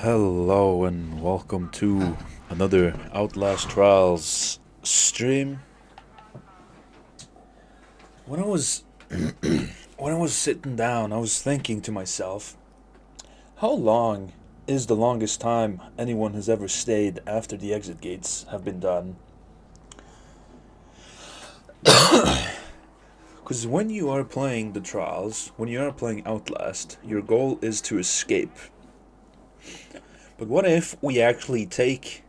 Hello and welcome to another Outlast Trials stream. When I was when I was sitting down, I was thinking to myself, how long is the longest time anyone has ever stayed after the exit gates have been done? Because when you are playing the trials, when you are playing Outlast, your goal is to escape. But what if we actually take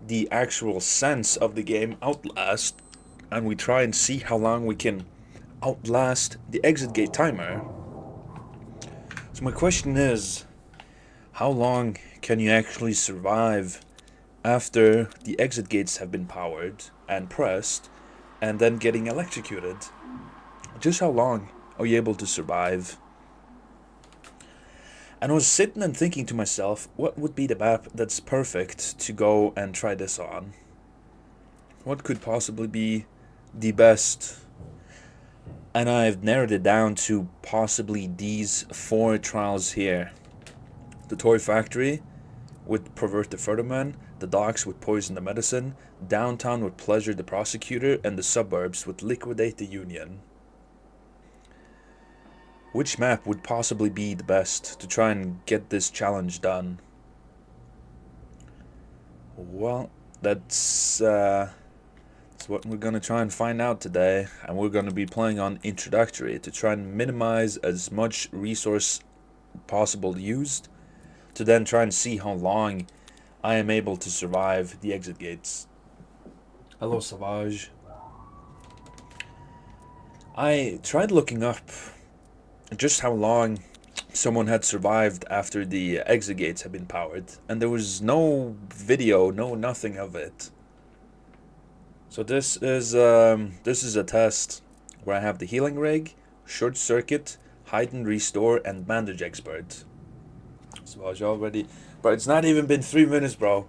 the actual sense of the game Outlast and we try and see how long we can outlast the exit gate timer? So my question is, how long can you actually survive after the exit gates have been powered and pressed and then getting electrocuted? Just how long are you able to survive? And I was sitting and thinking to myself, what would be the map that's perfect to go and try this on? What could possibly be the best? And I've narrowed it down to possibly these 4 trials here. The Toy Factory with Pervert the Furtherman, the Docks with Poison the Medicine, Downtown with Pleasure the Prosecutor, and the Suburbs with Liquidate the Union. Which map would possibly be the best to try and get this challenge done? Well, that's what we're going to try and find out today, and we're going to be playing on Introductory to try and minimize as much resource possible used, to then try and see how long I am able to survive the exit gates. Hello, Savage. I tried looking up just how long someone had survived after the exit gates had been powered, and there was no video, no nothing of it. So this is a test where I have the healing rig, short circuit, hide and restore, and bandage expert. So I was already, but it's not even been 3 minutes, bro.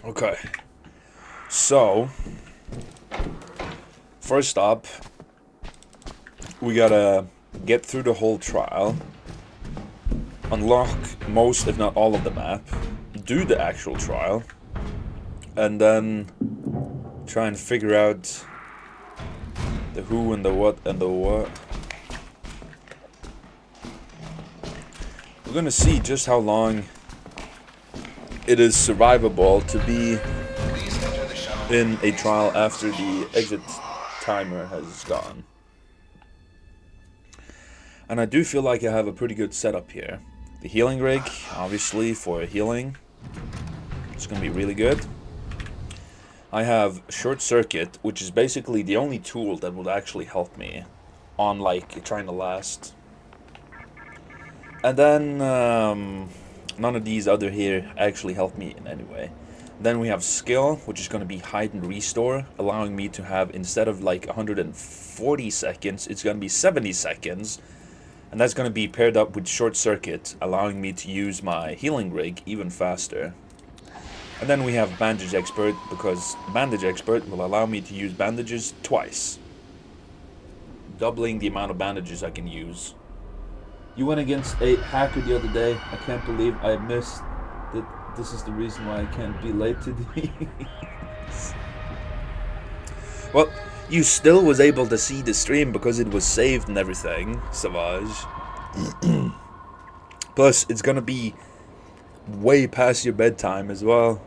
Okay, so first up, we gotta get through the whole trial, unlock most if not all of the map, do the actual trial, and then try and figure out the who and the what and the what. We're gonna see just how long it is survivable to be in a trial after the exit timer has gone. And I do feel like I have a pretty good setup here. The healing rig, obviously, for healing. It's gonna be really good. I have short circuit, which is basically the only tool that would actually help me on, like, trying to last. And then none of these other here actually help me in any way. Then we have skill, which is going to be hide and restore, allowing me to have, instead of like 140 seconds, it's going to be 70 seconds. And that's going to be paired up with short circuit, allowing me to use my healing rig even faster. And then we have bandage expert, because bandage expert will allow me to use bandages twice, doubling the amount of bandages I can use. You went against a hacker the other day. I can't believe I missed that. This is the reason why I can't be late to these. Well, you still was able to see the stream because it was saved and everything, Savage. Plus, it's gonna be way past your bedtime as well.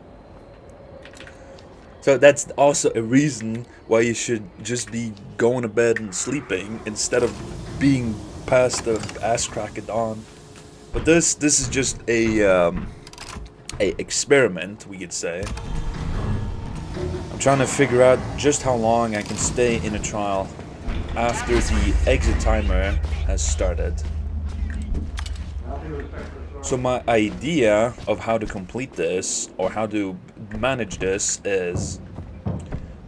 So that's also a reason why you should just be going to bed and sleeping instead of being past the ass crack of dawn. But this is just a experiment, we could say. I'm trying to figure out just how long I can stay in a trial after the exit timer has started. So my idea of how to complete this, or how to manage this, is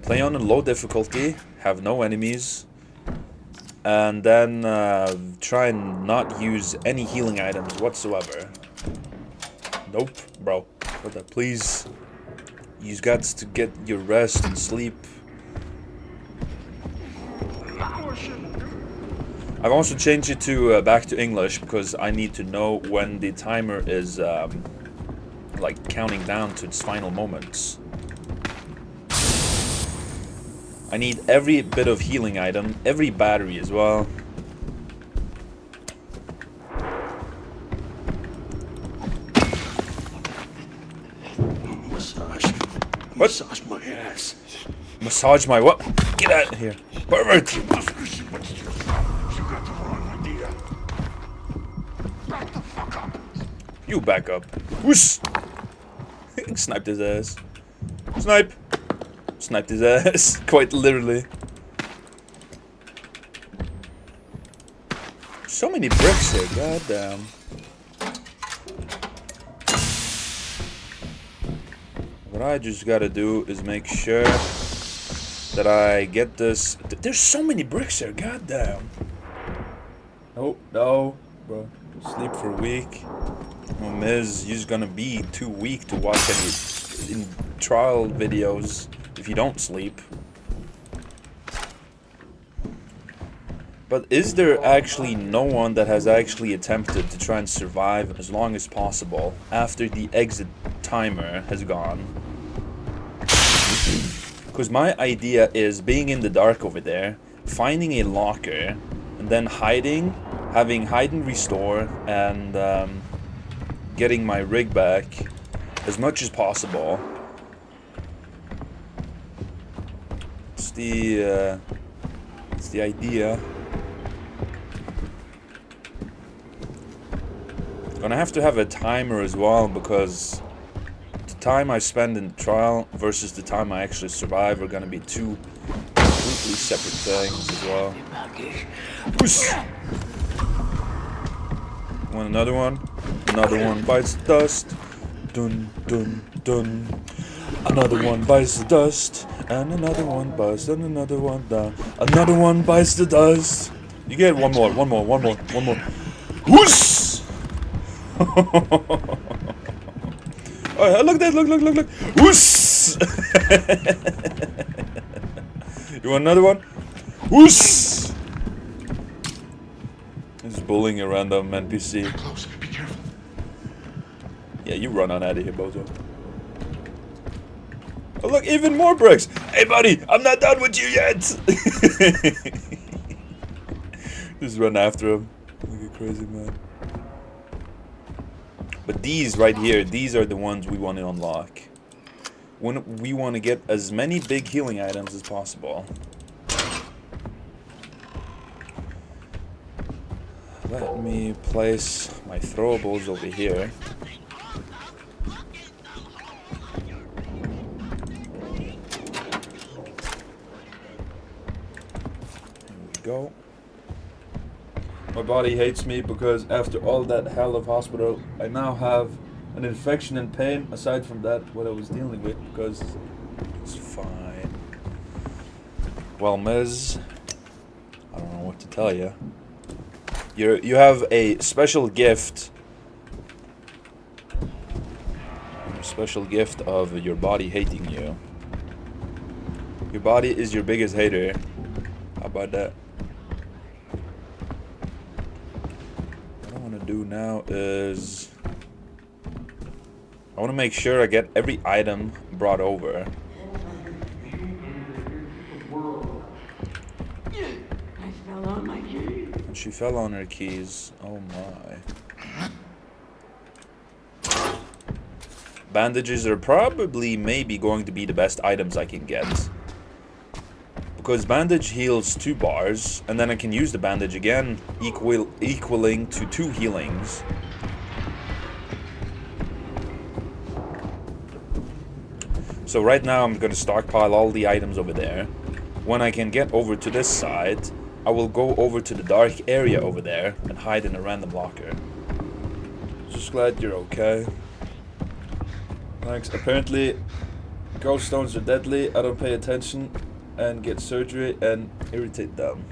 play on a low difficulty, have no enemies, and then try and not use any healing items whatsoever. Nope, bro. Brother, please. You've got to get your rest and sleep. I've also changed it to back to English because I need to know when the timer is like counting down to its final moments. I need every bit of healing item, every battery as well. Massage. What? Massage my ass. Massage my what? Get out of here. Pervert! You got the wrong idea. Back the fuck up. You back up. Whoosh! Sniped his ass. Snipe! Sniped his ass. Quite literally. So many bricks here, goddamn. What I just gotta do is make sure that I get this. There's so many bricks here, goddamn. Oh, no, bro. Sleep for a week. Oh, Miz, you're just gonna be too weak to watch any trial videos if you don't sleep. But is there actually no one that has actually attempted to try and survive as long as possible after the exit timer has gone? Because my idea is being in the dark over there, finding a locker, and then hiding, having hide and restore, and getting my rig back as much as possible. It's the idea. Gonna have to have a timer as well, because the time I spend in the trial versus the time I actually survive are gonna be two completely separate things as well. Whoosh! Want another one? Another one bites the dust. Dun dun dun. Another one bites the dust. And another one bites, and another one down. Another one bites the dust. You get one more, one more, one more, one more. Whoosh! Oh, look at that, look. Whoosh! You want another one? Whoosh! He's bullying a random NPC. Get close. Be careful. Yeah, you run on out of here, Bozo. Oh, look, even more bricks. Hey, buddy, I'm not done with you yet. Just run after him like a crazy man. But these right here, these are the ones we want to unlock. When we want to get as many big healing items as possible. Let me place my throwables over here. Go. My body hates me because after all that hell of hospital, I now have an infection and pain. Aside from that, what I was dealing with, because it's fine. Well, Miz, I don't know what to tell you. You have a special gift. A special gift of your body hating you. Your body is your biggest hater. How about that? Do now is I want to make sure I get every item brought over. I fell on my keys. And she fell on her keys. Oh my. Bandages are probably maybe going to be the best items I can get. Because bandage heals 2 bars, and then I can use the bandage again, equaling to 2 healings. So right now I'm going to stockpile all the items over there. When I can get over to this side, I will go over to the dark area over there and hide in a random locker. Just glad you're okay. Thanks. Apparently, gallstones are deadly. I don't pay attention and get surgery and irritate them.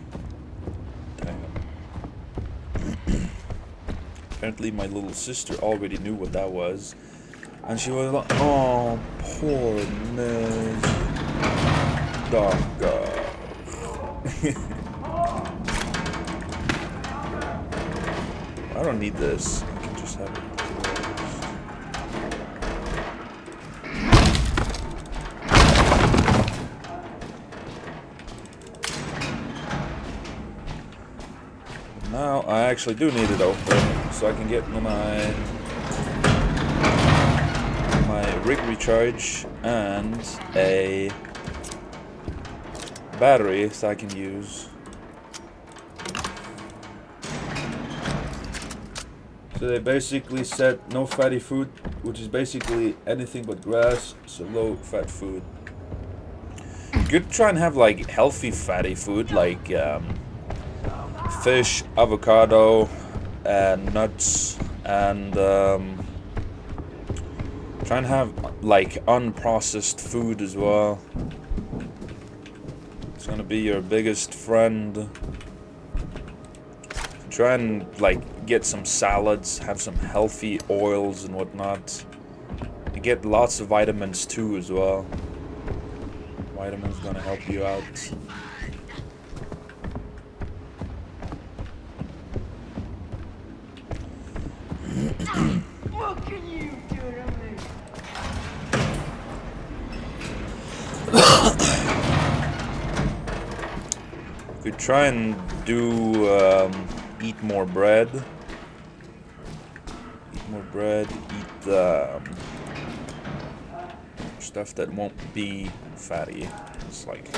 Damn. Apparently, my little sister already knew what that was. And she was like, oh, poor Miss Doctor. I don't need this. I can just have it. Now I actually do need it open, so I can get my rig recharge and a battery so I can use. So they basically said no fatty food, which is basically anything but grass, so low fat food. You could try and have like healthy fatty food like fish, avocado, and nuts, and try and have like unprocessed food as well. It's gonna be your biggest friend. Try and like get some salads, have some healthy oils and whatnot. You get lots of vitamins too as well. Vitamins gonna help you out. What can you do to me? Could try and do eat more bread. Eat more bread. Eat stuff that won't be fatty. It's like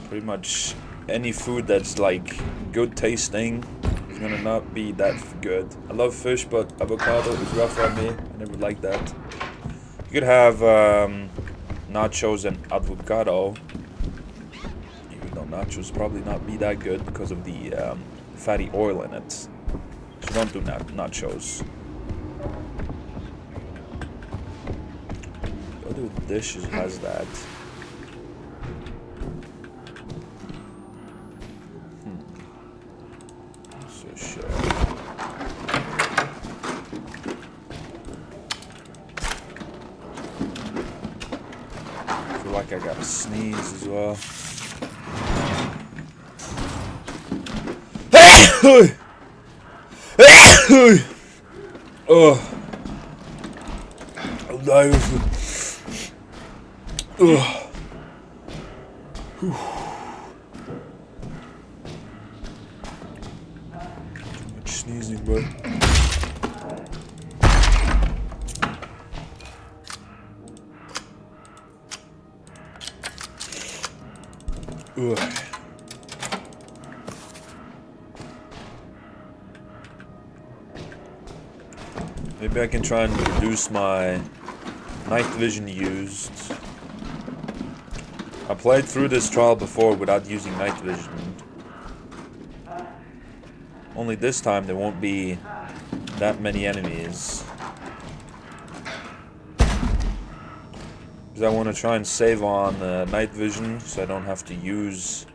pretty much any food that's like good tasting is gonna not be that good. I love fish, but avocado is rough on me. I never liked that. You could have nachos and avocado. Even though nachos probably not be that good because of the fatty oil in it. So don't do nachos. What other dishes has that? So sure. I feel like I gotta sneeze as well. Oh, I'm dying. Too much sneezing, bro. Ugh. Maybe I can try and reduce my night vision used. I played through this trial before without using night vision. Only this time there won't be that many enemies. Because I want to try and save on night vision so I don't have to use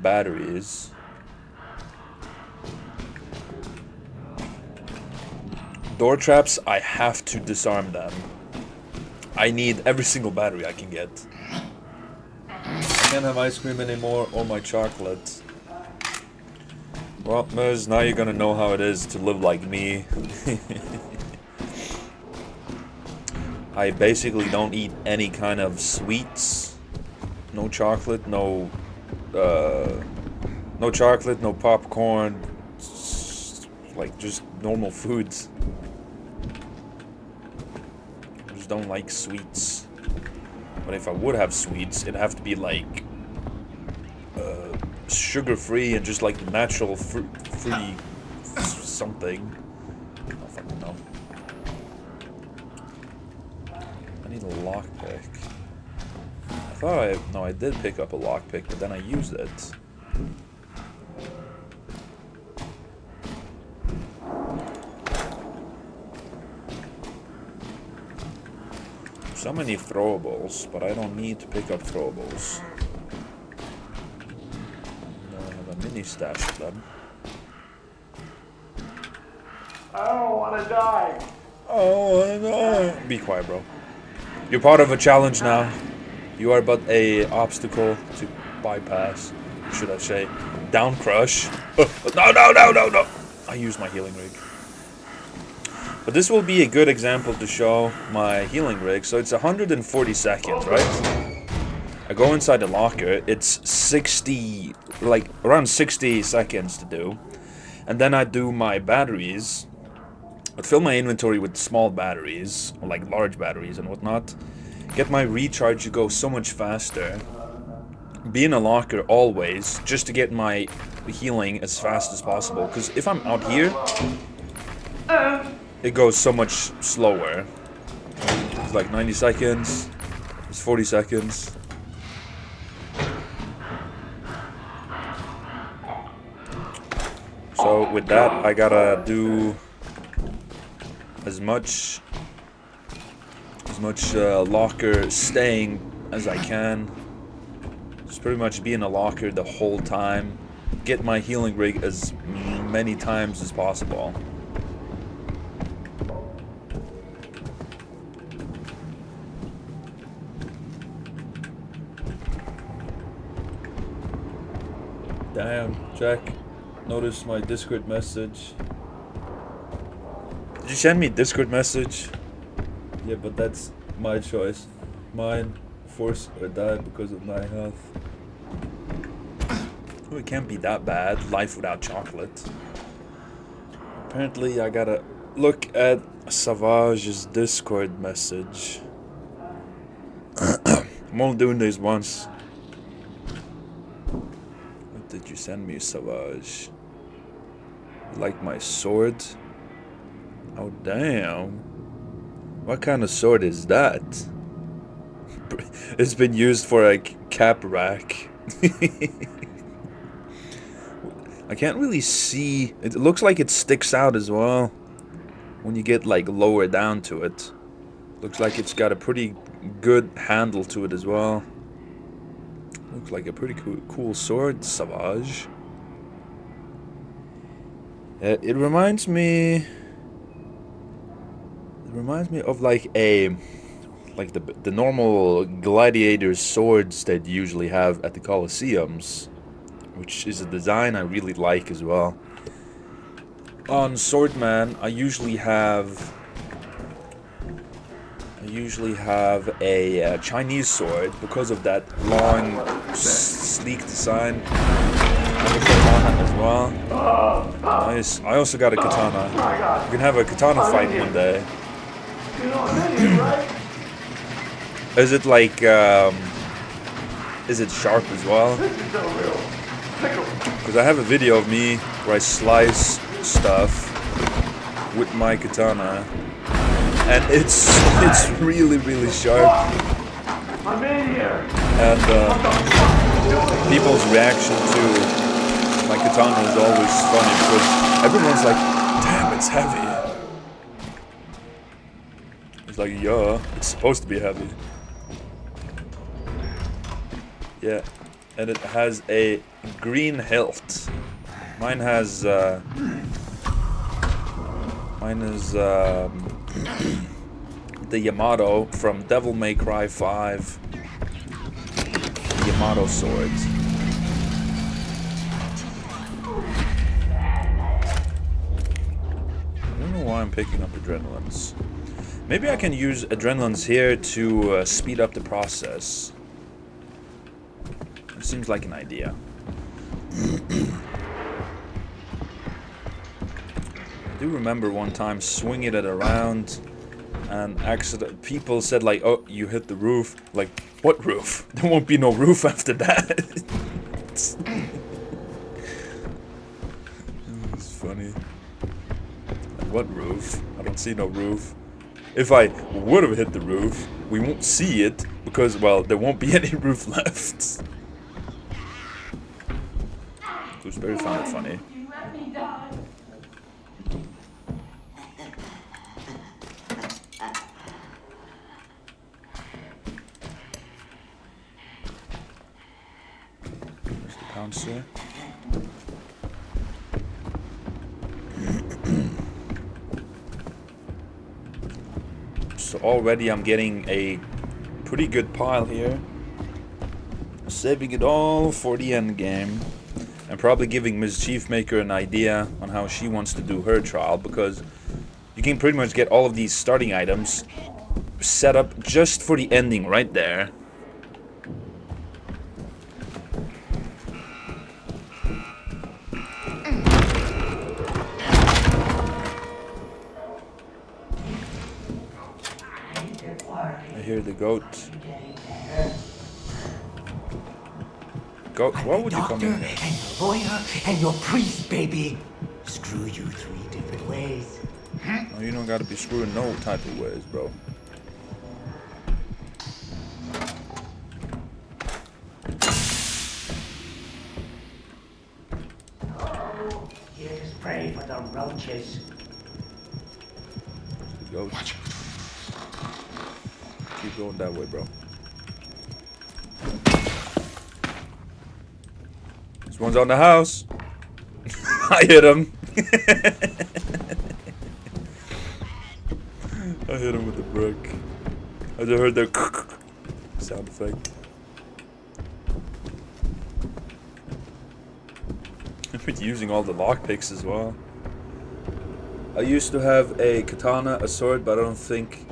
batteries. Door traps, I have to disarm them. I need every single battery I can get. I can't have ice cream anymore or my chocolate. Well, Miz, now you're gonna know how it is to live like me. I basically don't eat any kind of sweets. No chocolate, no chocolate, no popcorn. Like just normal foods. I just don't like sweets. But if I would have sweets, it'd have to be like sugar-free and just like natural fruit-free something. I don't fucking know. I need a lockpick. I thought I did pick up a lockpick, but then I used it. So many throwables, but I don't need to pick up throwables. No, I have a mini stash of them. I don't want to die. Oh no! Be quiet, bro. You're part of a challenge now. You are but a obstacle to bypass. Should I say, down crush? No, no, no, no, no! I used my healing rig. But this will be a good example to show my healing rig. So it's 140 seconds, right? I go inside the locker. It's 60, like around 60 seconds to do. And then I do my batteries. I'd fill my inventory with small batteries, or like large batteries and whatnot. Get my recharge to go so much faster. Be in a locker always, just to get my healing as fast as possible. Because if I'm out here, it goes so much slower. It's like 90 seconds. It's 40 seconds. So with that, I gotta do as much locker staying as I can. Just pretty much be in a locker the whole time. Get my healing rig as many times as possible. Damn, Jack. Notice my Discord message. Did you send me a Discord message? Yeah, but that's my choice. Mine, force or die because of my health. Oh, it can't be that bad. Life without chocolate. Apparently, I gotta look at Savage's Discord message. I'm only doing this once. What did you send me, Savage? You like my sword? Oh, damn. What kind of sword is that? It's been used for a cap rack. I can't really see. It looks like it sticks out as well when you get like lower down to it. Looks like it's got a pretty good handle to it as well. Looks like a pretty cool sword, Savage. It reminds me. It reminds me of like the normal gladiator swords that you usually have at the Colosseums, which is a design I really like as well. On Swordman, I usually have a Chinese sword because of that long, sleek design. I have a katana as well. Nice. I also got a katana. We can have a katana fight one day. Is it like, is it sharp as well? Because I have a video of me where I slice stuff with my katana, and it's really sharp. And people's reaction to my katana is always funny because everyone's like, "Damn, it's heavy." It's like, yeah, it's supposed to be heavy. Yeah, and it has a green hilt. Mine has, mine is, the Yamato from Devil May Cry 5. The Yamato swords. I don't know why I'm picking up adrenalines. Maybe I can use adrenalines here to speed up the process. It seems like an idea. I do remember one time swinging it around and people said like, "Oh, you hit the roof." Like, what roof? There won't be no roof after that. It's funny. Like, what roof? I don't see no roof. If I would have hit the roof, we won't see it because, well, there won't be any roof left. Gooseberry found it funny. You let me die. Counselor. So already I'm getting a pretty good pile here. Saving it all for the end game. And probably giving Mischief Maker an idea on how she wants to do her trial, because you can pretty much get all of these starting items set up just for the ending right there. I hear the goat. Goat, why would you come in here? And lawyer and your priest, baby. Screw you 3 different ways. No, you don't gotta be screwing no type of ways, bro. Oh, you just pray for the roaches. Goat. Keep going that way, bro. This one's on the house. I hit him. I hit him with the brick. I just heard the sound effect. I've been using all the lockpicks as well. I used to have a katana, a sword, but I don't think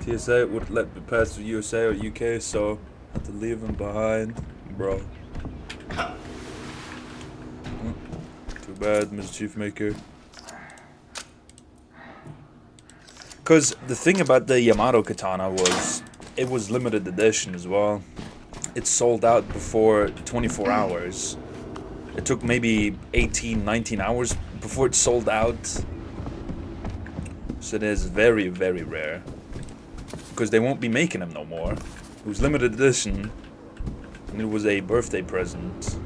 TSA would let me pass to USA or UK, so I had to leave them behind, bro. Too bad, Mischief Maker. Because the thing about the Yamato katana was, it was limited edition as well. It sold out before 24 hours. It took maybe 18, 19 hours before it sold out. So it is very, very rare. Because they won't be making them no more. It was limited edition. And it was a birthday present.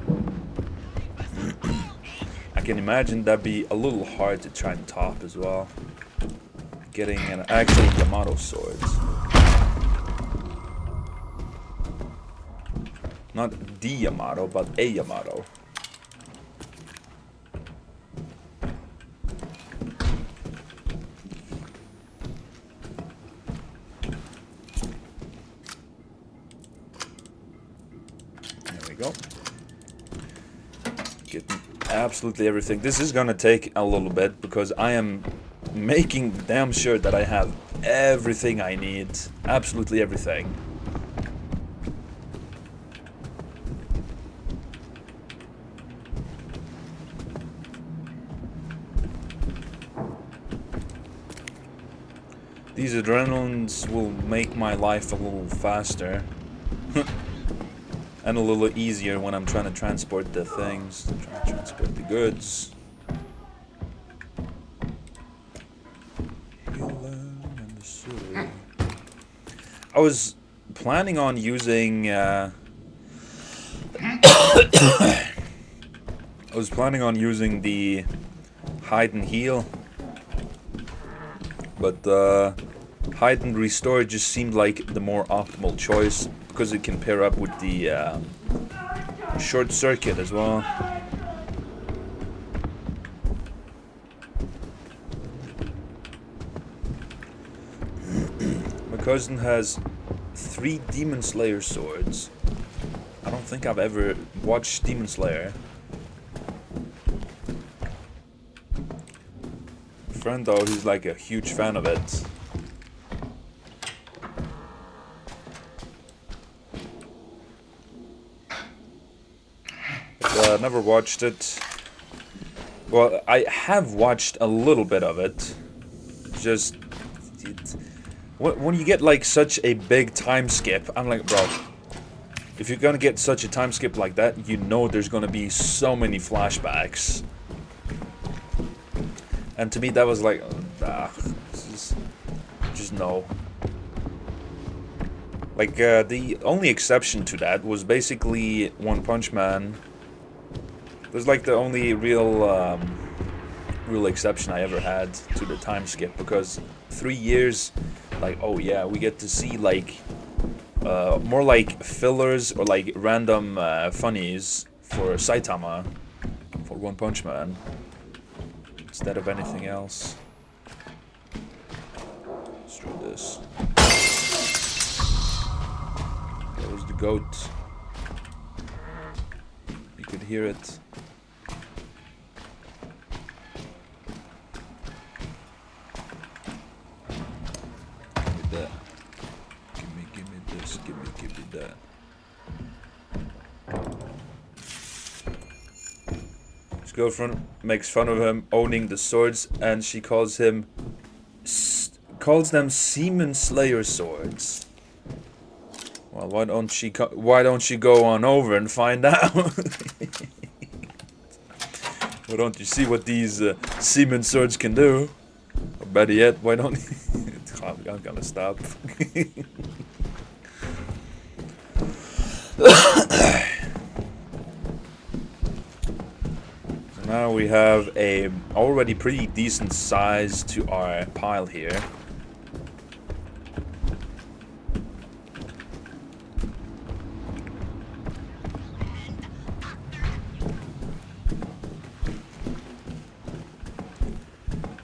I can imagine that'd be a little hard to try and top as well. Getting an actual Yamato sword. Not the Yamato, but a Yamato. There we go. Getting absolutely everything. This is gonna take a little bit because I am making damn sure that I have everything I need. Absolutely everything. These adrenalines will make my life a little faster. And a little easier when I'm trying to transport the things. Trying to transport the goods. I was planning on using I was planning on using the hide and heal, but hide and restore just seemed like the more optimal choice because it can pair up with the short circuit as well. My cousin has 3 Demon Slayer swords. I don't think I've ever watched Demon Slayer. My friend though, he's like a huge fan of it. But, never watched it. Well, I have watched a little bit of it. Just when you get like such a big time skip, I'm like, bro, if you're gonna get such a time skip like that, you know there's gonna be so many flashbacks. And to me that was like, just no. Like, the only exception to that was basically One Punch Man. It was like the only real exception I ever had to the time skip, because 3 years, like, oh yeah, we get to see like more like fillers or like random funnies for Saitama, for One Punch Man, instead of anything else. Let's do this. That was the goat. You could hear it. Give me that. Give me this. Give me that. His girlfriend makes fun of him owning the swords, and she calls them Seaman Slayer swords. Well, why don't she go on over and find out? Why don't you see what these Seaman swords can do? Or better yet, why don't I'm gonna stop. Now we have a already pretty decent size to our pile here.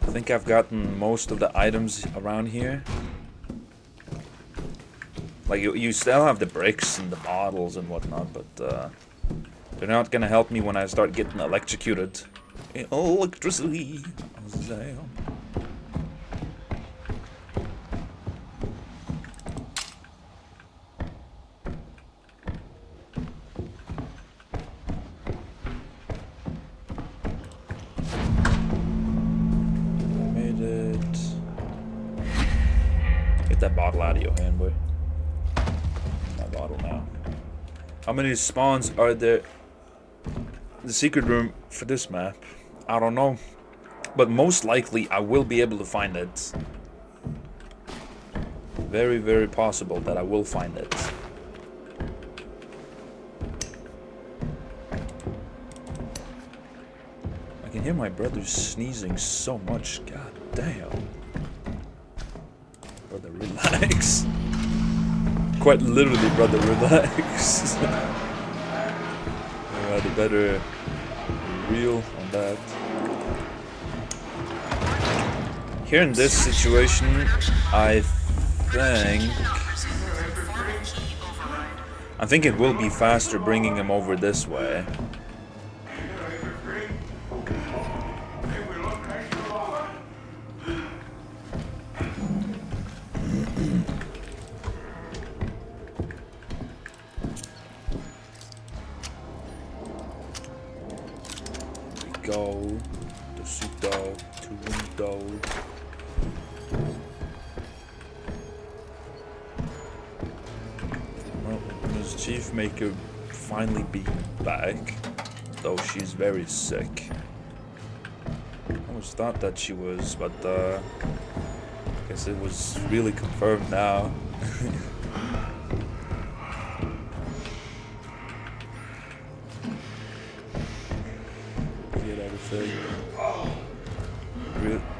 I think I've gotten most of the items around here. Like, you still have the bricks and the bottles and whatnot, but they're not gonna help me when I start getting electrocuted. Electricity. Get that bottle out of your hand, boy. My bottle now. How many spawns are there? The secret room for this map? I don't know. But most likely I will be able to find it. Very, very possible that I will find it. I can hear my brother sneezing so much. God damn. Brother, relax. Quite literally, brother, relax. I had a better reel on that. Here in this situation, I think it will be faster bringing him over this way. Go to Sudo to window. Well, Ms. Chief Maker finally be back, though she's very sick. I always thought that she was, but I guess it was really confirmed now.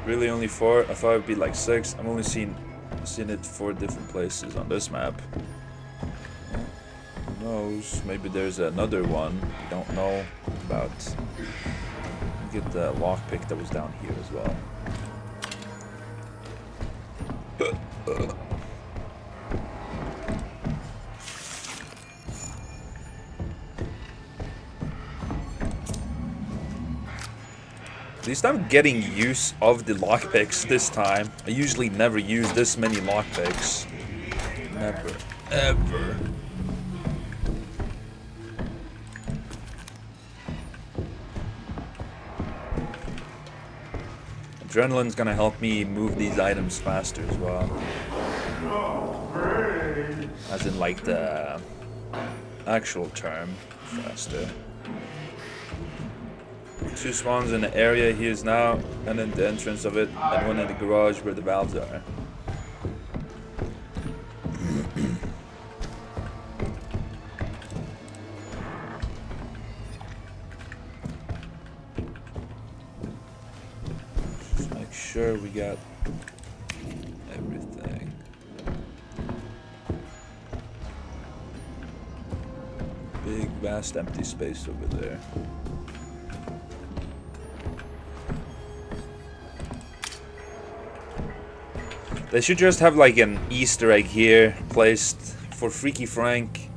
Really only 4? I thought it'd be like 6. I'm only seen it 4 different places on this map. Who knows? Maybe there's another one we don't know about. Get the lockpick that was down here as well. At least I'm getting use of the lockpicks this time. I usually never use this many lockpicks. Never. Ever. Adrenaline's gonna help me move these items faster as well. As in, like, the actual term, faster. 2 spawns in the area he is now, and then the entrance of it, and 1 in the garage where the valves are. Just make sure we got everything. 1 big, vast, empty space over there. They should just have like an Easter egg here placed for Freaky Frank.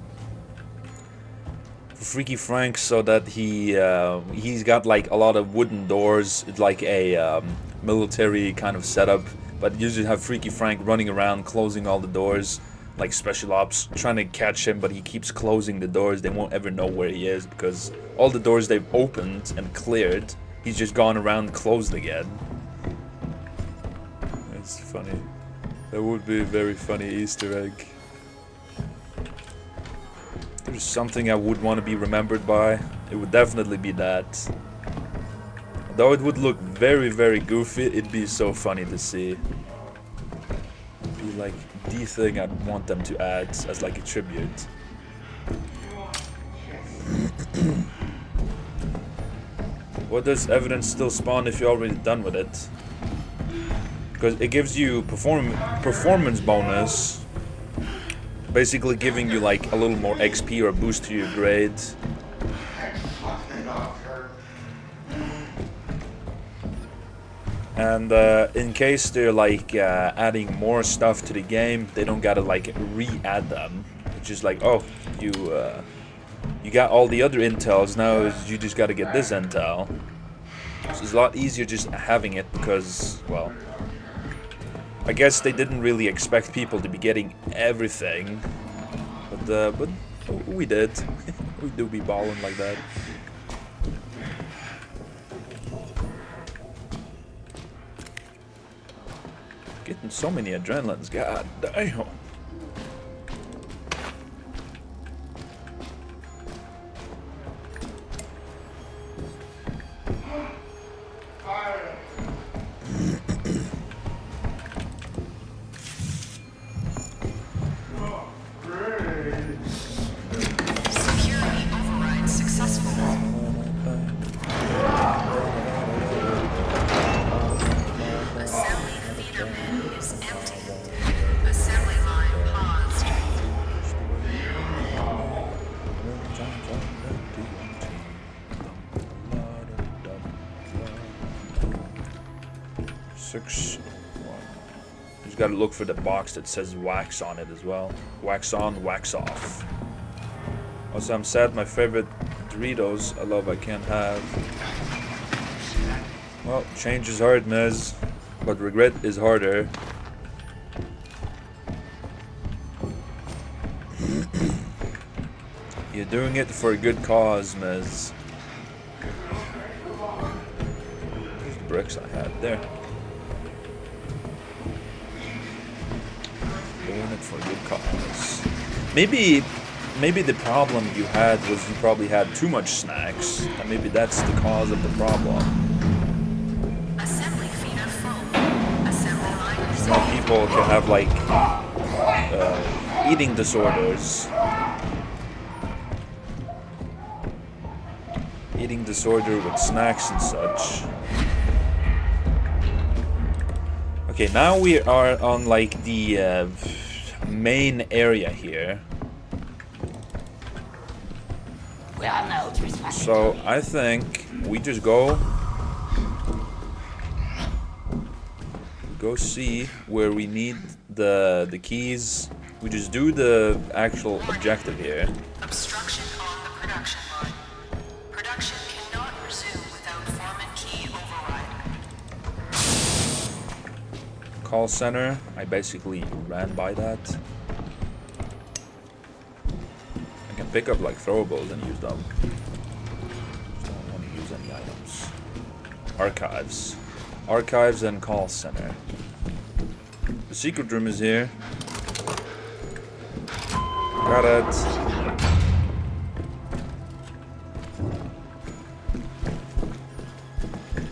For Freaky Frank, so that he's got like a lot of wooden doors, like a military kind of setup. But usually have Freaky Frank running around closing all the doors, like special ops trying to catch him, but he keeps closing the doors. They won't ever know where he is because all the doors they've opened and cleared, he's just gone around and closed again. It's funny. That would be a very funny Easter egg. If there's something I would want to be remembered by, it would definitely be that. Though it would look very, very goofy, it'd be so funny to see. It'd be like the thing I'd want them to add as like a tribute. What does evidence still spawn if you're already done with it? Because it gives you performance bonus, basically giving you like a little more XP or a boost to your grade. And in case they're like adding more stuff to the game, they don't gotta like re-add them. It's just like, oh, you got all the other intels, now you just gotta get this intel. So it's a lot easier just having it because, well, I guess they didn't really expect people to be getting everything, but we did. We do be balling like that. Getting so many adrenalines, god damn. Got to look for the box that says wax on it as well. Wax on, wax off. Also, I'm sad my favorite Doritos I love I can't have. Well, change is hard, Miz, but regret is harder. You're doing it for a good cause, Miz. There's the bricks I had there. Doing it for a good cause. Maybe the problem you had was you probably had too much snacks, and maybe that's the cause of the problem. Assembly feeder full. Assembly line. You know, people can have like eating disorders. Eating disorder with snacks and such. Okay, now we are on like the main area here. So I think we just go see where we need the keys. We just do the actual objective here. Obstruction on the production line. Production cannot resume without foreman key override. Call center. I basically ran by that. I can pick up like throwables and use them. Just don't want to use any items. Archives. Archives and call center. The secret room is here. Got it.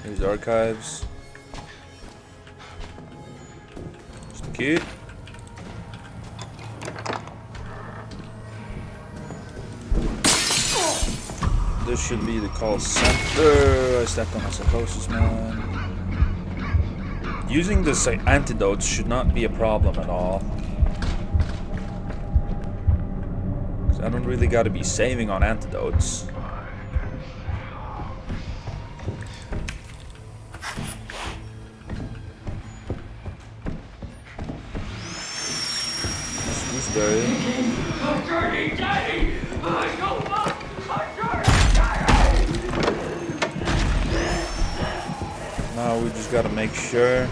Here's archives. Just the key. This should be the call center. I stepped on my psychosis, man. Using the antidotes should not be a problem at all. Because I don't really gotta be saving on antidotes. Gooseberry. Now we just gotta make sure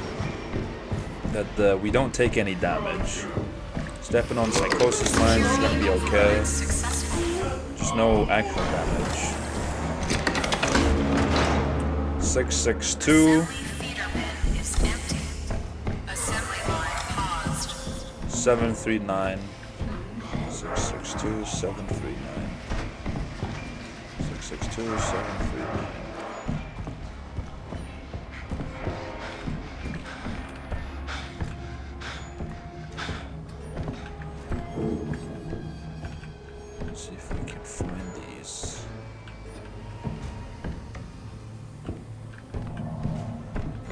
that we don't take any damage. Stepping on psychosis mines is gonna be okay. Just no actual damage. 662. 739. 662 739. 662 739. Let's see if we can find these.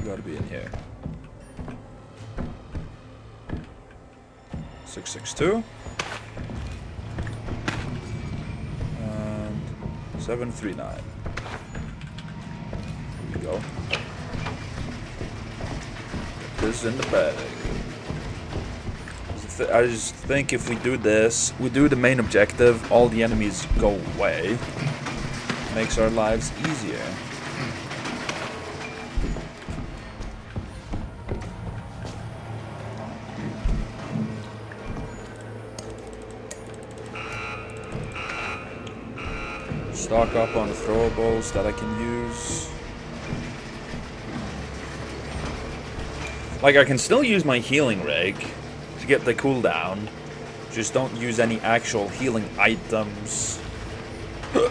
Gotta be in here. 662 and 739. Here we go. Get this in the bag. I just think if we do this, we do the main objective, all the enemies go away. Makes our lives easier. Stock up on the throwables that I can use. Like, I can still use my healing rig to get the cooldown. Just don't use any actual healing items. There's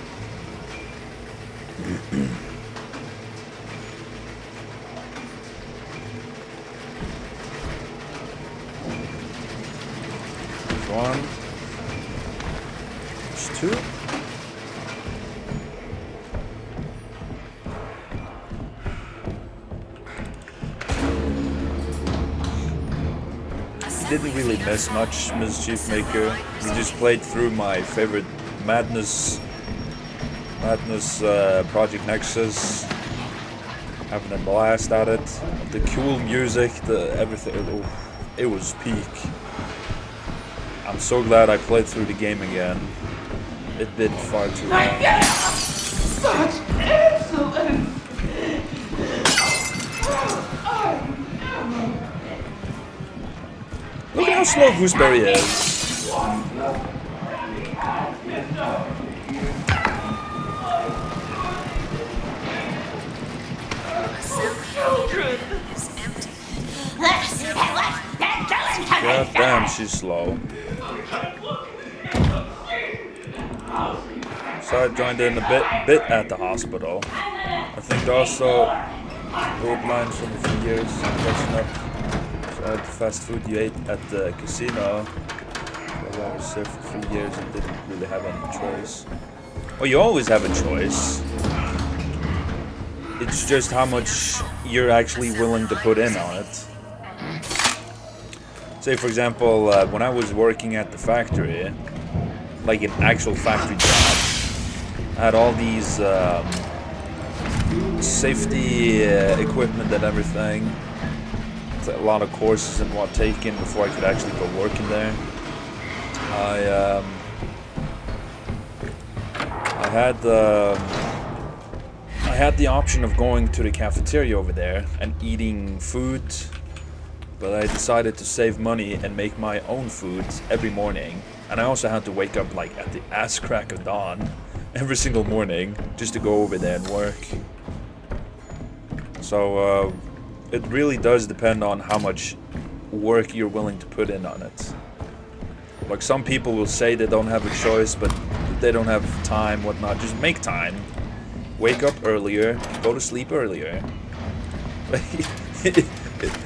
one. There's two. Didn't really miss much, Mischief Maker. We just played through my favorite Madness Project Nexus. Having a blast at it. The cool music, the everything. Oh, it was peak. I'm so glad I played through the game again. It did far too long. Such excellence! Look at how slow Gooseberry is. God damn, she's slow. So I joined in a bit at the hospital. I think also old lines from a few years catching up. So I had the fast food you ate at the casino. Well, I was there for 3 years and didn't really have any choice. Well, you always have a choice. It's just how much you're actually willing to put in on it. Say, for example, when I was working at the factory, like an actual factory job, I had all these safety equipment and everything. A lot of courses and what taken before I could actually go work in there. I had the option of going to the cafeteria over there and eating food, but I decided to save money and make my own food every morning. And I also had to wake up like at the ass crack of dawn every single morning just to go over there and work. So it really does depend on how much work you're willing to put in on it. Like, some people will say they don't have a choice, but they don't have time, whatnot. Just make time. Wake up earlier, go to sleep earlier.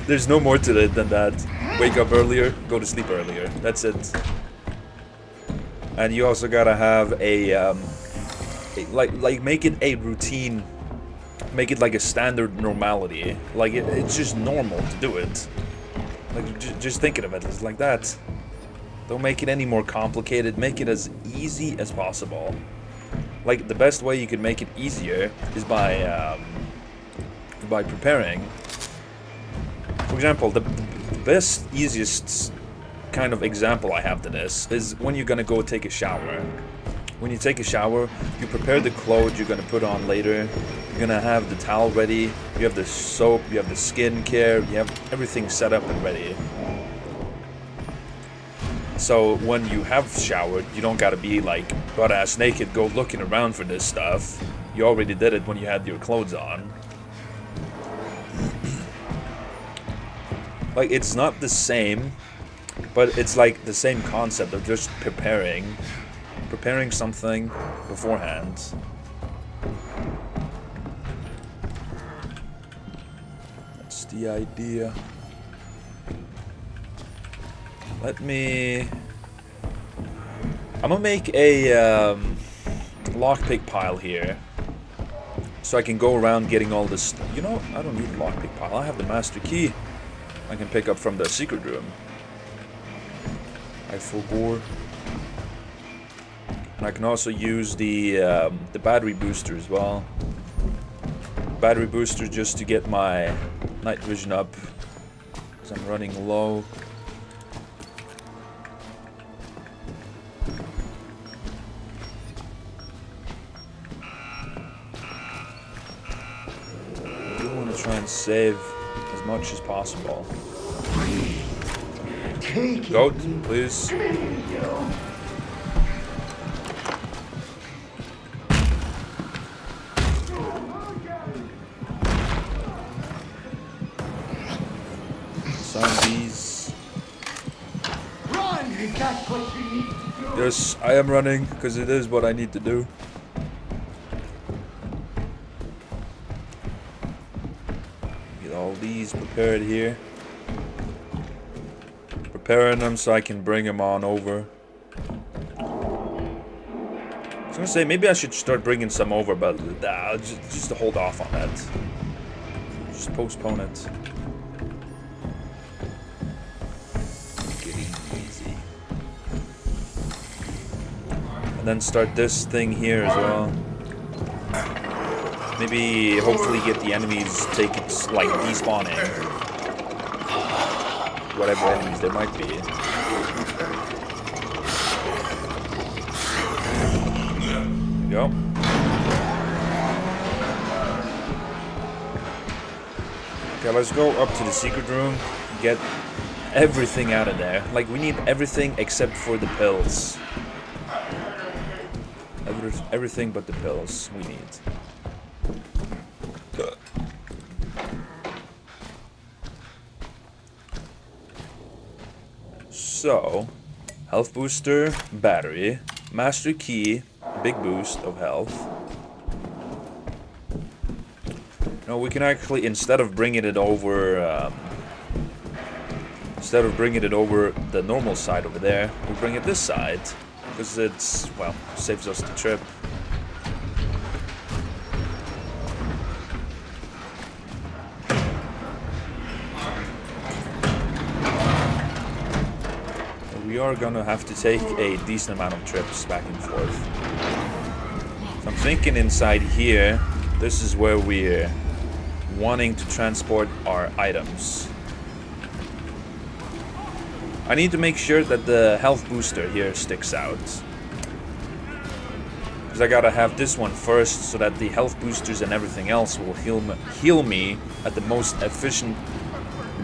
There's no more to it than that. Wake up earlier, go to sleep earlier. That's it. And you also gotta have a like make it a routine. Make it like a standard normality. Like it's just normal to do it. Like just thinking of it, it's like that. Don't make it any more complicated. Make it as easy as possible. Like, the best way you could make it easier is by preparing. For example, the best, easiest kind of example I have to this is when you're gonna go take a shower. When you take a shower, you prepare the clothes you're gonna put on later. You're gonna have the towel ready. You have the soap. You have the skin care. You have everything set up and ready. So when you have showered, you don't gotta be like butt-ass naked go looking around for this stuff. You already did it when you had your clothes on. Like, it's not the same, but it's like the same concept of just preparing something beforehand. That's the idea. I'm gonna make a lockpick pile here, so I can go around getting all this. You know, I don't need a lockpick pile. I have the master key. I can pick up from the secret room. I forgot. And I can also use the battery booster as well. Battery booster just to get my night vision up, because I'm running low. Try and save as much as possible. Goat, please. Zombies. Run! That's what you need to do. Yes, I am running because it is what I need to do. These prepared here. Preparing them so I can bring them on over. I was gonna say maybe I should start bringing some over, but just to hold off on that. Just postpone it. Getting easy. And then start this thing here as well. Maybe, hopefully get the enemies like, despawning. Whatever enemies there might be. There we go. Okay, let's go up to the secret room. Get everything out of there. Like, we need everything except for the pills. Everything but the pills we need. So, health booster, battery, master key, big boost of health. No, we can actually, instead of bringing it over the normal side over there, we bring it this side, because it's, well, saves us the trip. We are gonna have to take a decent amount of trips back and forth. So I'm thinking inside here, this is where we're wanting to transport our items. I need to make sure that the health booster here sticks out. Because I gotta have this one first, so that the health boosters and everything else will heal me at the most efficient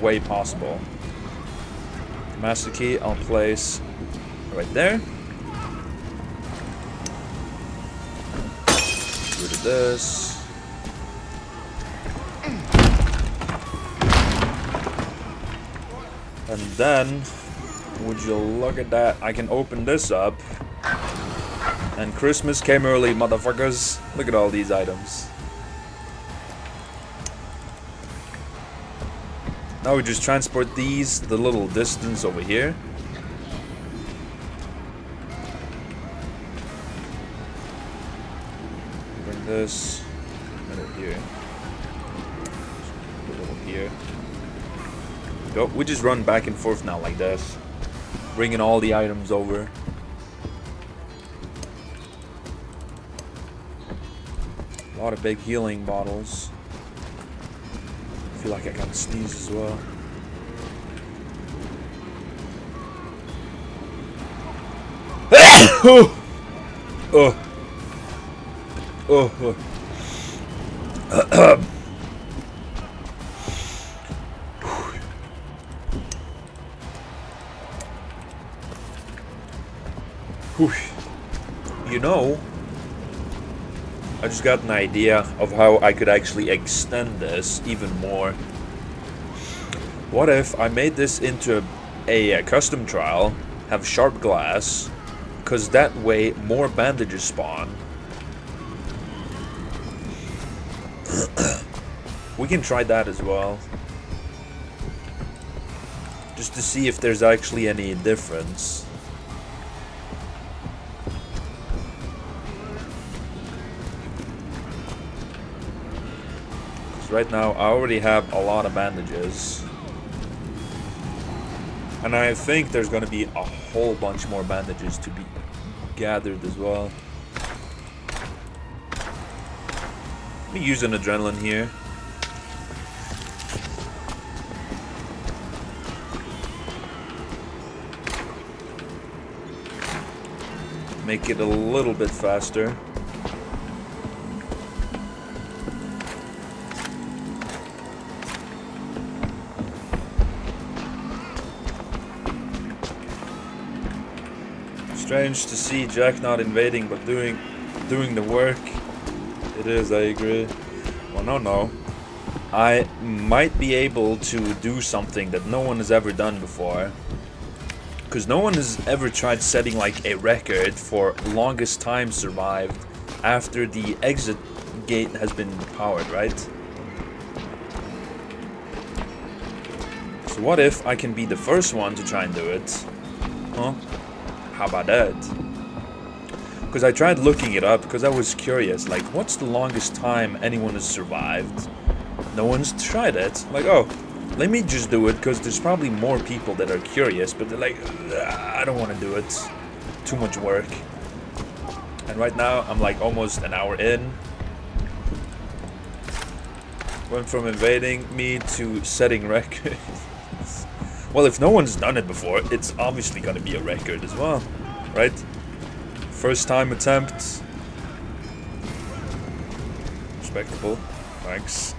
way possible. Master key I'll place right there. Get rid of this. And then, would you look at that, I can open this up. And Christmas came early, motherfuckers. Look at all these items. Now we just transport these the little distance over here. Bring this middle here. A little here. Go. We just run back and forth now like this. Bringing all the items over. A lot of big healing bottles. I feel like I gotta sneeze as well. Oh. Oh. Oh. You know, I just got an idea of how I could actually extend this even more. What if I made this into a custom trial, have sharp glass, because that way more bandages spawn. We can try that as well. Just to see if there's actually any difference. Right now I already have a lot of bandages, and I think there's gonna be a whole bunch more bandages to be gathered as well. Let me use an adrenaline here. Make it a little bit faster. Strange to see Jack not invading, but doing the work. It is, I agree. Well, no. I might be able to do something that no one has ever done before. Because no one has ever tried setting like a record for longest time survived after the exit gate has been powered, right? So what if I can be the first one to try and do it? Huh? How about that? Because I tried looking it up because I was curious, like, what's the longest time anyone has survived? No one's tried it. Like, oh, let me just do it because there's probably more people that are curious, but they're like, I don't want to do it. Too much work. And right now, I'm like almost an hour in. Went from invading me to setting records. Well, if no one's done it before, it's obviously going to be a record as well, right? First time attempt. Respectable. Thanks.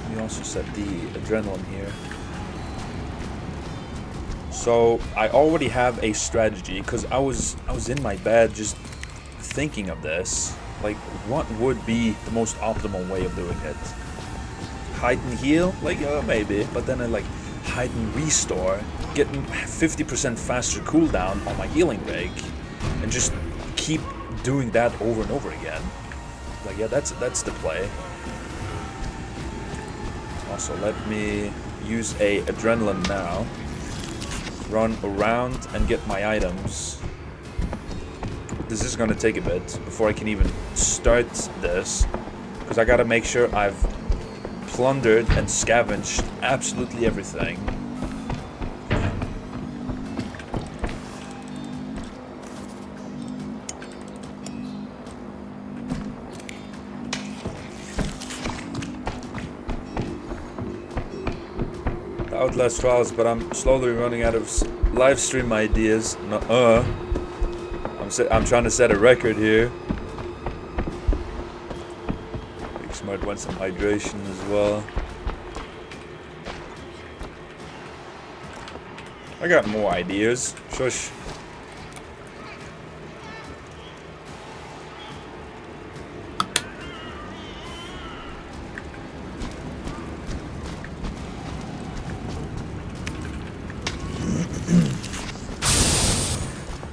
We also set the adrenaline here. So I already have a strategy because I was in my bed just thinking of this. Like, what would be the most optimal way of doing it? Hide and heal? Like, maybe. But then I like hide and restore, get 50% faster cooldown on my healing rig, and just keep doing that over and over again. Like, yeah, that's the play. Also, let me use a adrenaline now. Run around and get my items. This is gonna take a bit before I can even start this, because I gotta make sure I've plundered and scavenged absolutely everything. The Outlast trials, but I'm slowly running out of live stream ideas. I'm trying to set a record here. Big Smart wants some hydration as well. I got more ideas. Shush.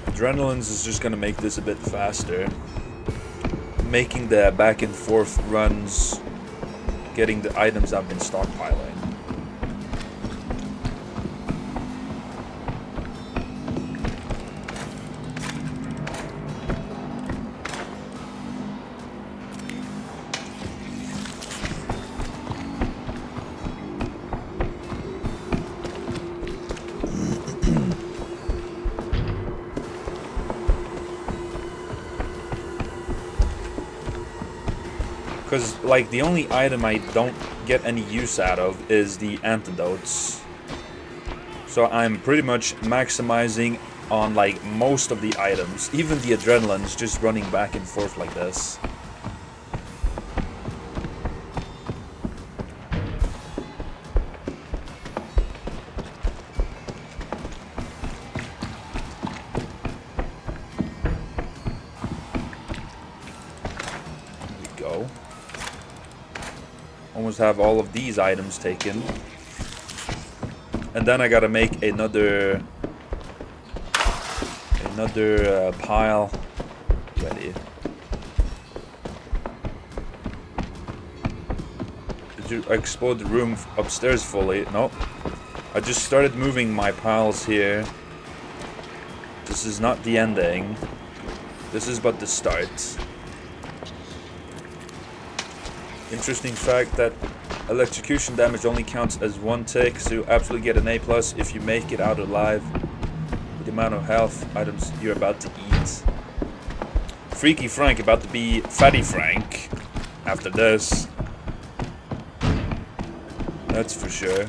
Adrenalines is just gonna make this a bit faster. Making the back and forth runs, getting the items I've been stockpiling. Because, like, the only item I don't get any use out of is the antidotes. So I'm pretty much maximizing on, like, most of the items. Even the adrenaline's just running back and forth like this. Almost have all of these items taken, and then I gotta make another pile ready. Did you explode the room upstairs fully? Nope. I just started moving my piles here. This is not the ending. This is but the start. Interesting fact that electrocution damage only counts as one tick, so you absolutely get an A+ if you make it out alive with the amount of health items you're about to eat. Freaky Frank about to be Fatty Frank after this. That's for sure.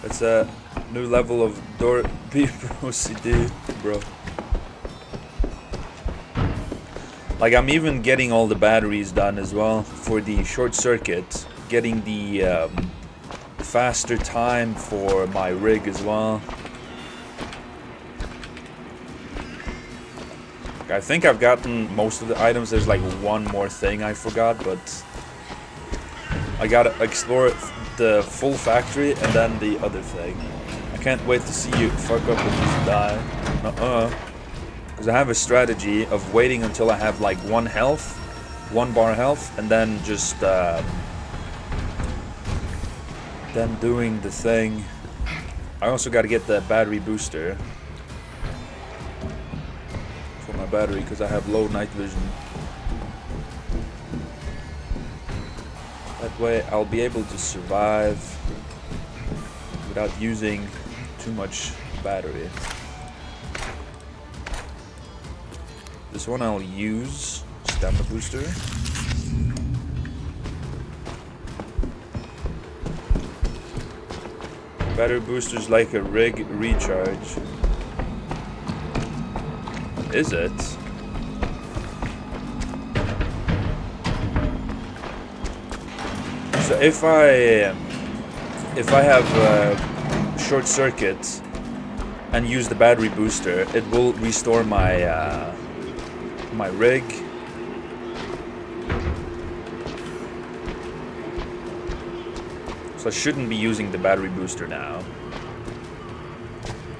That's a new level of door people OCD, bro. Like, I'm even getting all the batteries done as well for the short circuit. Getting the faster time for my rig as well. I think I've gotten most of the items. There's like one more thing I forgot, but I gotta explore the full factory and then the other thing. I can't wait to see you fuck up and just die. Because I have a strategy of waiting until I have like one bar health, and then just then doing the thing. I also got to get the battery booster for my battery because I have low night vision. That way I'll be able to survive without using too much battery. This one I'll use stamina booster. Battery booster's like a rig recharge. Is it? So if I have short circuit and use the battery booster, it will restore my my rig. So I shouldn't be using the battery booster now.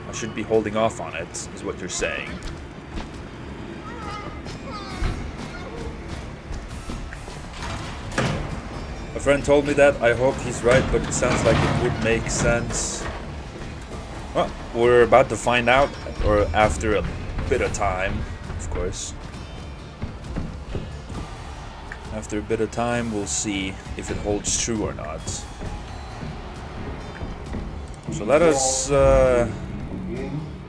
I should be holding off on it, is what you're saying. A friend told me that. I hope he's right, but it sounds like it would make sense. Well, we're about to find out, or after a bit of time, of course. After a bit of time, we'll see if it holds true or not. So let us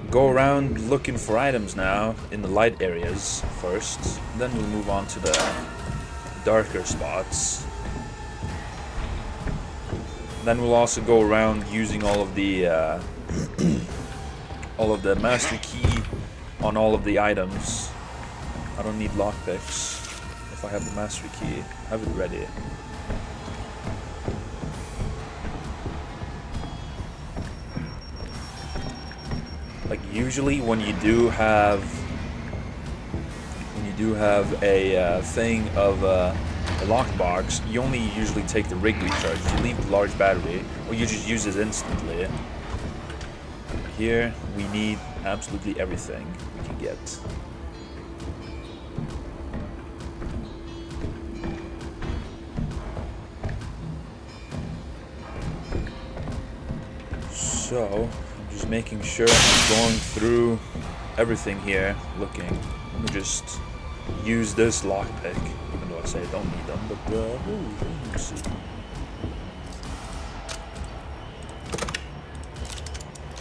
go around looking for items now in the light areas first. Then we'll move on to the darker spots. Then we'll also go around using all of the master key on all of the items. I don't need lockpicks. If I have the mastery key, I have it ready. Like usually when you do have a thing of a lockbox, you only usually take the rig recharge. You leave the large battery, or you just use it instantly. Here we need absolutely everything we can get. So, I'm just making sure I'm going through everything here, looking. Let me just use this lockpick, even though I say I don't need them, but let's see.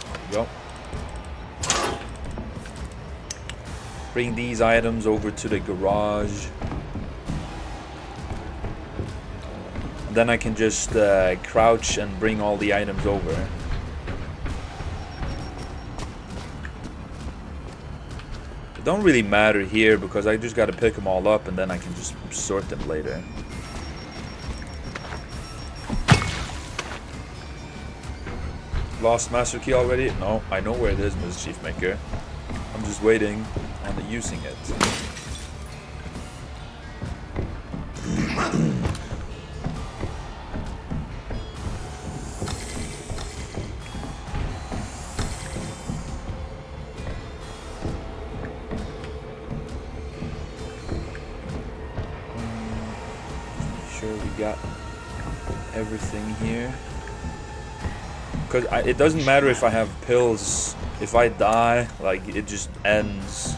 There we go. Bring these items over to the garage. Then I can just crouch and bring all the items over. It don't really matter here because I just gotta pick them all up and then I can just sort them later. Lost master key already? No, I know where it is, Mrs. Chief Maker. I'm just waiting on the using it. Sure we got everything here. Because it doesn't matter if I have pills. If I die, like, it just ends.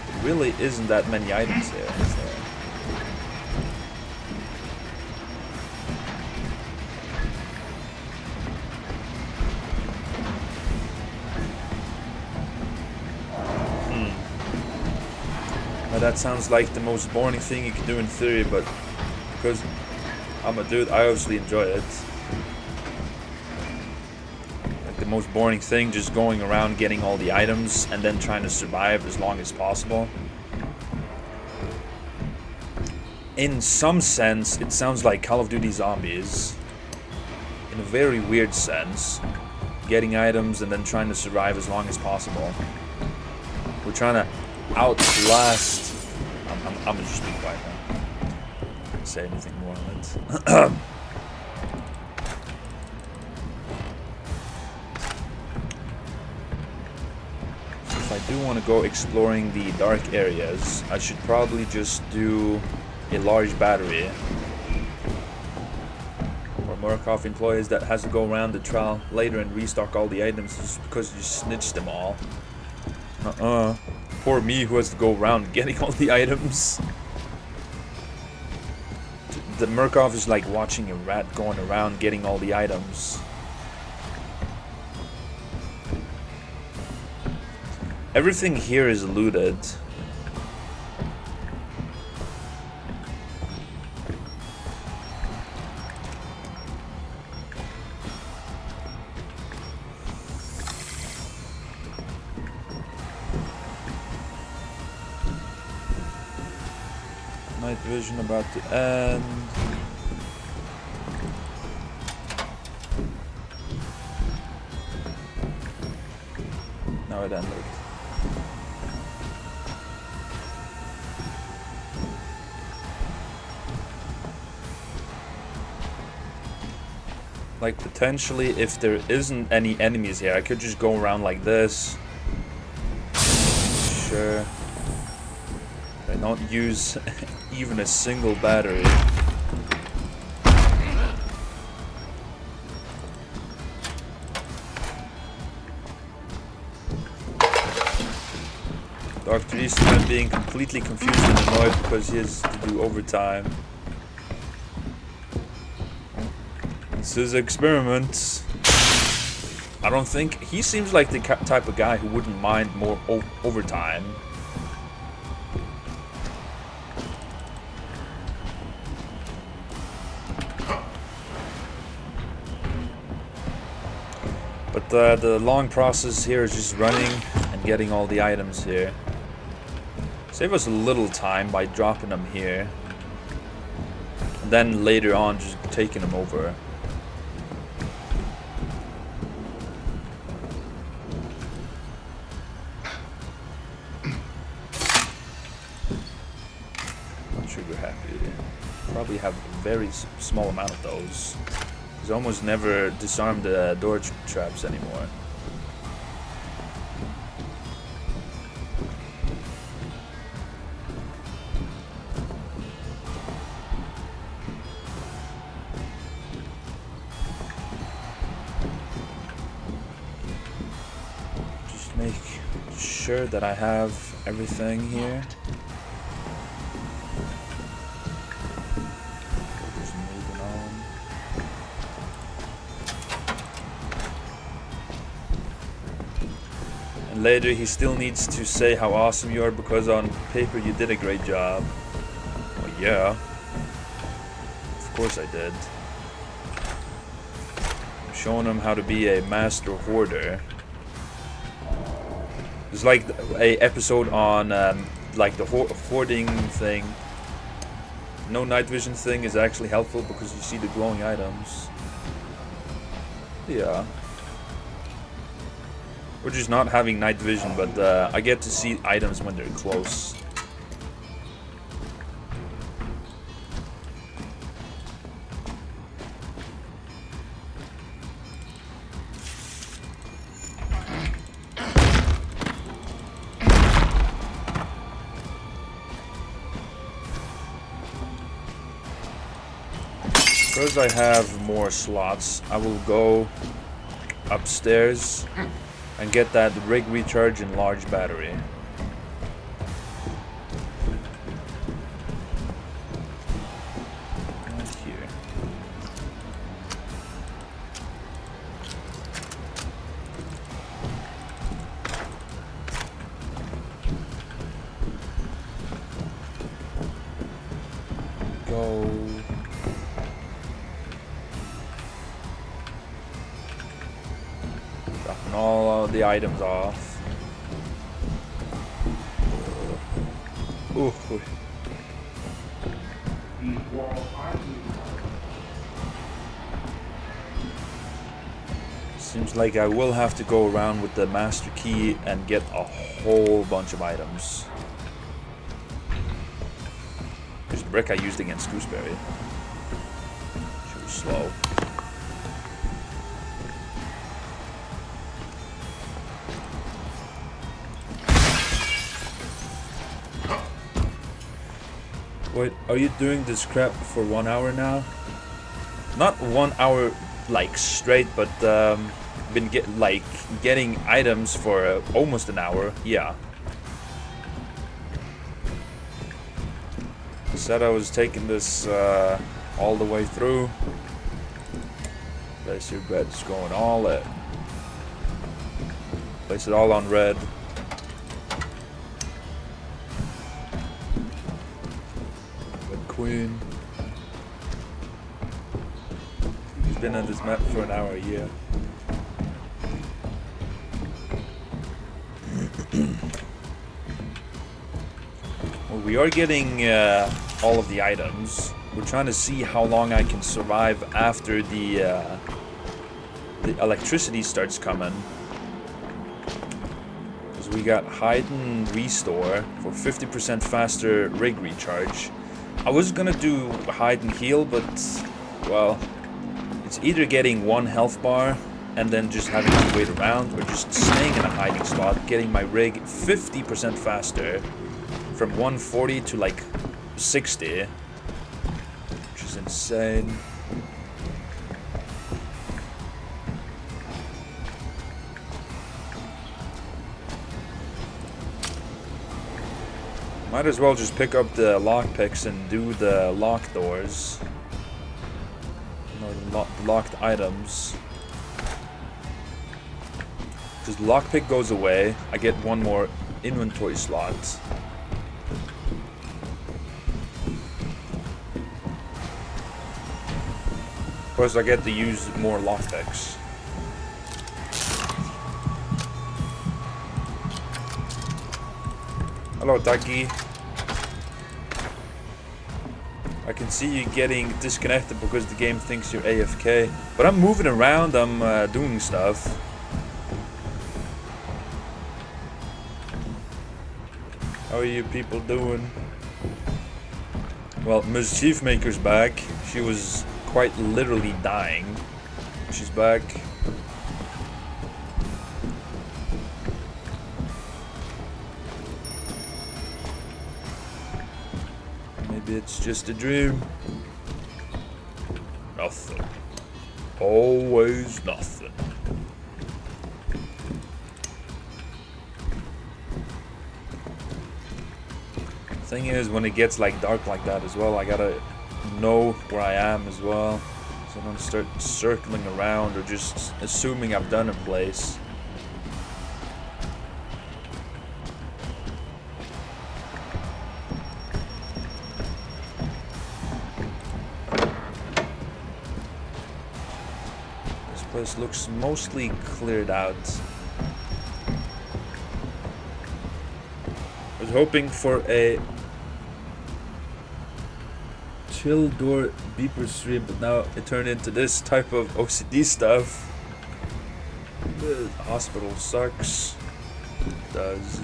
There really isn't that many items here, is there? That sounds like the most boring thing you can do in theory, but because I'm a dude, I obviously enjoy it. Like the most boring thing, just going around getting all the items and then trying to survive as long as possible. In some sense, it sounds like Call of Duty Zombies. In a very weird sense. Getting items and then trying to survive as long as possible. We're trying to outlast. I'm gonna just be quiet now. I can't say anything more on it. If I do want to go exploring the dark areas, I should probably just do a large battery. Or Murkoff employees that has to go around the trial later and restock all the items just because you snitched them all. Poor me who has to go around getting all the items. The Murkoff is like watching a rat going around getting all the items. Everything here is looted. Night vision about to end. Now it ended. Like potentially if there isn't any enemies here, I could just go around like this. Sure. I don't use even a single battery. Dr. Eastman being completely confused and annoyed because he has to do overtime. This is experiments. I don't think he seems like the type of guy who wouldn't mind more overtime. But the long process here is just running and getting all the items here. Save us a little time by dropping them here. And then later on just taking them over. Trigger happy. Probably have a very small amount of those. He's almost never disarmed the door traps anymore. Just make sure that I have everything here. Just moving on. later he still needs to say how awesome you are because on paper you did a great job. Well, yeah. Of course I did. I'm showing him how to be a master hoarder. It's like a episode on like the hoarding thing. No night vision thing is actually helpful because you see the glowing items. Yeah. We're just not having night vision, but I get to see items when they're close. Because I have more slots, I will go upstairs and get that rig recharge and large battery. Right here. Go. Dropping all of the items off. Ooh. Seems like I will have to go around with the master key and get a whole bunch of items. There's the brick I used against Gooseberry. She was slow. Wait, are you doing this crap for 1 hour now? Not 1 hour like straight, but been getting items for almost an hour. Yeah. I said I was taking this all the way through. Place your bets going all in. Place it all on red. Queen. He's been on this map for an hour, yeah. Well, we are getting all of the items. We're trying to see how long I can survive after the electricity starts coming. Because we got hide and restore for 50% faster rig recharge. I was gonna do hide and heal, but, well, it's either getting 1 health bar and then just having to wait around, or just staying in a hiding spot, getting my rig 50% faster from 140 to like 60, which is insane. Might as well just pick up the lockpicks and do the lock doors. No, the locked items. Because the lockpick goes away, I get 1 more inventory slot. Of course, I get to use more lockpicks. Hello, Ducky. I can see you getting disconnected because the game thinks you're AFK. But I'm moving around, I'm doing stuff. How are you people doing? Well, Mischief Maker's back. She was quite literally dying. She's back. It's just a dream. Nothing. Always nothing. Thing is, when it gets like dark like that as well, I gotta know where I am as well. So I don't start circling around or just assuming I've done a place. Place looks mostly cleared out. I was hoping for a chill door beeper stream, but now it turned into this type of OCD stuff. The hospital sucks. It does.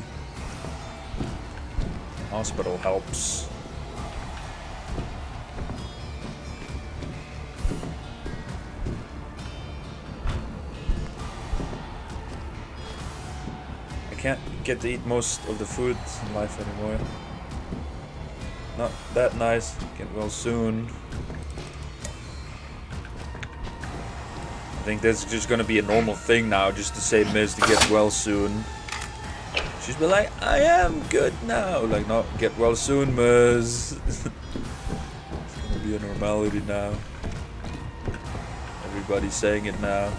Hospital helps. I can't get to eat most of the food in life anymore. Not that nice. Get well soon. I think that's just gonna be a normal thing now, just to say Miz to get well soon. She's been like, I am good now. Like, not get well soon, Miz. It's gonna be a normality now. Everybody's saying it now.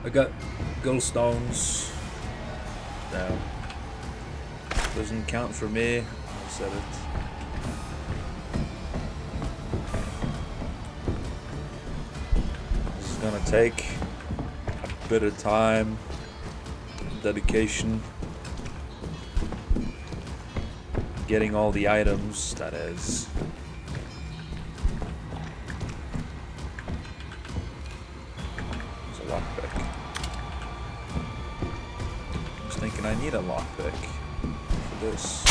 I got gallstones. Now, doesn't count for me. I said it. This is gonna take a bit of time, dedication, getting all the items, that is. There's a lockpick. I was thinking I need a lockpick for this.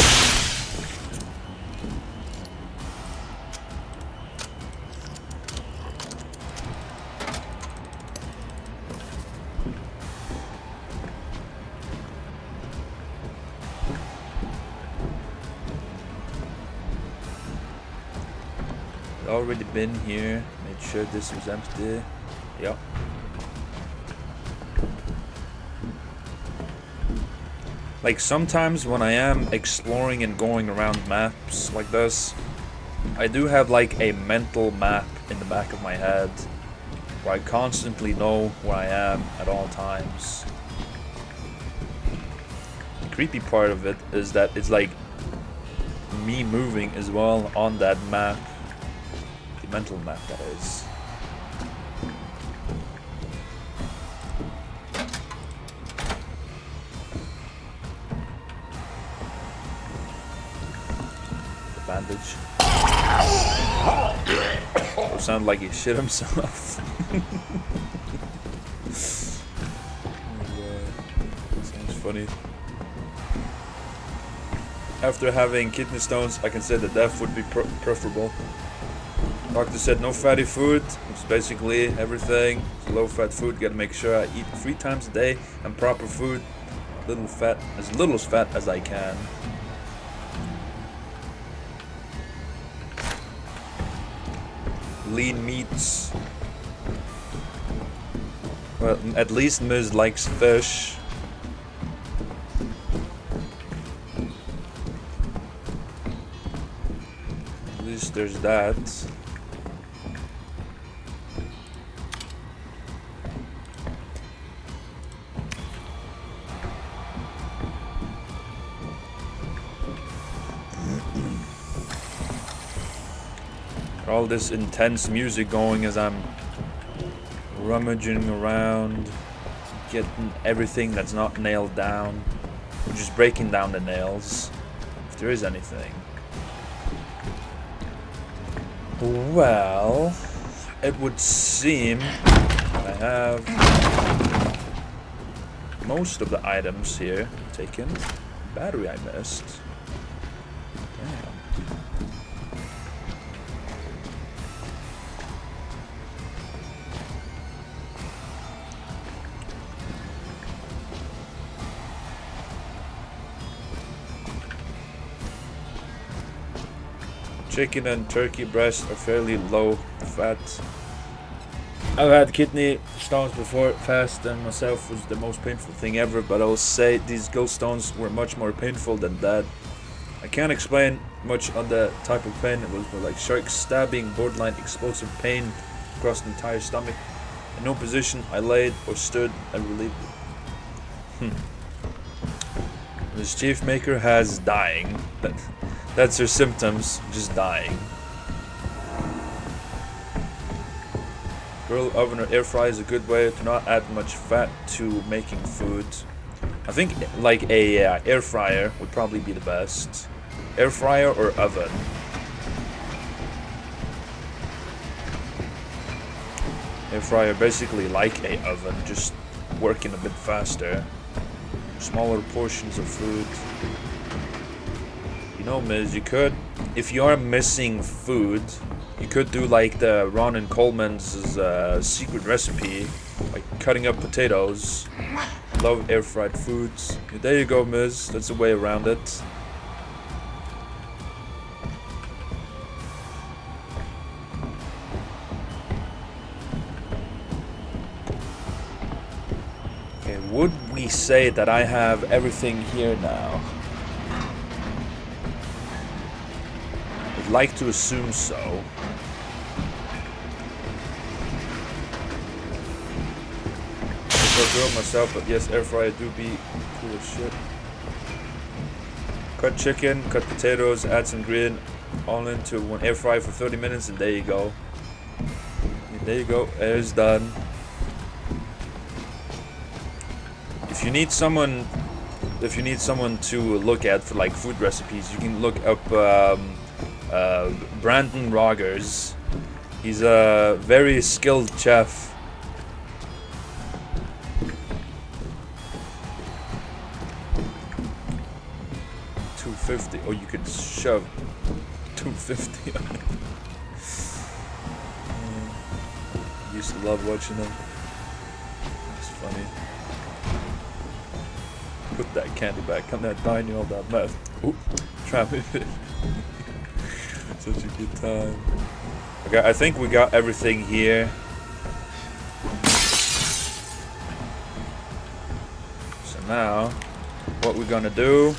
Already been here, made sure this was empty. Yep. Like sometimes when I am exploring and going around maps like this, I do have like a mental map in the back of my head where I constantly know where I am at all times. The creepy part of it is that it's like me moving as well on that map. Mental map, that is. The bandage. Or sound like he shit himself. Sounds funny. After having kidney stones, I can say that death would be preferable. Doctor said no fatty food, it's basically everything. It's low fat food, gotta make sure I eat 3 times a day and proper food. Little fat, as little as fat as I can. Lean meats. Well, at least Miz likes fish. At least there's that. All this intense music going as I'm rummaging around, getting everything that's not nailed down, or just breaking down the nails, if there is anything. Well, it would seem I have most of the items here taken. Battery I missed. Damn. Chicken and turkey breast are fairly low fat. I've had kidney stones before. Fasting myself was the most painful thing ever, but I will say these gallstones were much more painful than that. I can't explain much on the type of pain it was, but like shark stabbing, borderline explosive pain across the entire stomach. In no position I laid or stood, I relieved it. Mischief Maker has dying. That's her symptoms, just dying. Grill, oven, or air fry is a good way to not add much fat to making food. I think like a air fryer would probably be the best. Air fryer or oven. Air fryer basically like a oven, just working a bit faster. Smaller portions of food. You know, Miz, you could, if you are missing food, you could do like the Ron and Coleman's secret recipe, like cutting up potatoes. Love air fried foods. There you go, Miz. That's a way around it. Okay, would we say that I have everything here now? I'd like to assume so. I grill myself, but yes, air fryer do be cool as shit. Cut chicken, cut potatoes, add some green, all into one air fryer for 30 minutes, and there you go. And there you go, air's done. If you need someone to look at for like food recipes, you can look up Brandon Rogers. He's a very skilled chef. $250. Oh, you could shove $250 on it. Used to love watching them. It's funny. Put that candy back on that 9-year-old that meth. Oop, trap it. Such a good time. Okay, I think we got everything here. So now, what we're gonna do,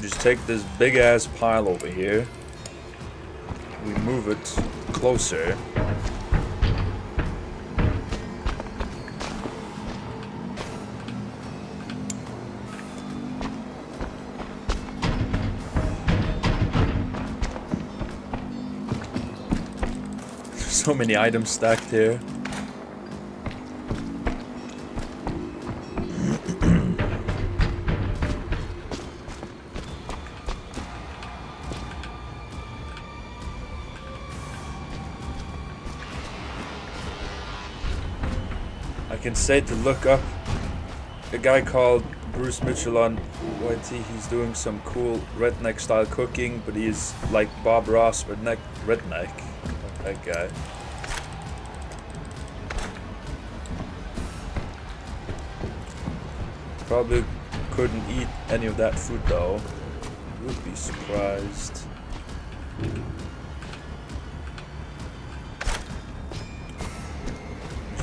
just take this big ass pile over here. We move it closer. So many items stacked here. I can say to look up a guy called Bruce Mitchell on YT. He's doing some cool redneck style cooking, but he's like Bob Ross redneck. That guy. Probably couldn't eat any of that food though. Would be surprised.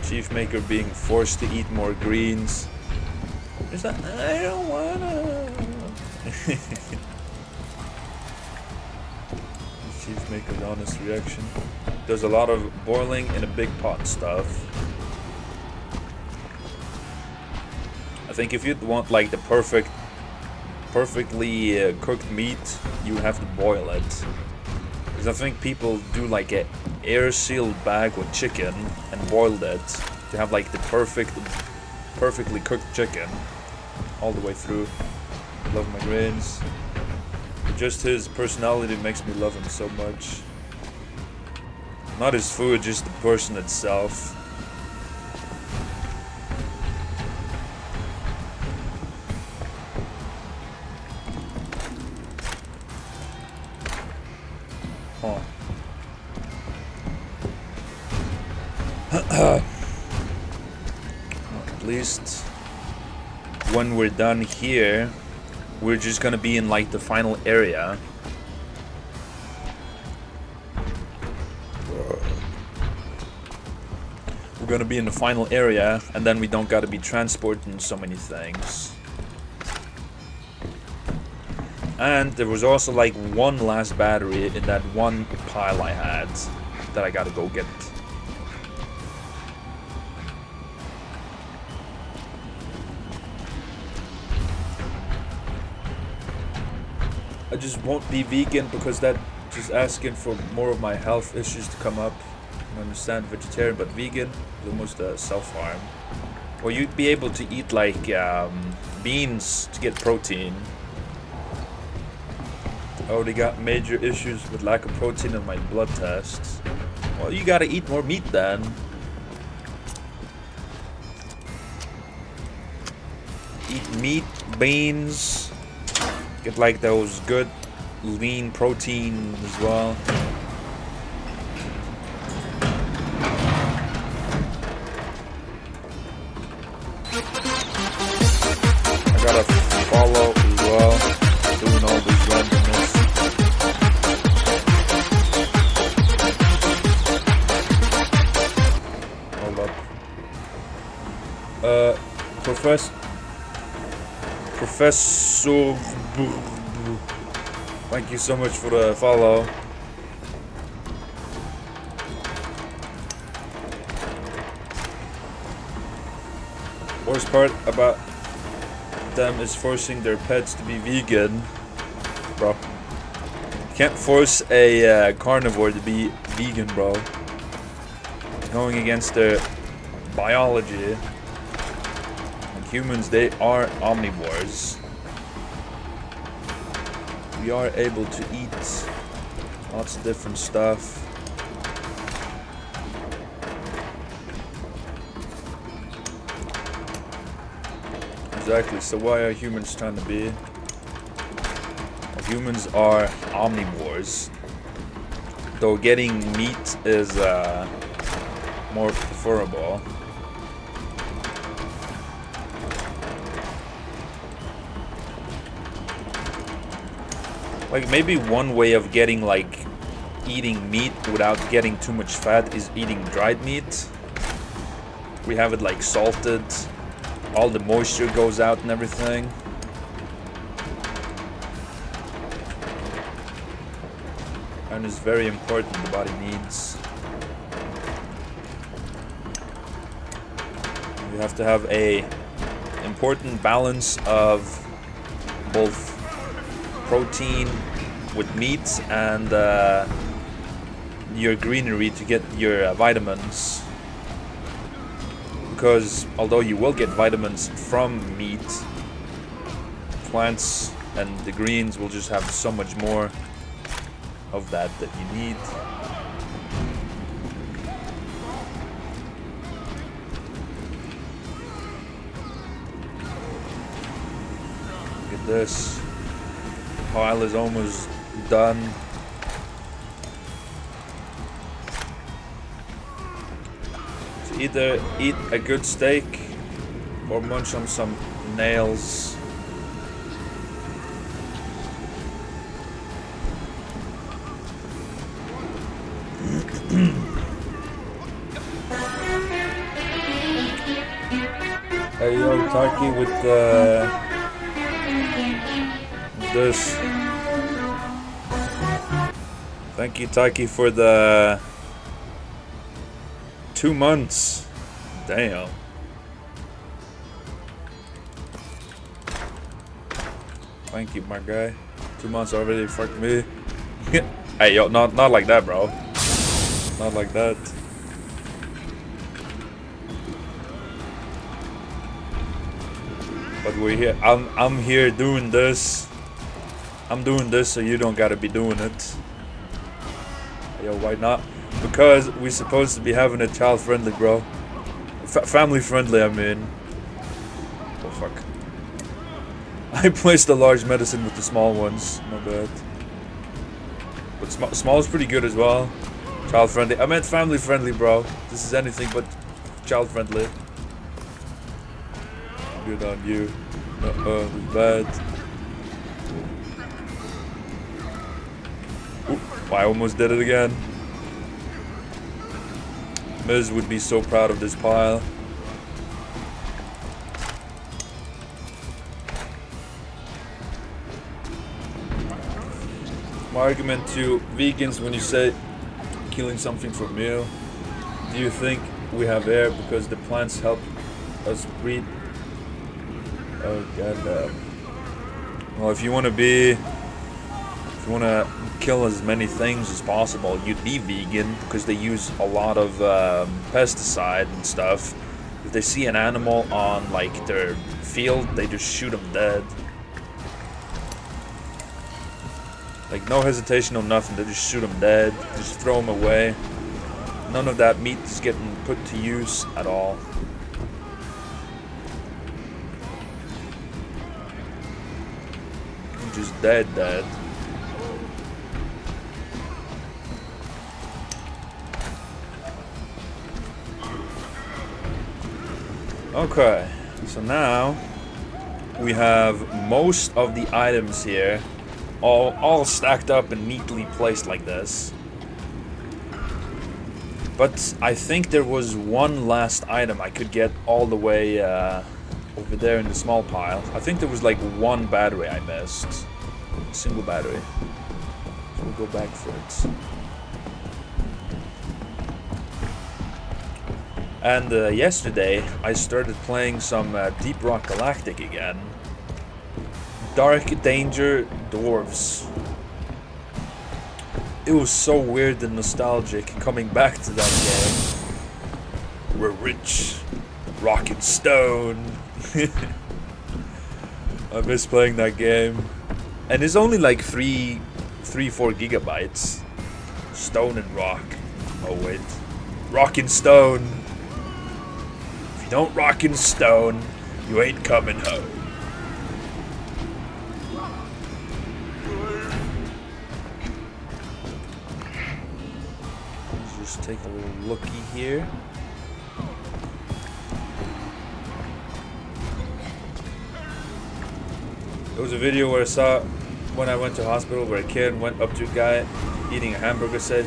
Chief Maker being forced to eat more greens. Is that I don't wanna. Chief Maker's honest reaction. There's a lot of boiling in a big pot stuff. I think if you want like the perfectly cooked meat, you have to boil it. Because I think people do like a air-sealed bag with chicken and boiled it to have like the perfectly cooked chicken all the way through. Love my grains. Just his personality makes me love him so much. Not his food, just the person itself. Huh. At least when we're done here, we're just gonna be in like the final area. We're gonna be in the final area, and then we don't gotta be transporting so many things. And there was also like one last battery in that one pile I had that I gotta go get. I just won't be vegan because that just asking for more of my health issues to come up. I understand vegetarian, but vegan is almost a self-harm. Or you'd be able to eat like beans to get protein. I already got major issues with lack of protein in my blood tests. Well, you gotta eat more meat then. Eat meat, beans, get like those good lean protein as well. I gotta follow as well, doing all this randomness. Hold up. Professor. Thank you so much for the follow. Worst part about them is forcing their pets to be vegan. Bro. You can't force a carnivore to be vegan, bro. Going against their biology. Like humans, they are omnivores. We are able to eat lots of different stuff. Exactly, so why are humans trying to be? Well, humans are omnivores. Though getting meat is more preferable. Like maybe one way of getting like eating meat without getting too much fat is eating dried meat. We have it like salted, all the moisture goes out and everything. And it's very important, the body needs. You have to have a important balance of both protein with meat and your greenery to get your vitamins. Because although you will get vitamins from meat, plants and the greens will just have so much more of that you need. Look at this. Pile is almost done. So either eat a good steak or munch on some nails. Hey yo, Taki with this. Thank you, Taiki, for the 2 months. Damn. Thank you, my guy. 2 months already. Fuck me. Hey, yo, not like that, bro. Not like that. But we're here. I'm here doing this. I'm doing this so you don't gotta be doing it. Yo, why not? Because we're supposed to be having it child-friendly, bro. Family-friendly, I mean. Oh, fuck. I placed the large medicine with the small ones. My bad. But small is pretty good as well. Child-friendly. I meant family-friendly, bro. This is anything but child-friendly. Good on you. Bad. Oop, I almost did it again. Miz would be so proud of this pile. My argument to vegans when you say killing something for a meal, do you think we have air because the plants help us breathe? Oh god. Well, if you want to be If you want to kill as many things as possible, you'd be vegan because they use a lot of pesticide and stuff. If they see an animal on like their field, they just shoot them dead. Like no hesitation, no nothing. They just shoot them dead. Just throw them away. None of that meat is getting put to use at all. Just dead. Okay, so now we have most of the items here all stacked up and neatly placed like this. But I think there was one last item I could get all the way over there in the small pile. I think there was like one battery I missed. A single battery. So we'll go back for it. And yesterday I started playing some Deep Rock Galactic again. Dark Danger Dwarves. It was so weird and nostalgic coming back to that game. We're rich. Rock and stone. I miss playing that game. And it's only like 3-4 gigabytes. Stone and rock. Oh wait. Rock and stone. If you don't rock and stone, you ain't coming home. Let's just take a little looky here. There was a video where I saw when I went to hospital where a kid went up to a guy eating a hamburger, said,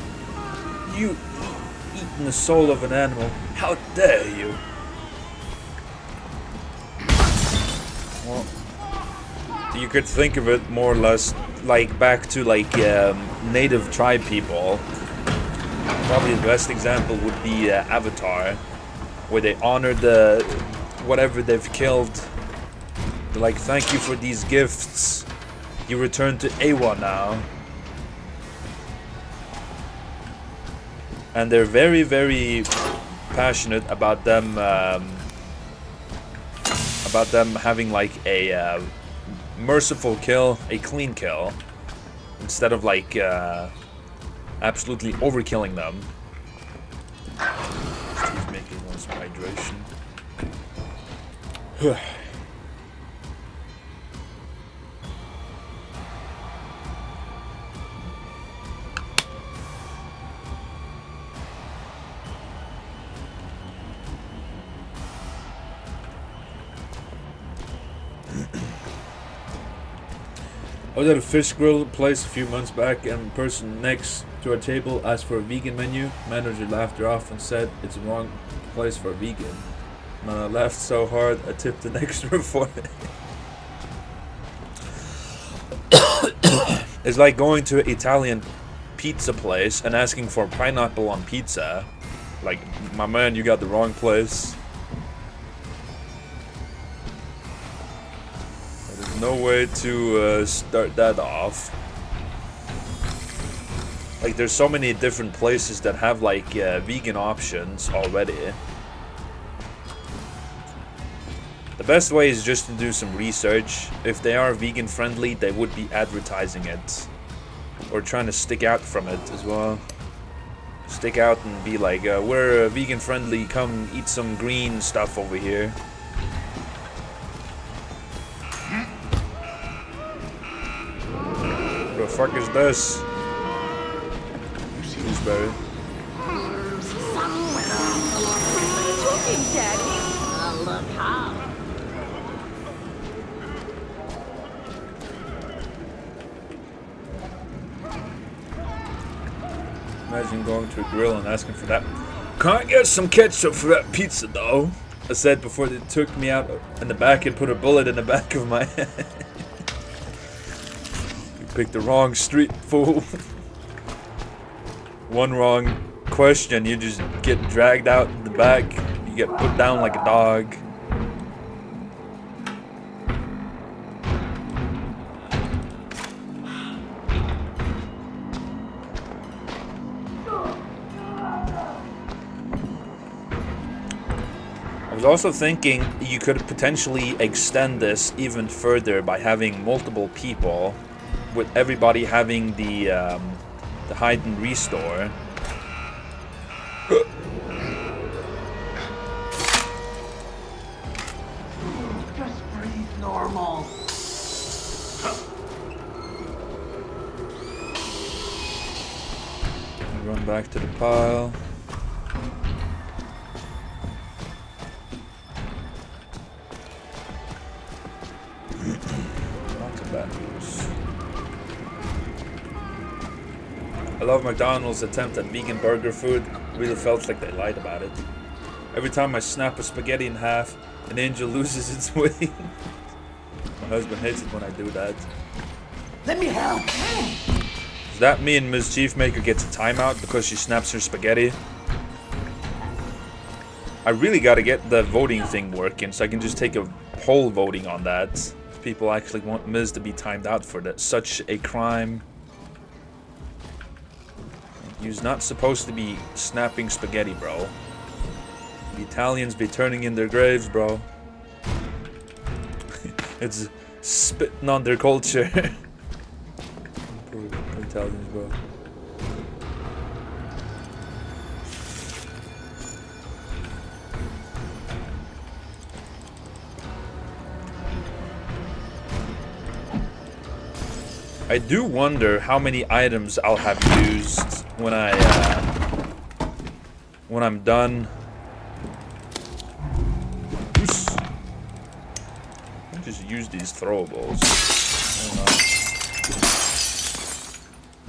"You eating the soul of an animal, how dare you?" Well, you could think of it more or less like back to like native tribe people. Probably the best example would be Avatar, where they honor the whatever they've killed. They're like, thank you for these gifts. You return to Awa now. And they're very, very passionate about them having like a merciful kill, a clean kill, instead of like absolutely overkilling them. He's making us hydration. I was at a fish grill place a few months back, and the person next to our table asked for a vegan menu. Manager laughed her off and said it's the wrong place for a vegan. Man, I laughed so hard I tipped an extra for it. It's like going to an Italian pizza place and asking for pineapple on pizza. Like, my man, you got the wrong place. There's no way to start that off. Like, there's so many different places that have like vegan options already. The best way is just to do some research. If they are vegan friendly, they would be advertising it. Or trying to stick out from it as well. Stick out and be like, we're vegan friendly, come eat some green stuff over here. What the fuck is this? Gooseberry. Imagine going to a grill and asking for that. Can't I get some ketchup for that pizza though? I said before they took me out in the back and put a bullet in the back of my head. You picked the wrong street, fool. One wrong question, you just get dragged out in the back. You get put down like a dog. was also thinking you could potentially extend this even further by having multiple people, with everybody having the hide and restore. Just breathe normal. Run back to the pile. Not too bad news. I love McDonald's attempt at vegan burger food. Really felt like they lied about it. Every time I snap a spaghetti in half, an angel loses its wing. My husband hates it when I do that. Let me help. Does that mean Ms. Chiefmaker gets a timeout because she snaps her spaghetti? I really gotta get the voting thing working so I can just take a poll voting on that. If people actually want Ms. to be timed out for that, such a crime. You're not supposed to be snapping spaghetti, bro. The Italians be turning in their graves, bro. It's spitting on their culture. Poor Italians, bro. I do wonder how many items I'll have used when I'm done. Oops. I'll just use these throwables.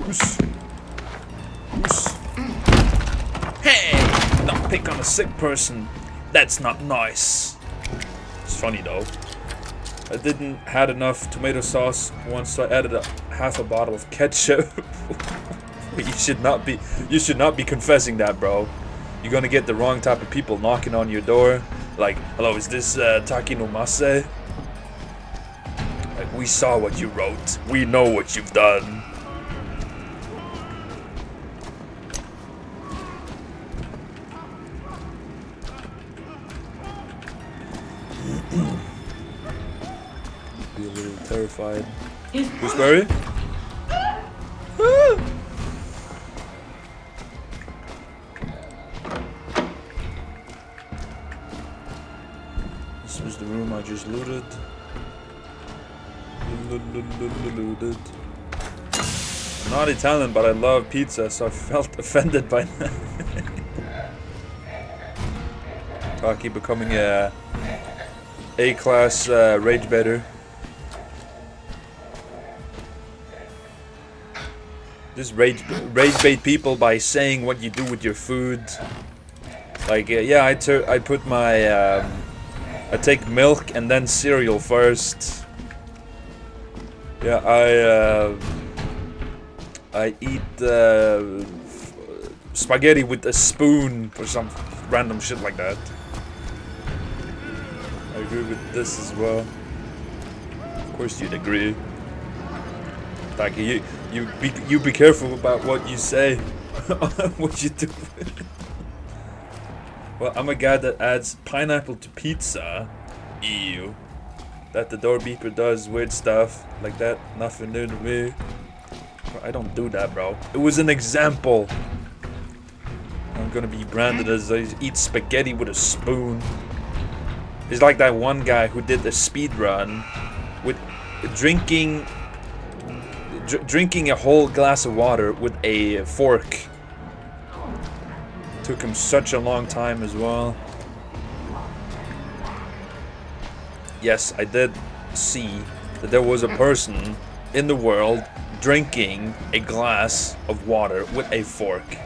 Oops. Oops. Hey! Not pick on a sick person. That's not nice. It's funny though. I didn't had enough tomato sauce once, so I added half a bottle of ketchup. You should not be confessing that, bro. You're gonna get the wrong type of people knocking on your door. Like, hello, is this Taki no Mase? Like, we saw what you wrote. We know what you've done. Be a little terrified. Gooseberry? This was the room I just looted. Looted. I'm not Italian, but I love pizza, so I felt offended by that. Taki becoming a A-class rage baiter. Just rage bait people by saying what you do with your food. Like, yeah, I put my, I take milk and then cereal first. Yeah, I eat spaghetti with a spoon or some random shit like that. I agree with this as well. Of course you'd agree. Taki, you be careful about what you say, what you do. Well, I'm a guy that adds pineapple to pizza. Ew. That the door beeper does weird stuff like that. Nothing new to me. I don't do that, bro. It was an example. I'm gonna be branded as I eat spaghetti with a spoon. It's like that one guy who did the speed run with drinking a whole glass of water with a fork. Took him such a long time as well. Yes, I did see that there was a person in the world drinking a glass of water with a fork.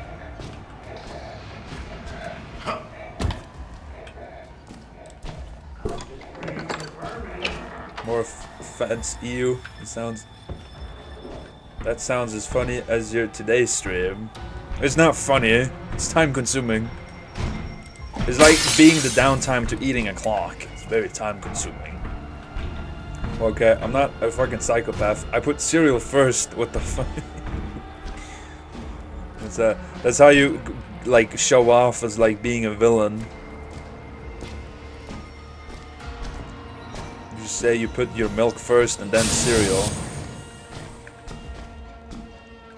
More offense, ew. That sounds as funny as your today's stream. It's not funny, it's time consuming. It's like being the downtime to eating a clock. It's very time consuming. Okay, I'm not a fucking psychopath. I put cereal first, what the fuck? That's how you like show off as like being a villain. You say you put your milk first and then cereal.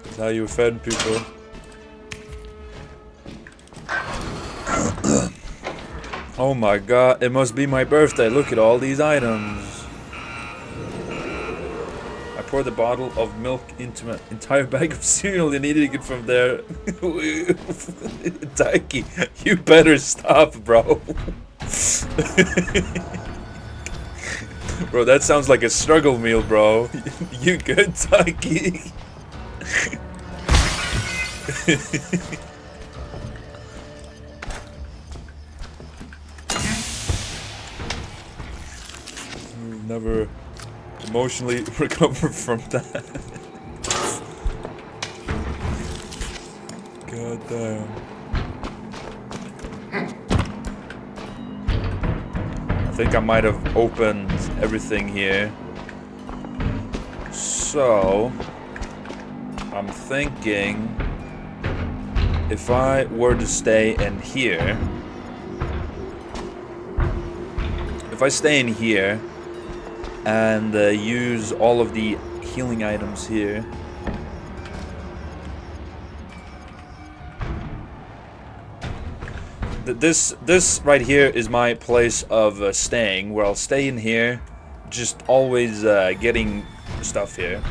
That's how you fed people. Oh my god, it must be my birthday. Look at all these items. I poured a bottle of milk into an entire bag of cereal and eating it from there. Taiki, you better stop, bro. Bro, that sounds like a struggle meal, bro. You good, Taiki? Never emotionally recover from that. God damn. I think I might have opened everything here. So I'm thinking if I were to stay in here, if I stay in here and use all of the healing items here. This right here is my place of staying, where I'll stay in here, just always getting stuff here.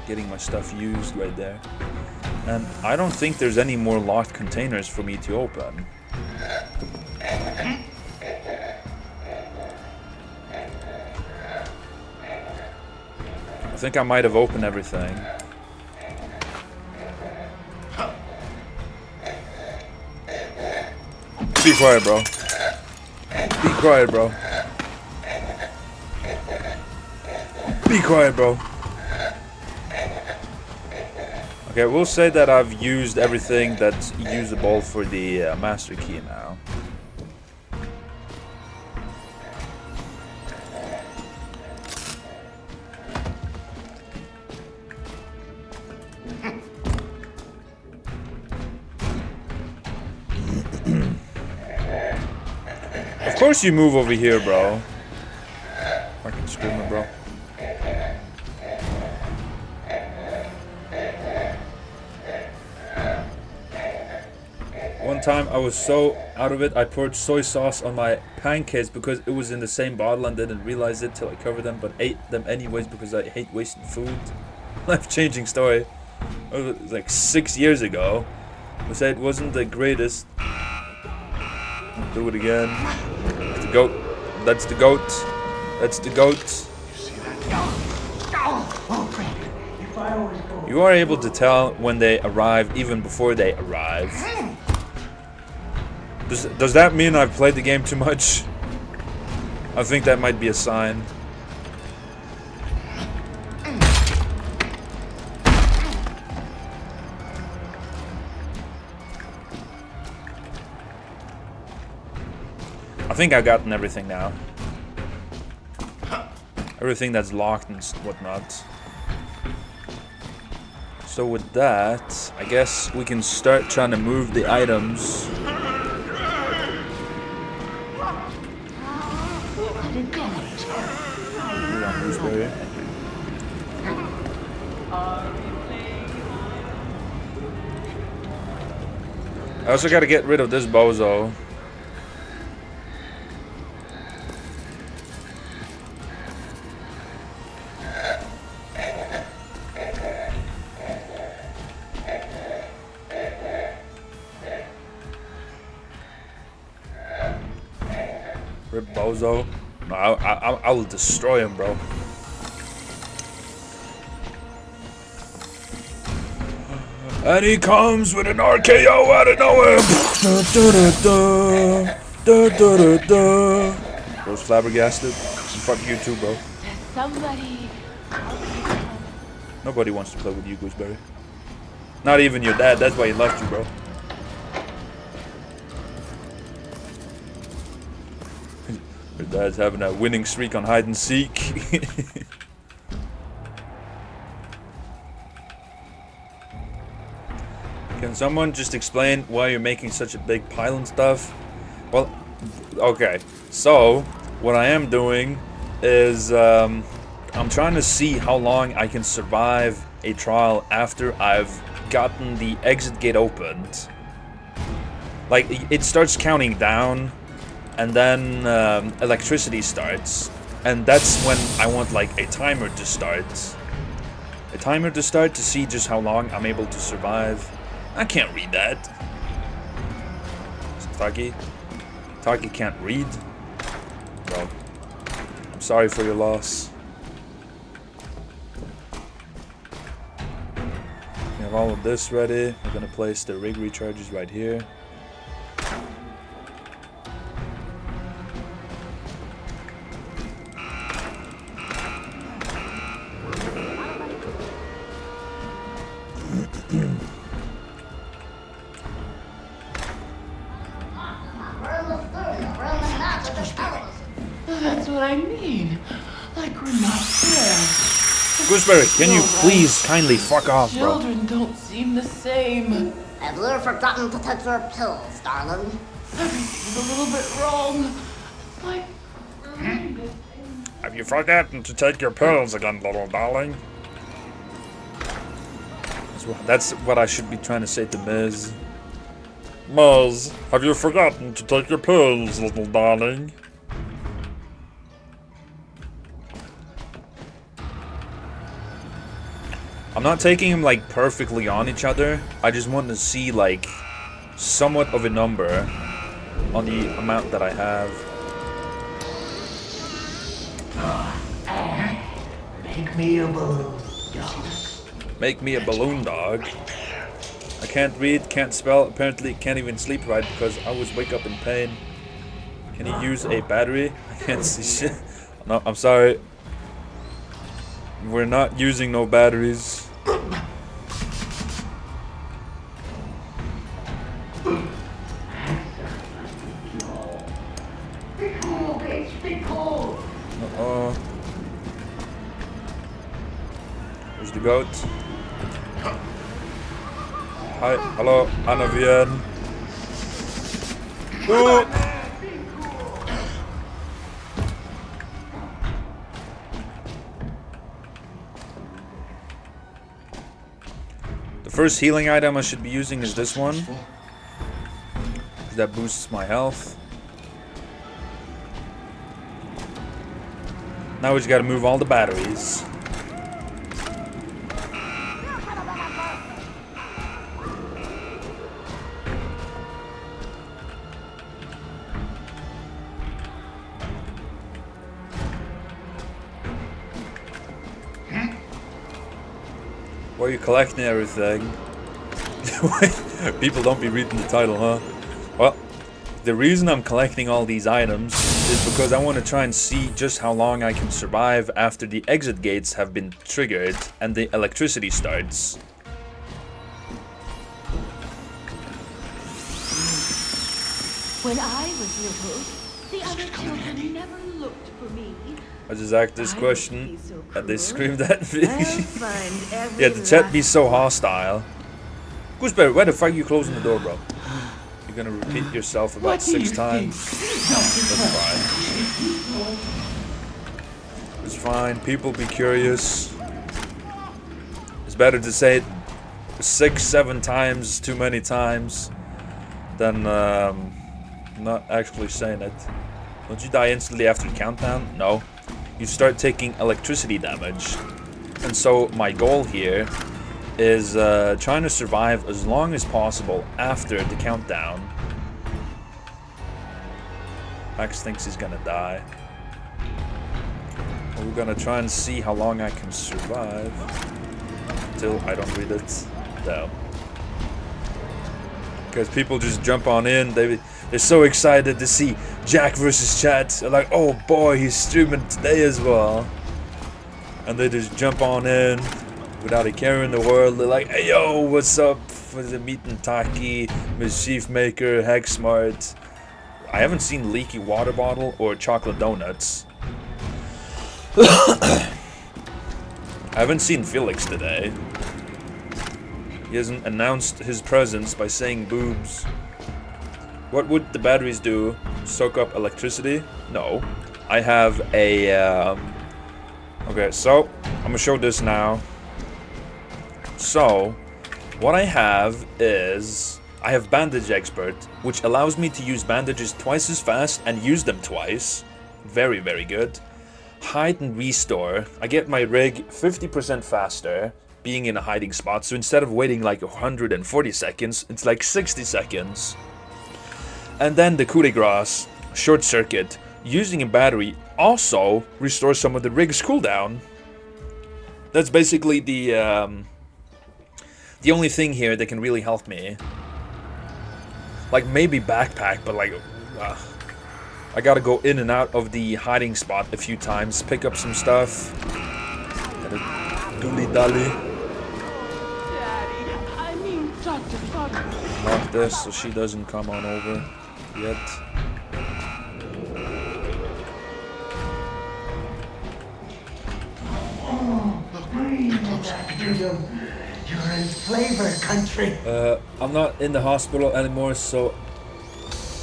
Getting my stuff used right there. And I don't think there's any more locked containers for me to open. I think I might have opened everything. Be quiet, bro. Be quiet, bro. Be quiet, bro. Okay, we'll say that I've used everything that's usable for the master key now. Of course you move over here, bro. Fucking screamer, bro. One time I was so out of it, I poured soy sauce on my pancakes because it was in the same bottle and didn't realize it till I covered them, but ate them anyways because I hate wasting food. Life-changing story. It was like 6 years ago. I said it wasn't the greatest. Do it again. That's the goat. That's the goat. That's the goat. You are able to tell when they arrive even before they arrive. Does that mean I've played the game too much? I think that might be a sign. I think I've gotten everything now. Everything that's locked and whatnot. So with that, I guess we can start trying to move the items. I also gotta get rid of this bozo. Rip bozo. No, I will destroy him, bro. And he comes with an RKO out of nowhere. Bro's flabbergasted. Fuck you too, bro. Somebody. Nobody wants to play with you, Gooseberry. Not even your dad. That's why he left you, bro. Your dad's having a winning streak on hide and seek. Can someone just explain why you're making such a big pile and stuff? Well, okay. So, what I am doing is I'm trying to see how long I can survive a trial after I've gotten the exit gate opened. Like, it starts counting down, and then electricity starts, and that's when I want like a timer to start. A timer to start to see just how long I'm able to survive. I can't read that. Taki? Taki can't read? Well, I'm sorry for your loss. We have all of this ready. We're gonna place the rig recharges right here. That's what I mean. Like we're not there. Gooseberry, can you please kindly fuck off, bro? Children don't seem the same. Have you forgotten to take your pills, darling? Everything's a little bit wrong. Like, Have you forgotten to take your pills again, little darling? That's what I should be trying to say to Miz. Miz, have you forgotten to take your pills, little darling? I'm not taking them like perfectly on each other. I just want to see like somewhat of a number on the amount that I have. Make me a balloon dog. Make me a balloon dog. I can't read, can't spell, apparently can't even sleep right because I always wake up in pain. Can you use a battery? I can't see shit. No, I'm sorry. We're not using no batteries. Be cool, bitch, be cool. Uh-oh. Where's the goat? Hi, hello, Anna Vien. Ooh. The first healing item I should be using is this one. That boosts my health. Now we just gotta move all the batteries. Why are you collecting everything? People don't be reading the title, huh? Well, the reason I'm collecting all these items is because I want to try and see just how long I can survive after the exit gates have been triggered and the electricity starts. When I was little, the other children never looked for me. I just asked this question and they screamed at me. I'll find every Yeah, the chat be so hostile. Gooseberry, why the fuck are you closing the door, bro? You're gonna repeat yourself about what do 6 you times. think? That's fine. It's fine. People be curious. It's better to say it 6, 7 times too many times than not actually saying it. Don't you die instantly after the countdown? No. You start taking electricity damage. And so my goal here is trying to survive as long as possible after the countdown. Max thinks he's gonna die. We're gonna try and see how long I can survive until I don't read it down. Because people just jump on in, they're so excited to see Jack versus Chat. They're like, oh boy, he's streaming today as well. And they just jump on in without a care in the world. They're like, hey yo, what's up? For the Meat and Taki, Mischief Maker, Heck Smart. I haven't seen Leaky Water Bottle or Chocolate Donuts. I haven't seen Felix today. He hasn't announced his presence by saying boobs. What would the batteries do soak up electricity? No. I have a... okay, so I'm gonna show this now. So, what I have is... I have Bandage Expert, which allows me to use bandages twice as fast and use them twice. Very, very good. Hide and Restore. I get my rig 50% faster being in a hiding spot. So instead of waiting like 140 seconds, it's like 60 seconds. And then the coup de grace, Short Circuit. Using a battery also restores some of the rig's cooldown. That's basically the only thing here that can really help me. Like maybe backpack, but like I gotta go in and out of the hiding spot a few times, pick up some stuff. Gotta doolly dolly. Daddy, I mean Dr. Butter. Lock this so she doesn't come on over yet. You're in flavor country. I'm not in the hospital anymore, so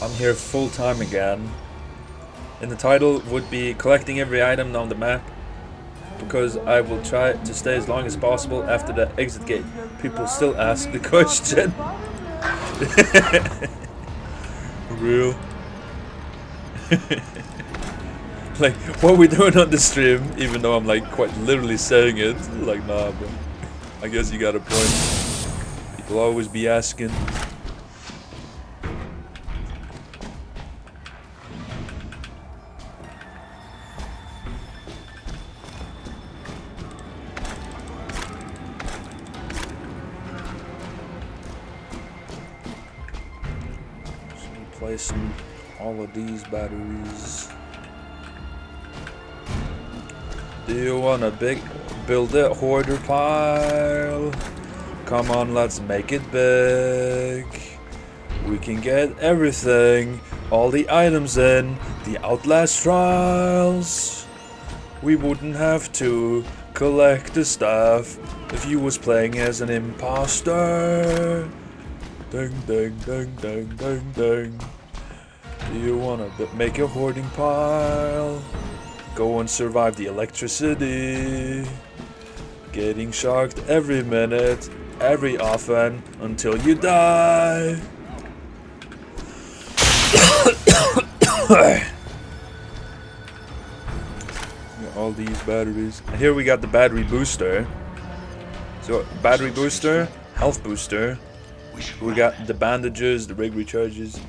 I'm here full time again. And the title would be collecting every item on the map, because I will try to stay as long as possible after the exit gate. People still ask the question. For real. Like, what are we doing on the stream? Even though I'm like quite literally saying it. Like, nah, bro. I guess you got a point. People always be asking. So replacing all of these batteries. Do you wanna build a hoarder pile? Come on, let's make it big. We can get everything, all the items in the Outlast trials. We wouldn't have to collect the stuff if you was playing as an imposter. Ding ding ding ding ding ding. Do you wanna make a hoarding pile? Go and survive the electricity. Getting shocked every minute, every often, until you die. All these batteries. And here we got the battery booster. So, battery booster, health booster. We got the bandages, the rig recharges.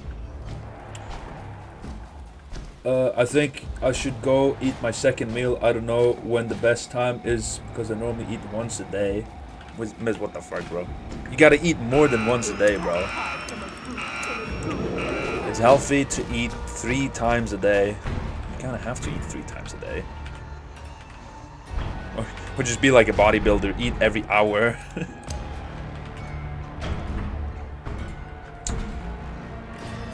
I think I should go eat my second meal. I don't know when the best time is, because I normally eat once a day. What the fuck, bro? You gotta eat more than once a day, bro. It's healthy to eat 3 times a day. You kinda have to eat 3 times a day. Or just be like a bodybuilder, eat every hour.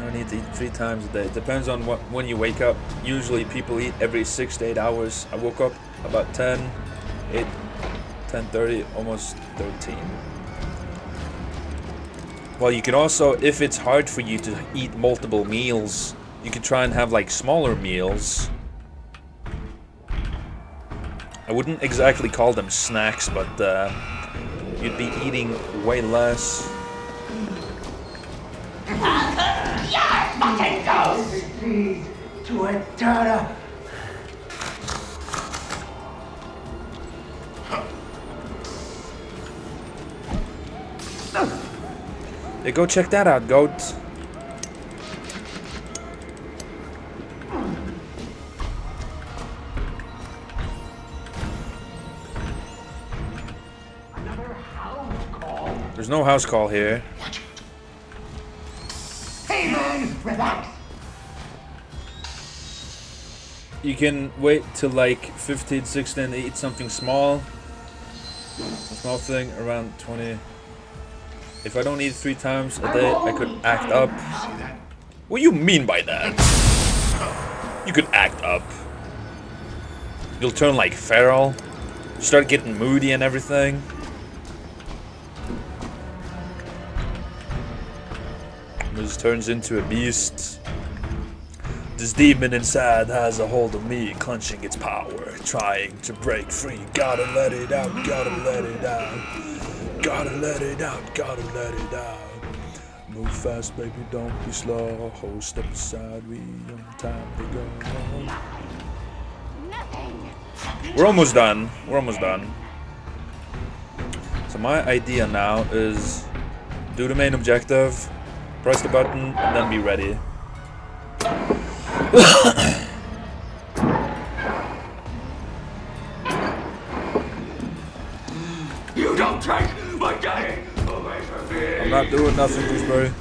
I need to eat 3 times a day. It depends on when you wake up. Usually people eat every 6 to 8 hours. I woke up about 10, 8, 10:30, almost 13. Well, you can also, if it's hard for you to eat multiple meals, you could try and have like smaller meals. I wouldn't exactly call them snacks, but you'd be eating way less. Fucking ghost! To a daughter. Hey, go check that out, goat. There's no house call here. Hey man, relax. You can wait till like 15, 16 to eat something small. A small thing around 20. If I don't eat 3 times a day, I could act up. What do you mean by that? You could act up. You'll turn like feral. Start getting moody and everything. This turns into a beast. This demon inside has a hold of me, clenching its power, trying to break free. Gotta let it out, gotta let it out. Gotta let it out, gotta let it out. Move fast, baby, don't be slow. Step aside, we on time to go. We're almost done. We're almost done. So my idea now is do the main objective, press the button, and then be ready. You don't take my daddy away from me! I'm not doing nothing, Gooseberry.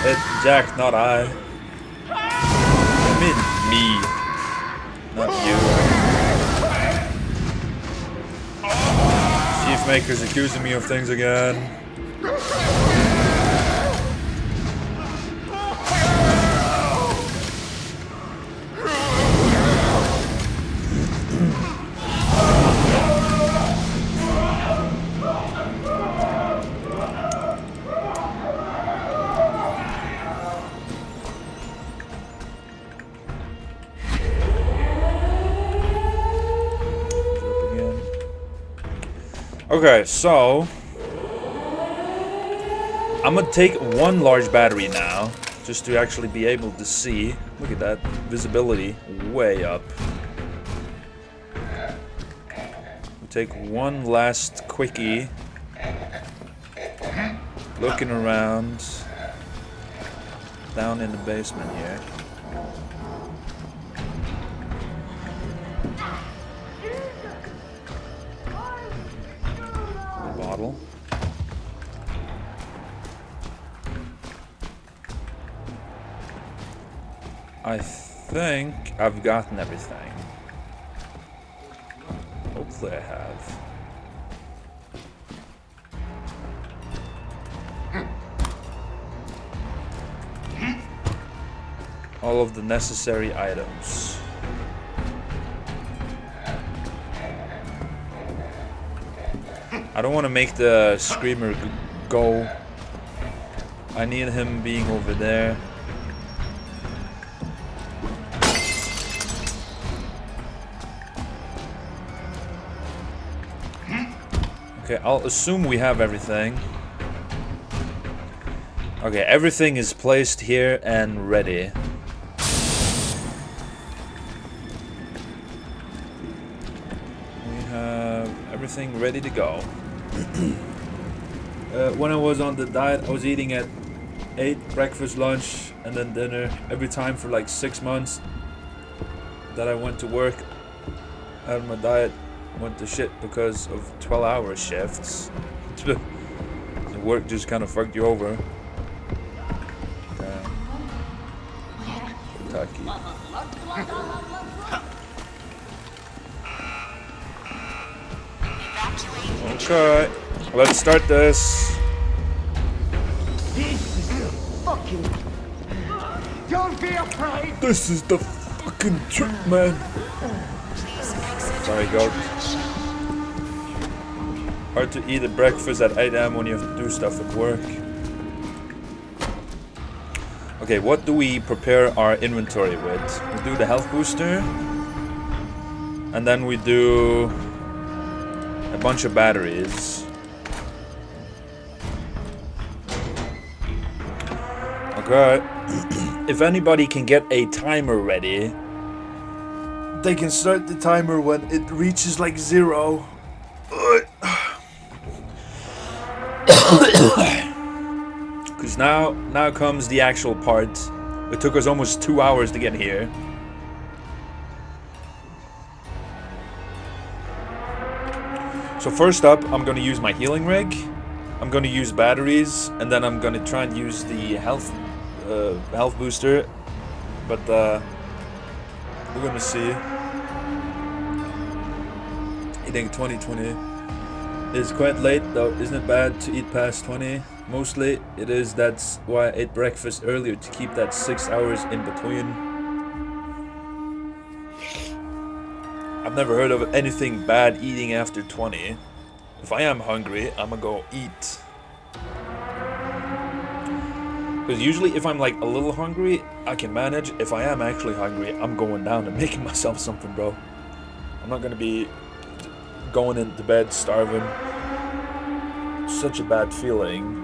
It's Jack, not I. I mean me, not you. Chief Maker's accusing me of things again. Okay, so I'm gonna take one large battery now, just to actually be able to see. Look at that visibility, way up. Take one last quickie, looking around down in the basement here. Bottle. I think I've gotten everything. Hopefully I have. All of the necessary items. I don't want to make the screamer go. I need him being over there. Okay, I'll assume we have everything. Okay, everything is placed here and ready. We have everything ready to go. When I was on the diet, I was eating at 8, breakfast, lunch, and then dinner every time for like 6 months that I went to work. And my diet went to shit because of 12-hour shifts. The work just kind of fucked you over. Kentucky. Okay, let's start this. This is the fucking... Don't be afraid! This is the fucking truth, man. Sorry, goat. Hard to eat at breakfast at 8 AM when you have to do stuff at work. Okay, what do we prepare our inventory with? We do the health booster. And then we do a bunch of batteries. Okay. If anybody can get a timer ready, they can start the timer when it reaches like 0. Because now comes the actual part. It took us almost 2 hours to get here. So first up, I'm gonna use my healing rig. I'm gonna use batteries, and then I'm gonna try and use the health booster. But we're gonna see. Eating 2020 is quite late, though. Isn't it bad to eat past 20? Mostly it is. That's why I ate breakfast earlier, to keep that 6 hours in between. I've Never heard of anything bad eating after 20. If I am hungry, I'm gonna go eat. Because usually if I'm like a little hungry, I can manage. If I am actually hungry, I'm going down and making myself something, bro. I'm not gonna be going into bed starving. Such a bad feeling.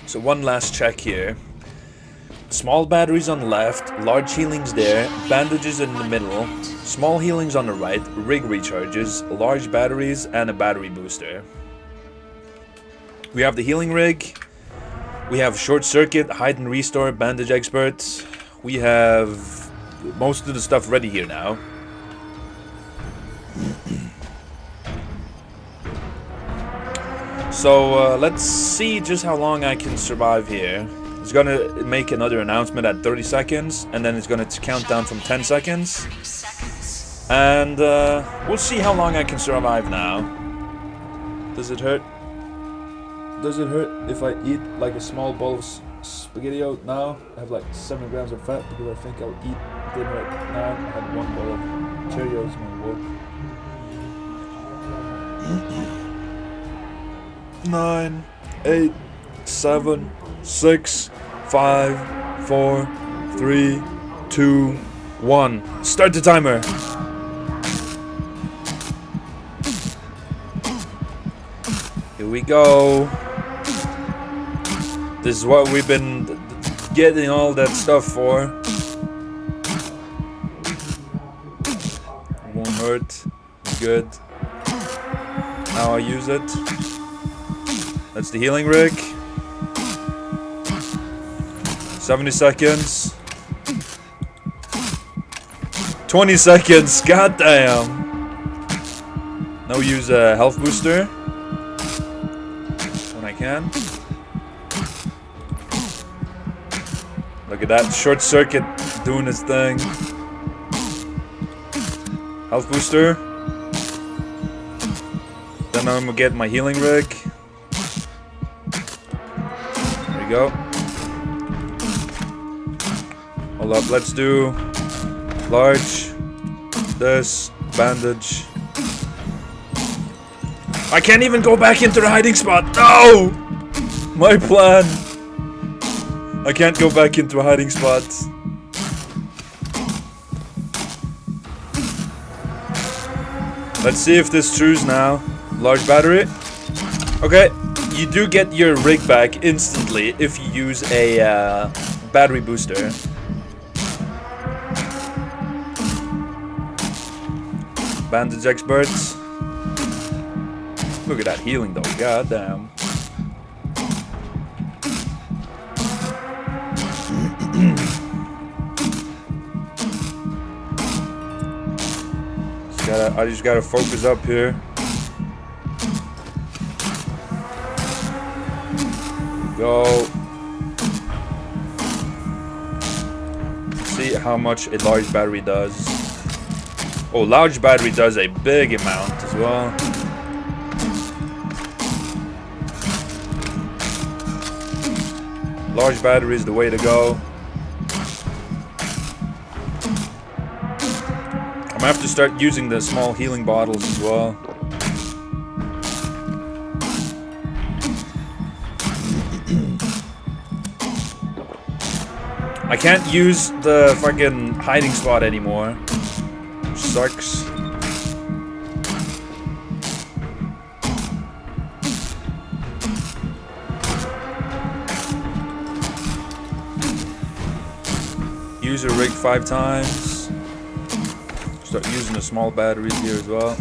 So one last check here. Small batteries on the left, large healings there, bandages in the middle, small healings on the right, rig recharges, large batteries, and a battery booster. We have the healing rig. We have short circuit, hide and restore, bandage expert. We have most of the stuff ready here now. So let's see just how long I can survive here. It's gonna make another announcement at 30 seconds, and then it's gonna count down from 10 seconds. And we'll see how long I can survive now. Does it hurt? Does it hurt if I eat like a small bowl of SpaghettiOs now? I have like 7 grams of fat because I think I'll eat dinner now. I had 1 bowl of Cheerios when I woke. 9, 8, 7, 6, 5, 4, 3, 2, 1. Start the timer. Here we go. This is what we've been getting all that stuff for. Won't hurt. Good. Now I use it. That's the healing rig. 70 seconds. 20 seconds. God damn. Now we use a health booster when I can. Look at that short circuit doing its thing. Health booster. Then I'm gonna get my healing rig. There we go. Hold up, let's do large, this, bandage. I can't even go back into the hiding spot. No! My plan. I can't go back into a hiding spot. Let's see if this trues now. Large battery. Okay, you do get your rig back instantly if you use a battery booster. Bandage experts. Look at that healing though, god damn. I just gotta focus up here. Go. See how much a large battery does. Oh, large battery does a big amount as well. Large battery is the way to go. I'm gonna have to start using the small healing bottles as well. I can't use the fucking hiding spot anymore. Which sucks. Use a rig 5 times. Start using the small batteries here as well.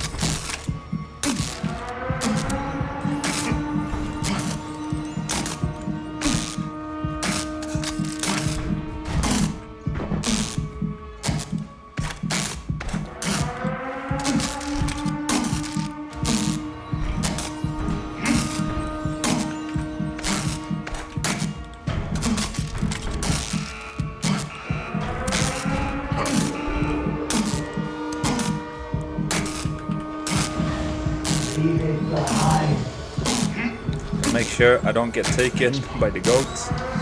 Make sure I don't get taken by the goat.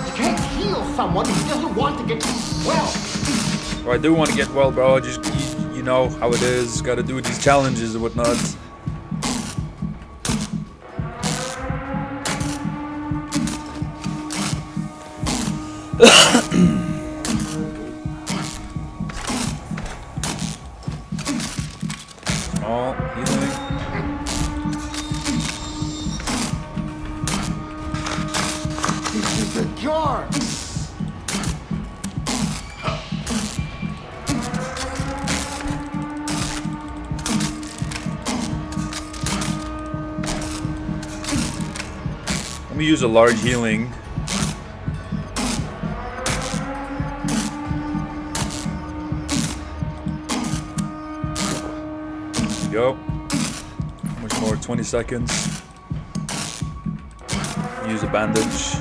You can't heal someone who doesn't want to get well. Or I do want to get well, bro. I just, you know how it is. Gotta do these challenges and whatnot. Oh, healing. This is a cure. Let me use a large healing. Go. How much more? 20 seconds. Use a bandage.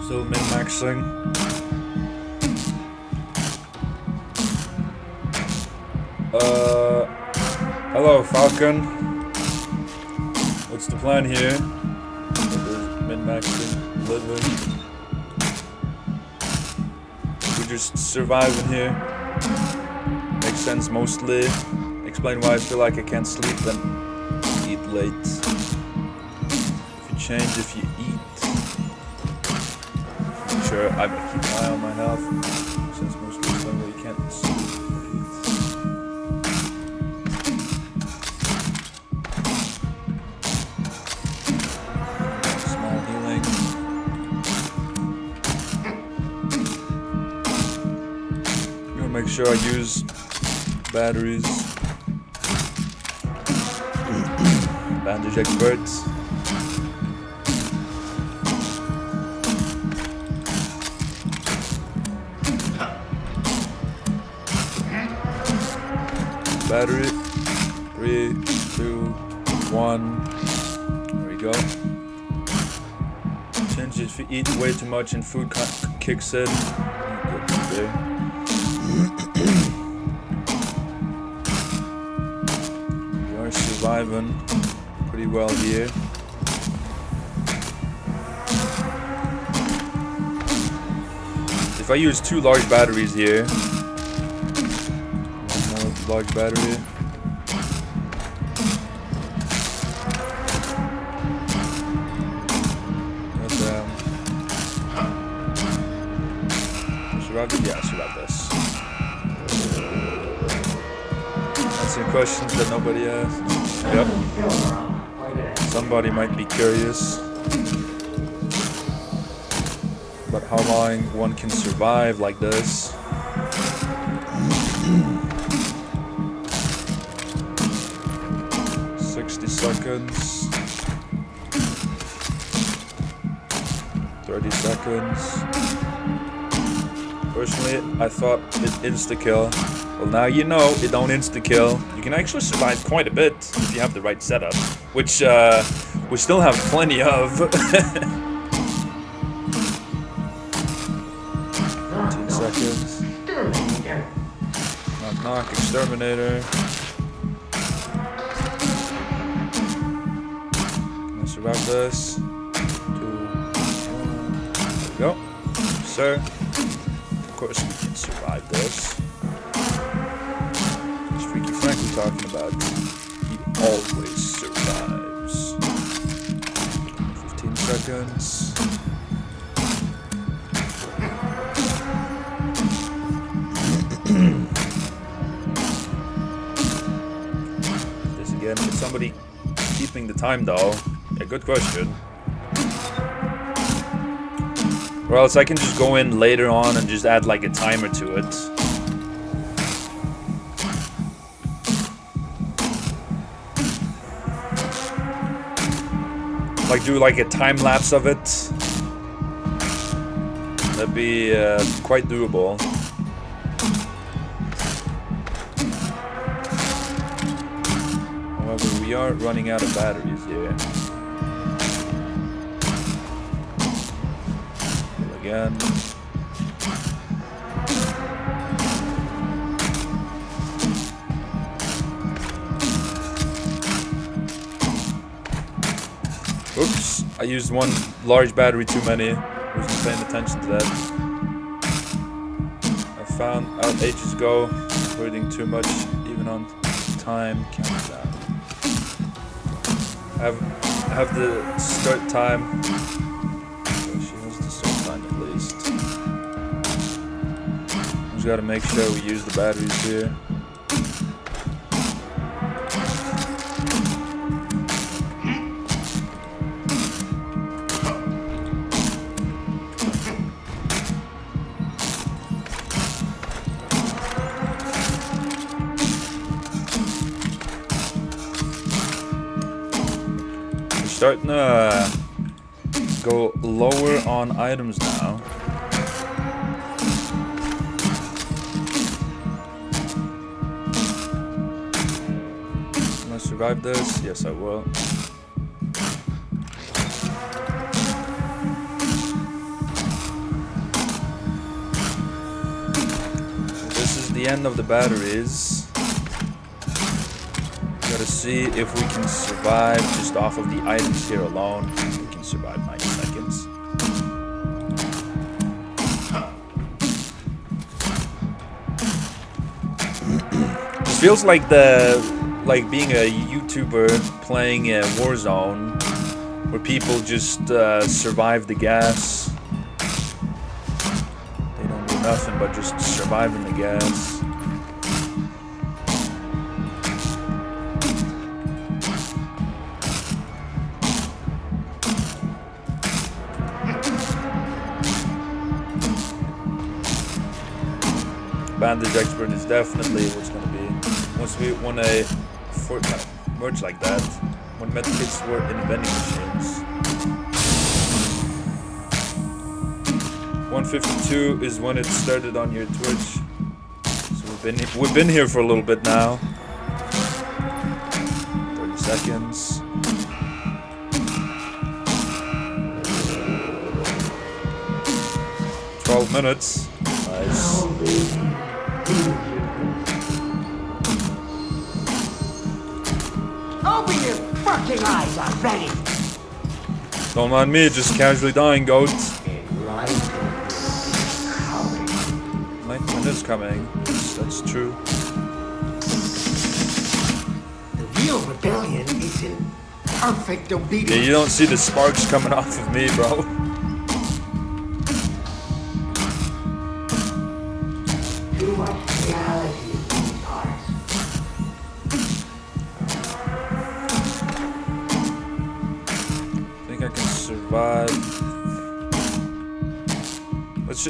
Still min-maxing. Hello, Falcon. What's the plan here? Min-maxing, living. We just surviving here. Makes sense mostly. Explain why I feel like I can't sleep and eat late. If you change, if you eat. Make sure I keep an eye on my health. Makes sense mostly. Explain why you can't sleep and eat. Small healing. I'm gonna make sure I use batteries. Bandage experts. Battery. 3, 2, 1. There we go. Change if you eat way too much and food kicks in. Okay. Surviving pretty well here. If I use 2 large batteries here, one more large battery. Survived it? Yeah, I survived this. Answering questions that nobody asked. Yep. Somebody might be curious about how long one can survive like this. Seconds. 30 seconds. Personally, I thought it insta-kill. Well, now you know it don't insta-kill. You can actually survive quite a bit if you have the right setup, which we still have plenty of. 15 seconds. Knock knock, exterminator. Can I survive this? 2, 1. There we go. Sir. Of course we can survive this. What's Freaky Frankie talking about? He always survives. 15 seconds. This again. Is somebody keeping the time though? Yeah, good question. Or else I can just go in later on and just add like a timer to it. Like do like a time lapse of it. That'd be quite doable. However, we are running out of batteries here. Again. Oops, I used one large battery too many. Wasn't paying attention to that. I found out ages ago, avoiding too much, even on time countdown. Have the start time. So she has the start time at least. Just gotta make sure we use the batteries here. Starting to go lower on items now. Can I survive this? Yes, I will. This is the end of the batteries. Gotta see if we can survive just off of the items here alone. We can survive 90 seconds. It feels like being a YouTuber playing a Warzone, where people just survive the gas. They don't do nothing but just surviving the gas. Bandage expert is definitely what's going to be. Once we won a Fortnite merch like that, when medkits were in vending machines. 152 is when it started on your Twitch. So we've been here for a little bit now. 30 seconds. Minutes. Nice. Open your fucking eyes already! Don't mind me, just casually dying, goat. Enlightenment is coming. That's true. The real rebellion is in perfect obedience. Yeah, you don't see the sparks coming off of me, bro. Too much reality in these hearts. I think I can survive.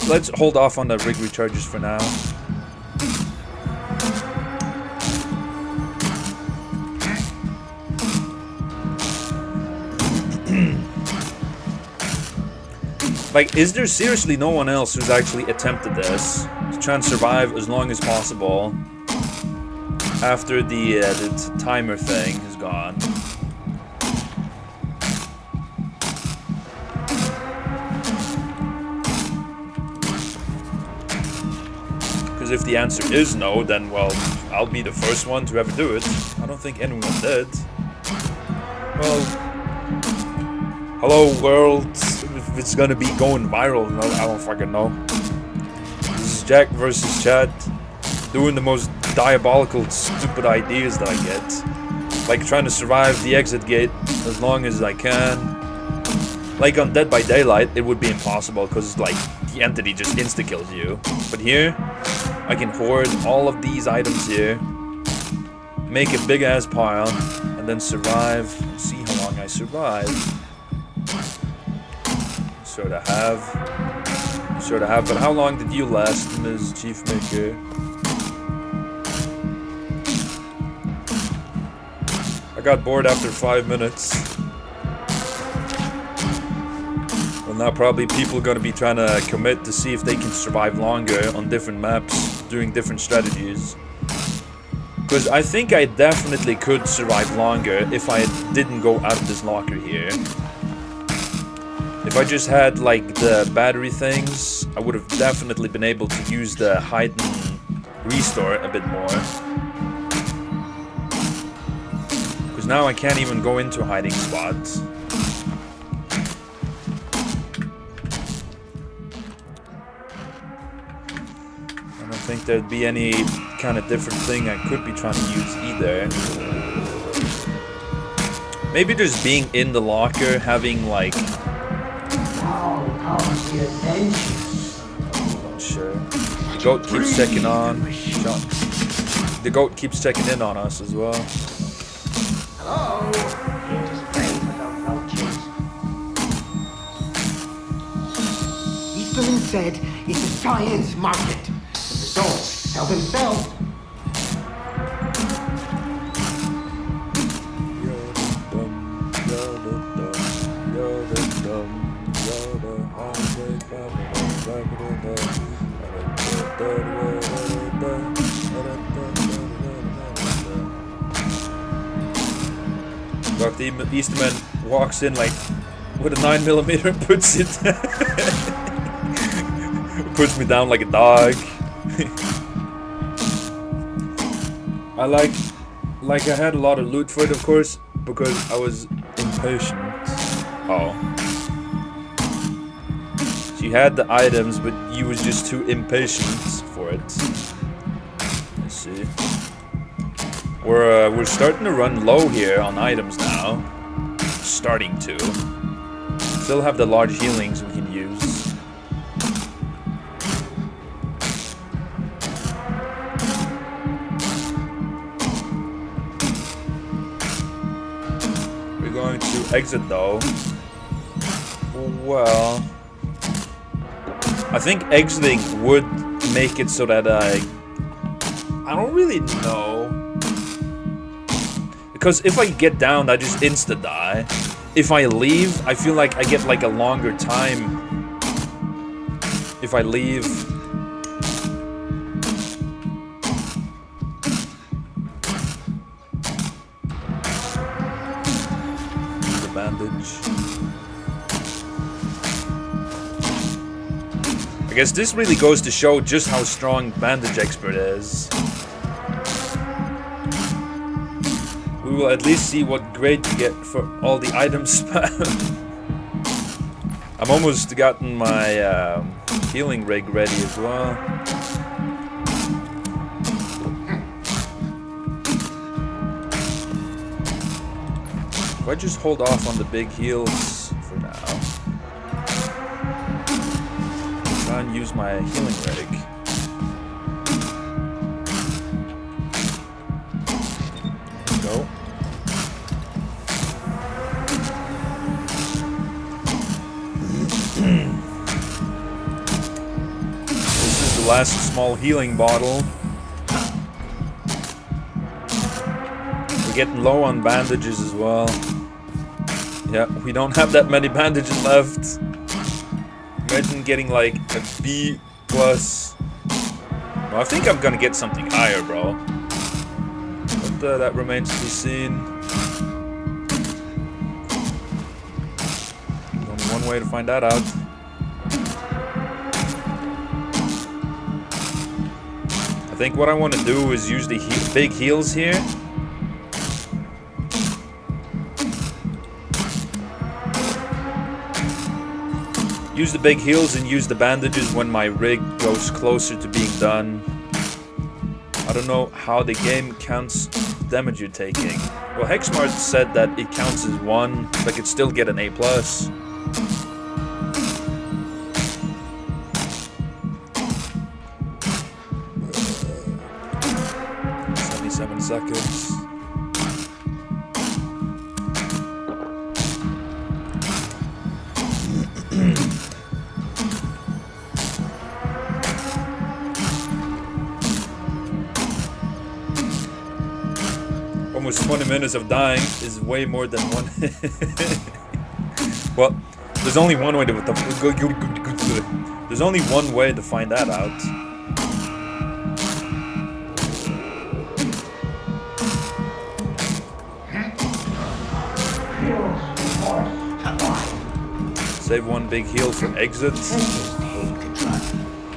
Let's hold off on the rig recharges for now. Like, is there seriously no one else who's actually attempted this to try and survive as long as possible after the timer thing is gone? Because if the answer is no, then, well, I'll be the first one to ever do it. I don't think anyone did. Well, hello world. If it's gonna be going viral, no, I don't fucking know. This is Jack versus Chad, doing the most diabolical, stupid ideas that I get. Like trying to survive the exit gate as long as I can. Like on Dead by Daylight, it would be impossible because like the entity just insta-kills you. But here, I can hoard all of these items here, make a big ass pile, and then survive and see how long I survive. Sort of have, but how long did you last, Ms. Chief Maker? I got bored after 5 minutes. Well, now probably people are gonna be trying to commit to see if they can survive longer on different maps, doing different strategies. Because I think I definitely could survive longer if I didn't go out of this locker here. If I just had like the battery things, I would have definitely been able to use the hide and restore a bit more. Because now I can't even go into hiding spots. think there'd be any kind of different thing I could be trying to use either. Maybe just being in the locker, having like... Not sure. The goat keeps checking on. The goat keeps checking in on us as well. Hello? Here to spray for the roaches. Easterling said it's a science market. The results sell themselves. Dr. Eastman walks in like with a 9mm and puts it puts me down like a dog. I like I had a lot of loot for it, of course, because I was impatient. Oh. She had the items, but he was just too impatient for it. Let's see. We're starting to run low here on items now. Starting to. Still have the large healings we can use. We're going to exit though. Well, I think exiting would make it so that I don't really know. Because if I get down, I just insta-die. If I leave, I feel like I get like a longer time. If I leave. The bandage. I guess this really goes to show just how strong Bandage Expert is. We will at least see what grade you get for all the items spam. I'm almost gotten my healing rig ready as well. If I just hold off on the big heals for now. Try and use my healing rig. Go. This is the last small healing bottle. We're getting low on bandages as well. Yeah, we don't have that many bandages left. Imagine getting like a B+. Well, I think I'm gonna get something higher, bro. But that remains to be seen. Only one way to find that out. I think what I want to do is use the big heals here. Use the big heals and use the bandages when my rig goes closer to being done. I don't know how the game counts damage you're taking. Well, Hexmart said that it counts as 1, but I could still get an A+. 77 seconds. Almost 20 minutes of dying is way more than one. Well, there's only one way to there's only one way to find that out. Save one big heal for exit.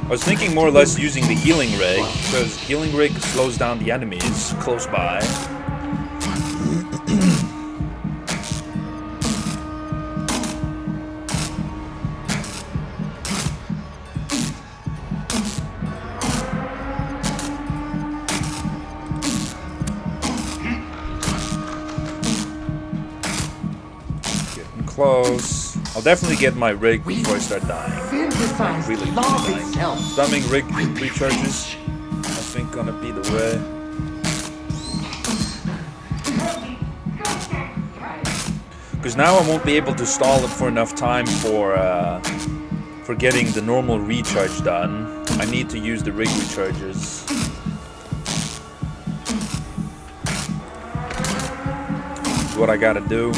I was thinking more or less using the healing rig, because healing rig slows down the enemies close by. close. I'll definitely get my rig before I start dying. Synthesized Really love dying. itself. Spamming rig recharges, I think gonna be the way. Because now I won't be able to stall it for enough time for getting the normal recharge done. I need to use the rig recharges. That's what I gotta do.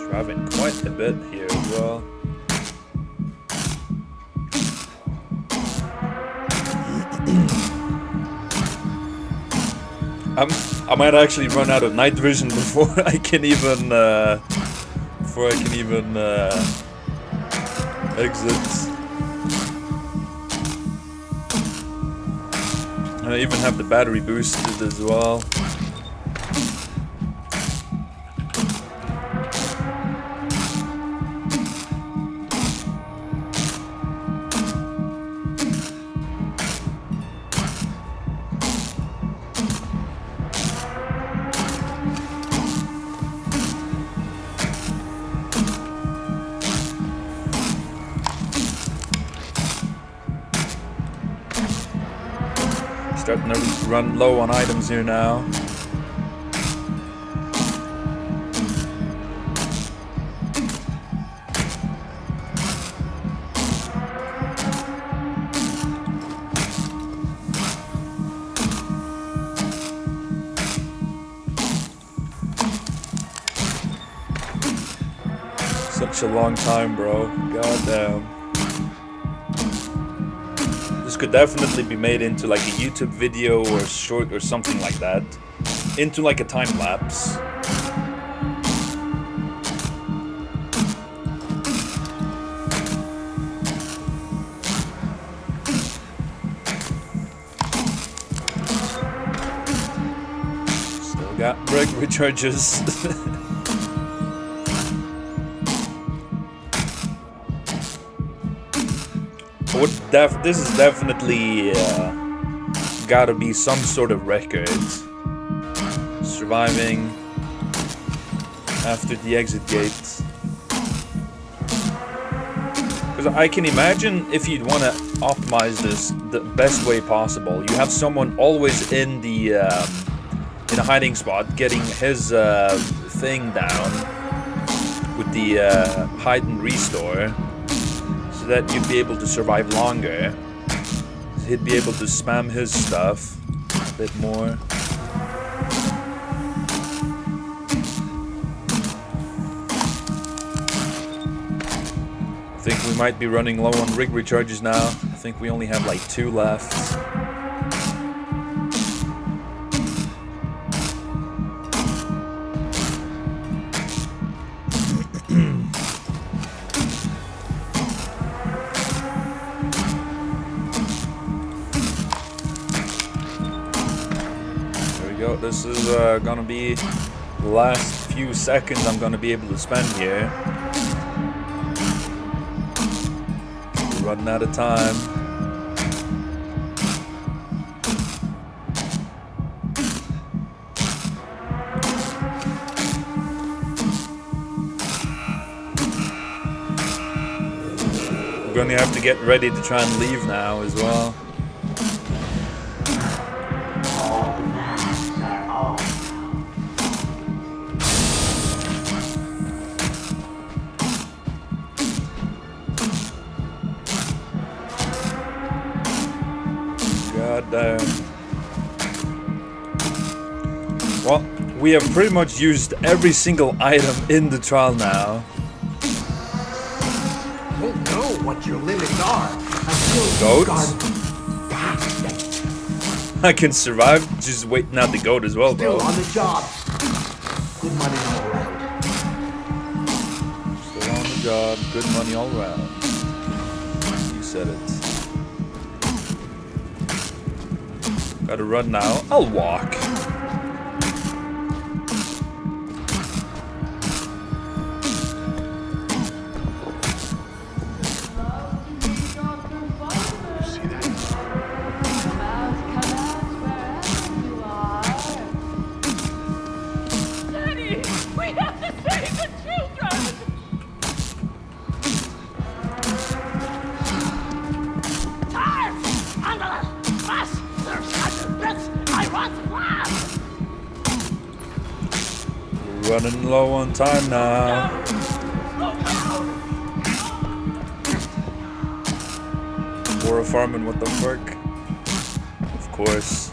Driving quite a bit here as well. I might actually run out of night vision before I can even exit. I even have the battery boosted as well. Starting to run low on items here now. Such a long time, bro. Goddamn. This could definitely be made into like a YouTube video or short or something like that. Into like a time lapse. Still got brake recharges. This is definitely gotta be some sort of record. Surviving after the exit gate. Because I can imagine if you'd want to optimize this the best way possible, you have someone always in a hiding spot getting his thing down with the hide and restore. That you'd be able to survive longer. He'd be able to spam his stuff a bit more. I think we might be running low on rig recharges now. I think we only have like 2 left. This is gonna be the last few seconds I'm gonna be able to spend here. We're running out of time. We're gonna have to get ready to try and leave now as well. Well, we have pretty much used every single item in the trial now. I don't know what your limits are Goat? until you guard past them. I can survive just waiting out the goat as well, bro. Still on the job. Good money all around. Still on the job, good money all around. You said it. Gotta run now. I'll walk. Daddy, we have to save the children! Time! Handle! Fast! There's such a blitz! I want fast! We're running low on time now. War of farming, what the fuck? Of course.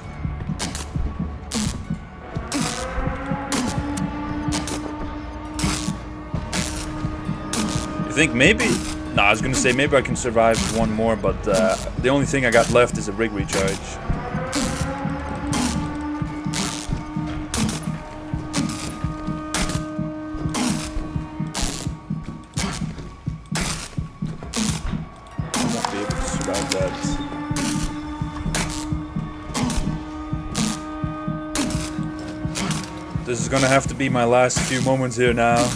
You think maybe? Nah, I was gonna say maybe I can survive one more, but the only thing I got left is a rig recharge. I won't be able to survive that. This is gonna have to be my last few moments here now.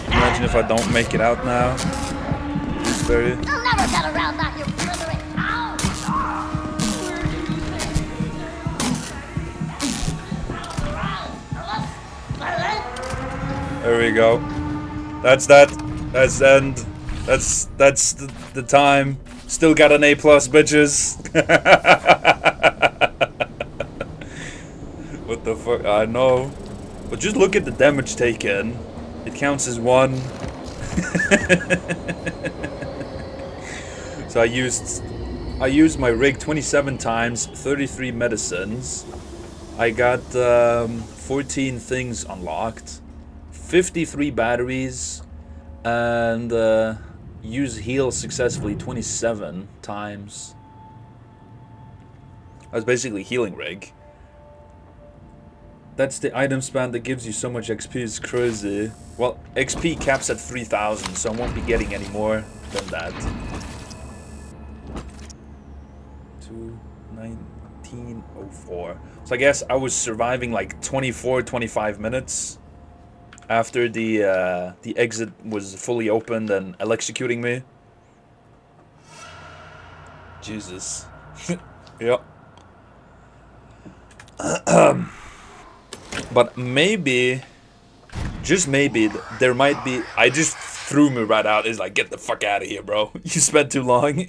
Imagine if I don't make it out now. Gooseberry. You'll never get around that, you blithering owl! There we go. That's that. That's the end. That's the time. Still got an A+, bitches. What the fuck? I know. But just look at the damage taken. It counts as 1. So I used my rig 27 times, 33 medicines. I got 14 things unlocked, 53 batteries, and use heal successfully 27 times. That's basically healing rig. That's the item span that gives you so much XP. It's crazy. Well, XP caps at 3,000, so I won't be getting any more than that. 1904. So I guess I was surviving like 24, 25 minutes after the exit was fully opened and executing me. Jesus. Yeah. But maybe, just maybe, there might be. I just threw me right out. It's like, get the fuck out of here, bro. You spent too long.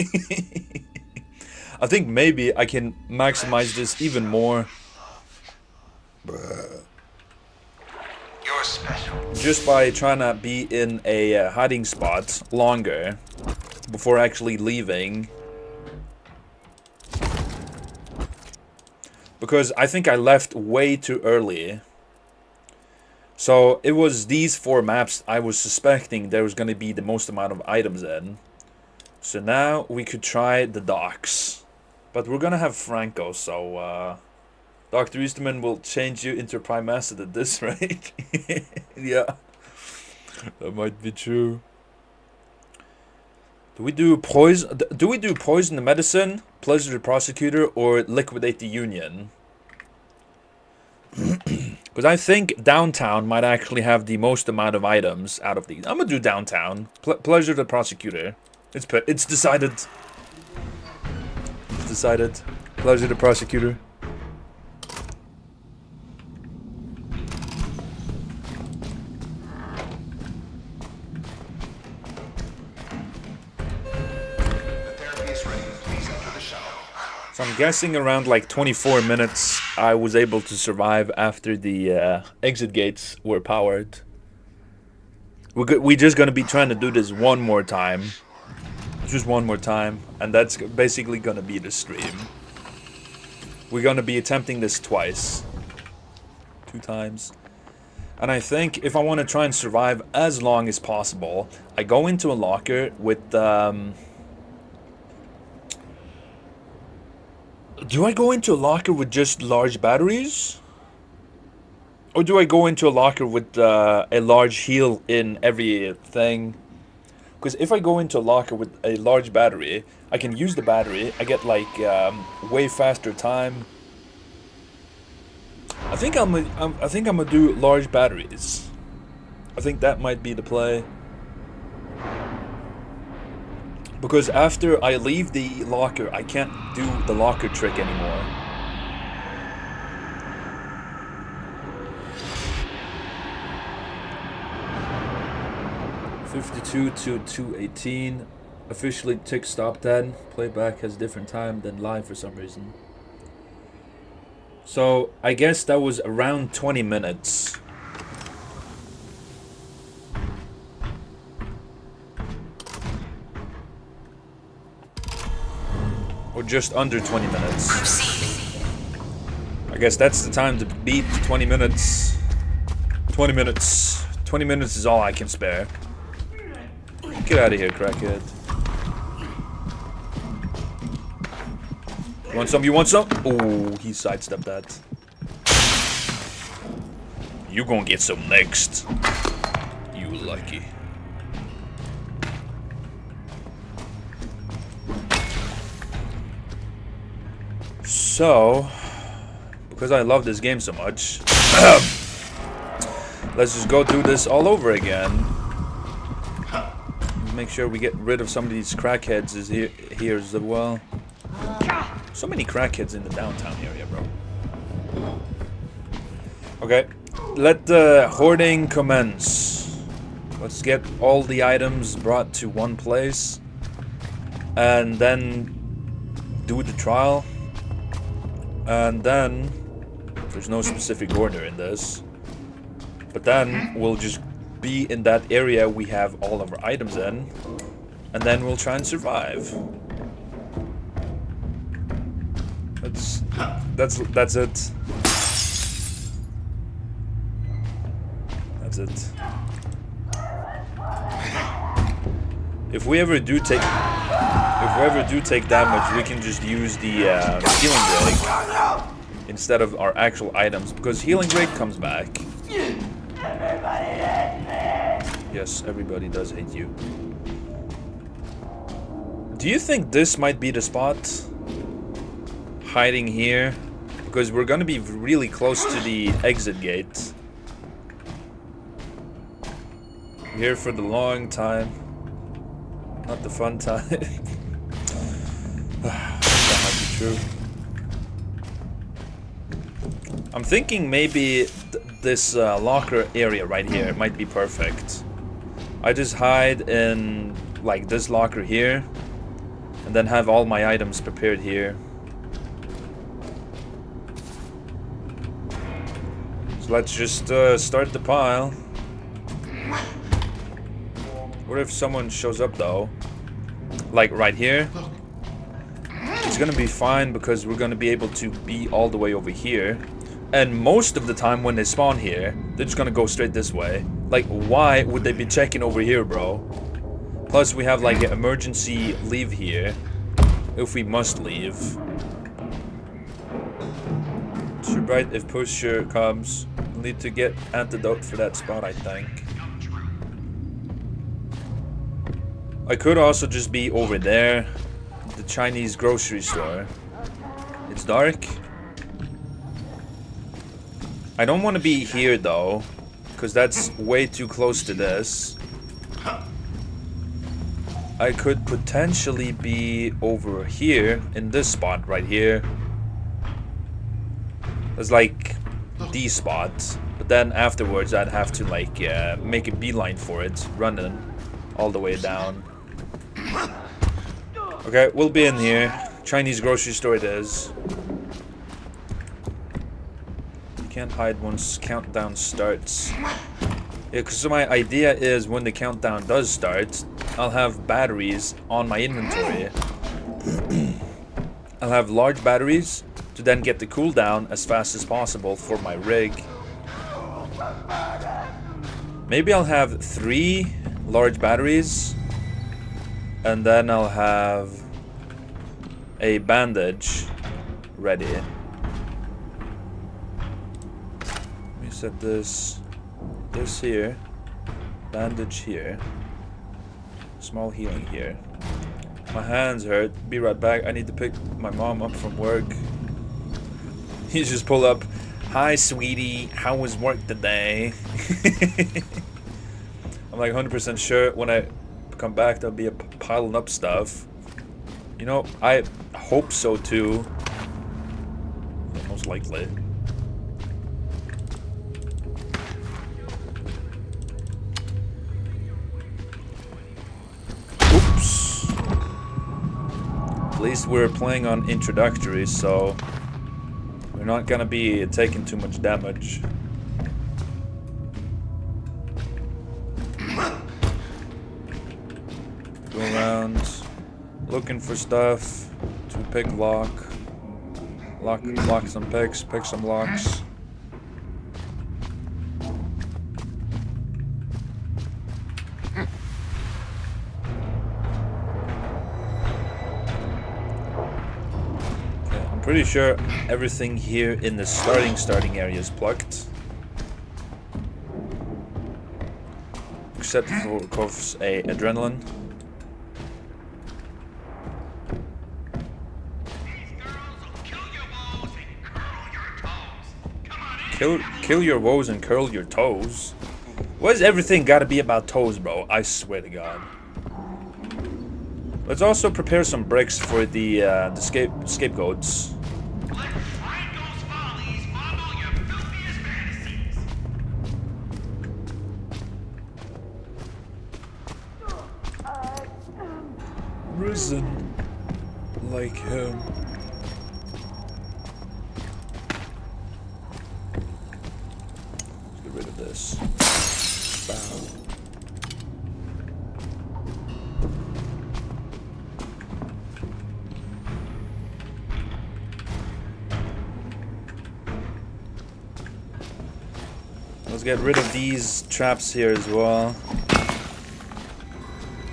I think maybe I can maximize this even more. You're special. Just by trying to be in a hiding spot longer before actually leaving. Because I think I left way too early. So it was these 4 maps I was suspecting there was going to be the most amount of items in. So now we could try the docks. But we're going to have Franco, so Dr. Easterman will change you into Prime Asset at this rate. Yeah. That might be true. Do we do poison? Do we do poison the medicine, pleasure the prosecutor, or liquidate the union? Because I think downtown might actually have the most amount of items out of these. I'm gonna do downtown. Pleasure the prosecutor. It's decided. It's decided. Pleasure the prosecutor. So I'm guessing around like 24 minutes I was able to survive after the exit gates were powered. We're just gonna be trying to do this one more time. Just one more time. And that's basically gonna be the stream. We're gonna be attempting this twice. 2 times. And I think if I want to try and survive as long as possible, I go into a locker with do I go into a locker with just large batteries? Or do I go into a locker with a large heal in everything? Because if I go into a locker with a large battery, I can use the battery. I get like way faster time. I think I'm gonna do large batteries. I think that might be the play. Because after I leave the locker, I can't do the locker trick anymore. (52 to 218). Officially tick stop 10. Playback has different time than live for some reason. So I guess that was around 20 minutes. Or just under 20 minutes. Proceed. I guess that's the time to beat 20 minutes. 20 minutes. 20 minutes is all I can spare. Get out of here, crackhead. You want some? You want some? Oh, he sidestepped that. You gonna get some next. You lucky. So, because I love this game so much, let's just go do this all over again. Make sure we get rid of some of these crackheads here as well. So many crackheads in the downtown area, bro. Okay, let the hoarding commence. Let's get all the items brought to one place. And then do the trial. And then, there's no specific order in this. But then we'll just be in that area we have all of our items in. And then we'll try and survive. That's it. That's it. If we ever do take damage, we can just use the healing rig instead of our actual items, because healing rig comes back. Yes, everybody does hate you. Do you think this might be the spot? Hiding here? Because we're gonna be really close to the exit gate. Here for the long time. Not the fun time. That might be true. I'm thinking maybe this locker area right here might be perfect. I just hide in like this locker here, and then have all my items prepared here. So let's just start the pile. What if someone shows up though? Like right here? It's gonna be fine because we're gonna be able to be all the way over here. And most of the time when they spawn here, they're just gonna go straight this way. Like, why would they be checking over here, bro? Plus we have like an emergency leave here, if we must leave. Sure, right, if pusher comes, we'll need to get antidote for that spot, I think. I could also just be over there, the Chinese grocery store. It's dark. I don't want to be here though, because that's way too close to this. I could potentially be over here, in this spot right here. It's like the spot, but then afterwards I'd have to like make a beeline for it, running all the way down. Okay, we'll be in here. Chinese grocery store it is. You can't hide once countdown starts. Yeah, because my idea is when the countdown does start, I'll have batteries on my inventory. I'll have large batteries to then get the cooldown as fast as possible for my rig. Maybe I'll have 3 large batteries, and then I'll have a bandage ready. Let me set this here, bandage here, small healing here. My hands hurt. Be right back. I need to pick my mom up from work. You just pull up. Hi, sweetie. How was work today? I'm like 100% sure when I come back there'll be a piling up stuff. You know, I hope so too. Most likely. Oops. At least we're playing on introductory, so we're not gonna be taking too much damage. Go around looking for stuff to pick lock some picks, pick some locks. Pretty sure everything here in the starting area is plucked. Except for, of course, a adrenaline. Kill your woes and curl your toes? Why is everything gotta be about toes, bro? I swear to God. Let's also prepare some bricks for the scapegoats. Risen like him. Let's get rid of this. Bow. Let's get rid of these traps here as well.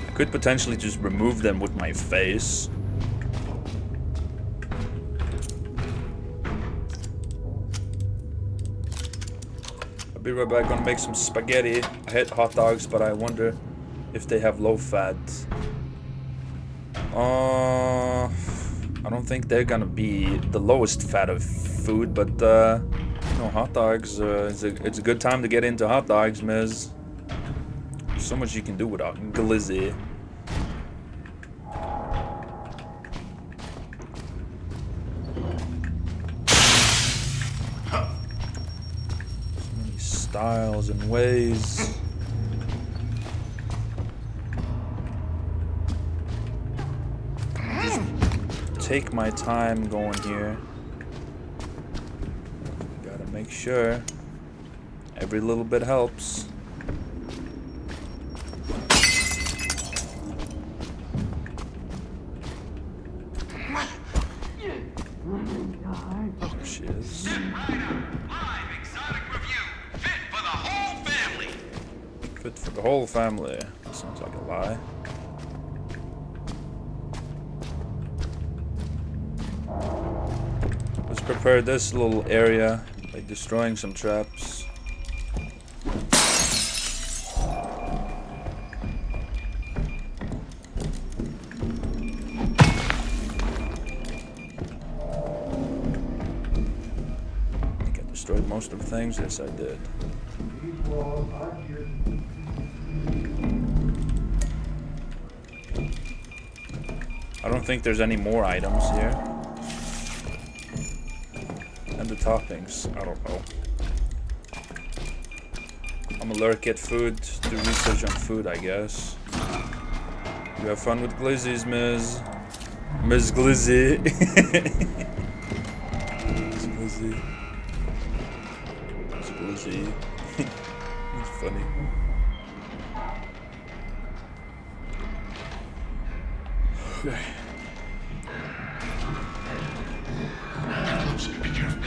I could potentially just remove them with my face. I'll be right back. Gonna make some spaghetti. I hate hot dogs, but I wonder if they have low fat. I don't think they're gonna be the lowest fat of food, but you know, hot dogs. It's a good time to get into hot dogs, Miz. There's so much you can do with a glizzy. So many styles and ways. Just take my time going here. Gotta make sure every little bit helps. Oh, she is. Live exotic review. Fit for the whole family. Fit for the whole family. That sounds like a lie. Let's prepare this little area by destroying some traps. I think I destroyed most of the things. Yes, I did. I don't think there's any more items here. And the toppings, I don't know. I'm gonna lurk at food, do research on food, I guess. You have fun with glizzies, Miz. Miss Glizzy. Miss Glizzy. Miss Glizzy. It's funny. Okay. Be careful.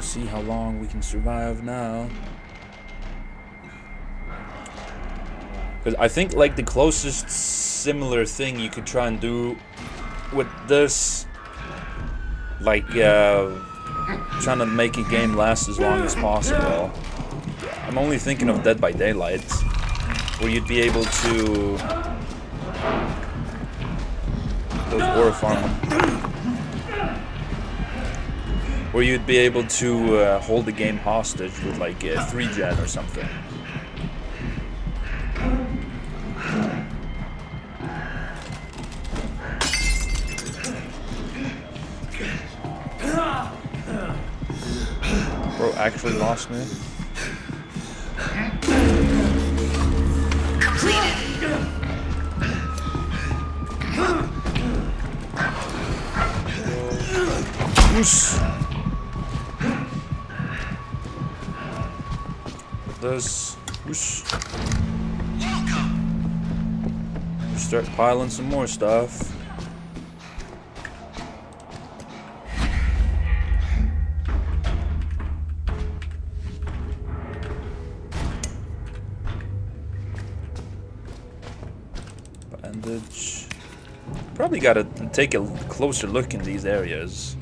see how long we can survive now. Because I think like the closest similar thing you could try and do with this, like trying to make a game last as long as possible. I'm only thinking of Dead by Daylight, where you'd be able to where you'd be able to hold the game hostage with like 3-gen or something. Bro actually lost me. Oos. This. Oos. Start piling some more stuff. Bandage. Probably gotta take a closer look in these areas.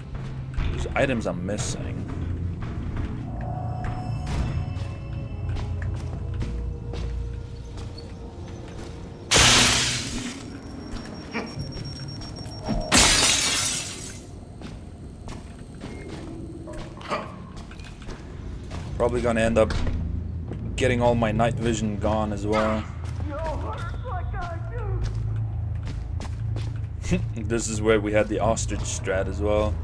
There's items I'm missing. Probably gonna end up getting all my night vision gone as well. This is where we had the ostrich strat as well.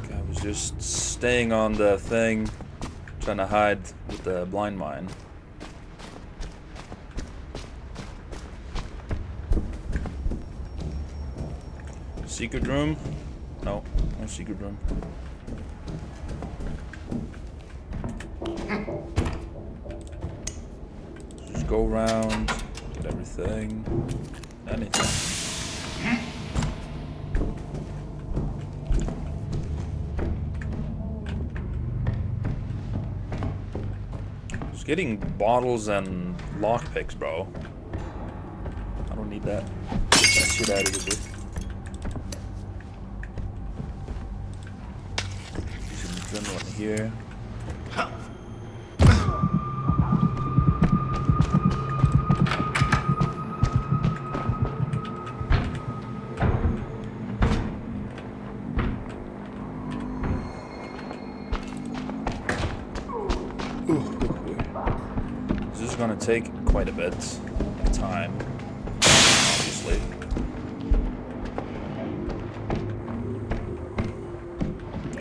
Okay, I was just staying on the thing, trying to hide with the blind mine. Secret room? No, no secret room. Just go around, get everything. Anything. Just getting bottles and lockpicks, bro. I don't need that. Get that shit out of here, dude. Using the adrenaline here. This is gonna take quite a bit of time, obviously.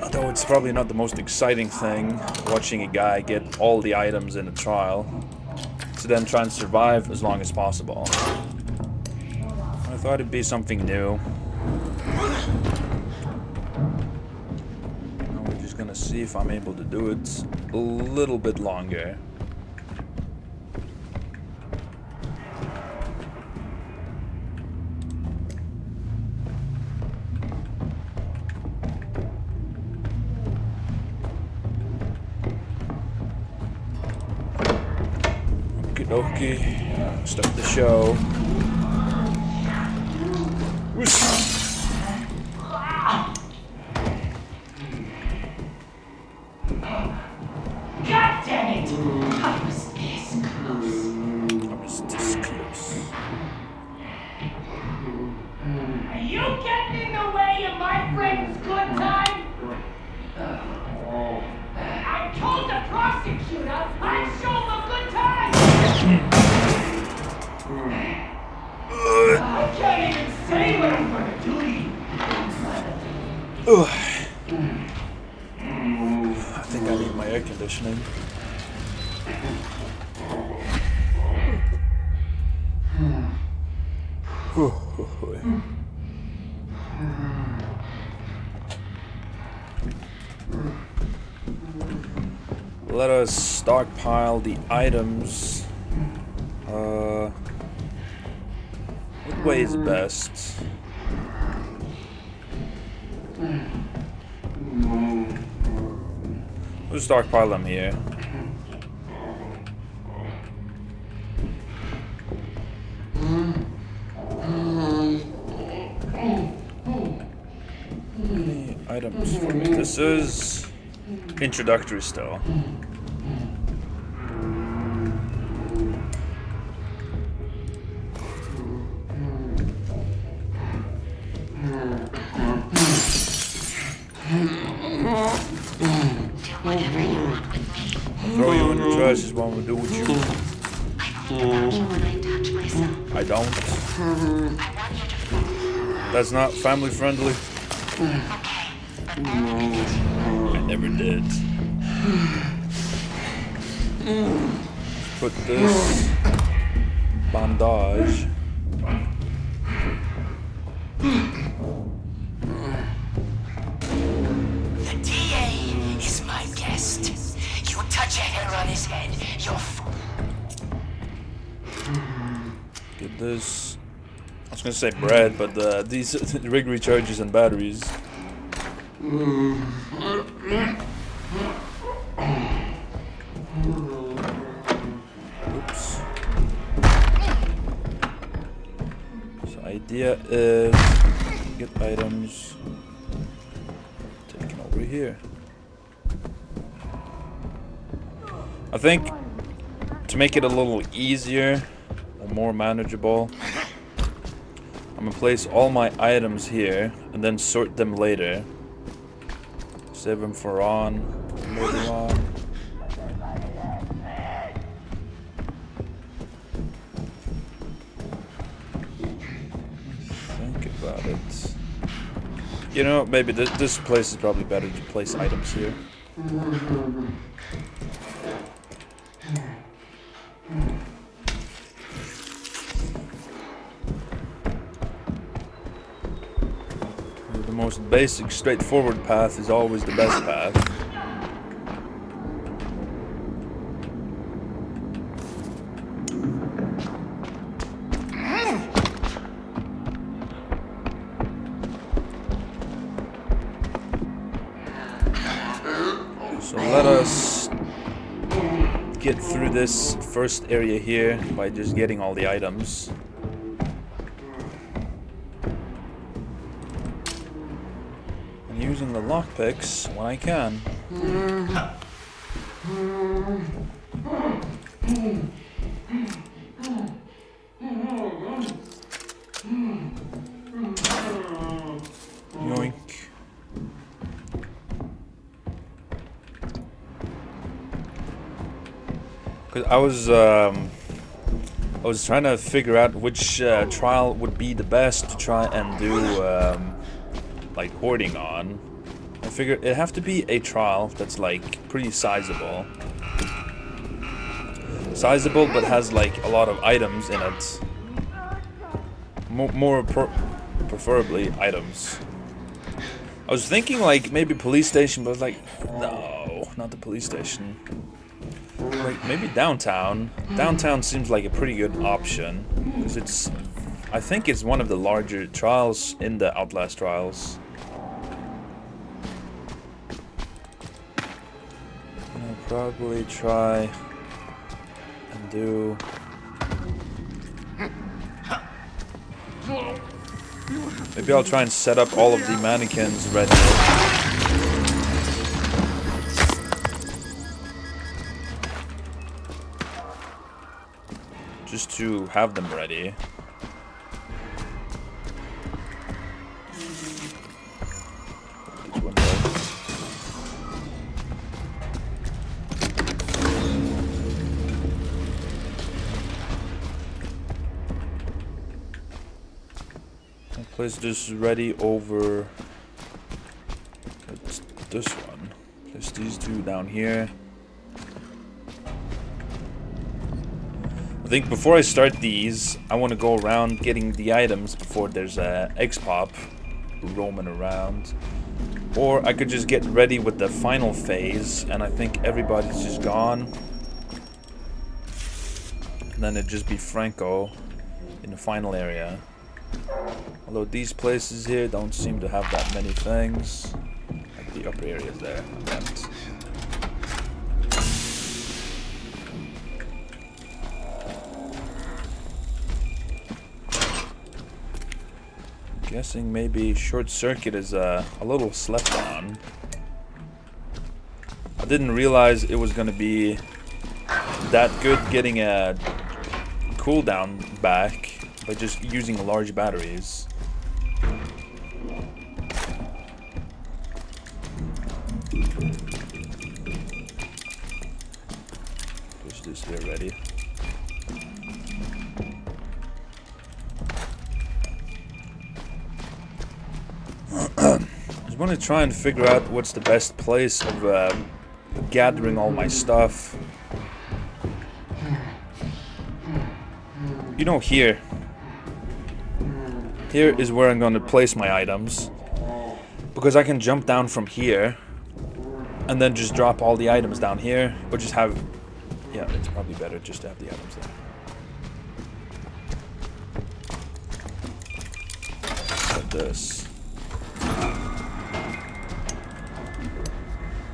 Although it's probably not the most exciting thing, watching a guy get all the items in a trial, to then try and survive as long as possible. I thought it'd be something new. Now we're just gonna see if I'm able to do it a little bit longer. Okie dokie, start the show. Whoosh. God damn it! I was this close. I was this close. Are you getting in the way of my friend's good time? I told the prosecutor I'd show him a good time! I can't even say what I'm gonna do to you. Ugh. I think I need my air conditioning. Let us stockpile the items. What way is best? We'll stockpile them here. Any items for me? This is introductory still. Throw you in the trash is what I'm gonna do with you. I don't. That's not family friendly. I never did. Put this bandage. The DA is my guest. You touch a hair on his head, you're Get this. I was gonna say bread, but these rig recharges and batteries. Oops. So idea is get items taken over here. I think to make it a little easier and more manageable, I'm gonna place all my items here and then sort them later. Save them for on, later on. Think about it. You know, maybe this place is probably better to place items here. The most basic, straightforward path is always the best path. So let us get through this first area here by just getting all the items. And using the lockpicks when I can. Yoink. I was trying to figure out which trial would be the best to try and do like hoarding on. I figured it'd have to be a trial that's like pretty sizable, but has like a lot of items in it. Preferably items. I was thinking like maybe police station, but I was like, no, not the police station. Like maybe downtown. Downtown seems like a pretty good option because I think it's one of the larger trials in the Outlast trials. I'll probably try and do. Maybe I'll try and set up all of the mannequins ready. Just to have them ready. This one does. I'll place this ready over this one. Place these two down here. I think before I start these, I want to go around getting the items before there's a X-Pop roaming around. Or I could just get ready with the final phase, and I think everybody's just gone. And then it'd just be Franco in the final area. Although these places here don't seem to have that many things. Like the upper areas there. Guessing maybe short circuit is a little slept on. I didn't realize it was gonna be that good getting a cooldown back by just using large batteries. Push this here ready. I just want to try and figure out what's the best place of gathering all my stuff. You know, here is where I'm gonna place my items, because I can jump down from here and then just drop all the items down here, or just have, yeah, it's probably better just to have the items there. Like this.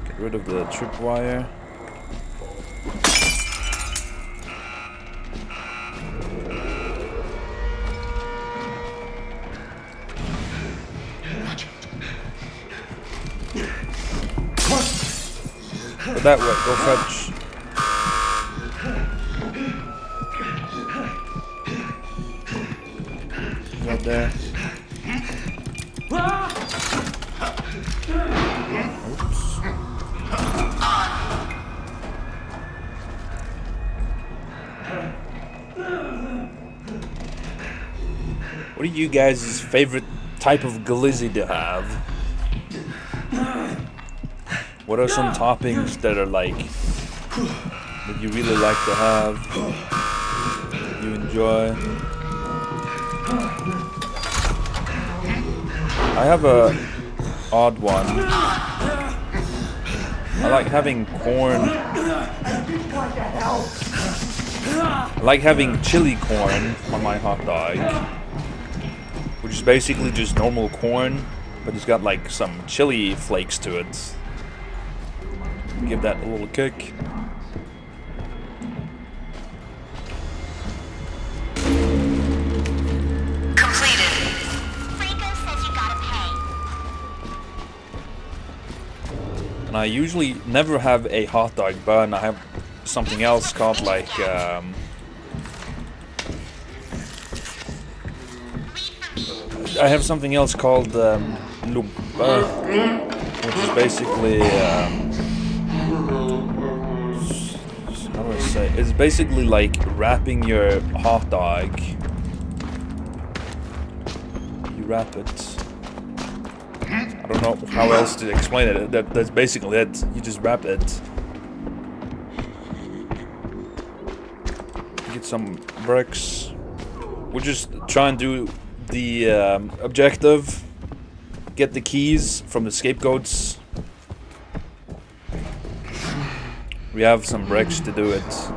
Get rid of the tripwire. Go that way, go fetch. Right there. Oops. What are you guys' favorite type of glizzy to have? What are some toppings that are like, that you really like to have, you enjoy? I have a odd one. I like having corn. I like having chili corn on my hot dog, which is basically just normal corn, but it's got like some chili flakes to it. Give that a little kick. Completed. Franco says you gotta pay. And I usually never have a hot dog bun. I have something else called like I have something else called lumpa, which is basically how do I say? It's basically like wrapping your hot dog. You wrap it. I don't know how else to explain it. That's basically it. You just wrap it. Get some bricks. We'll just try and do the objective. Get the keys from the scapegoats. We have some bricks to do it.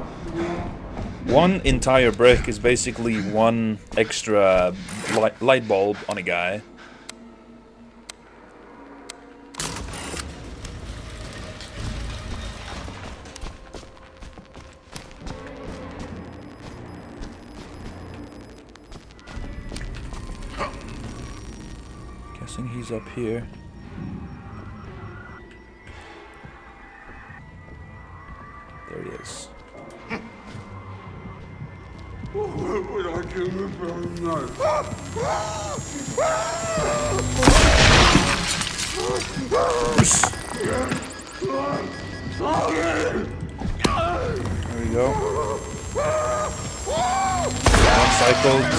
One entire brick is basically one extra light bulb on a guy. Guessing he's up here. There he is. What would I do about that? There we go. One cycled.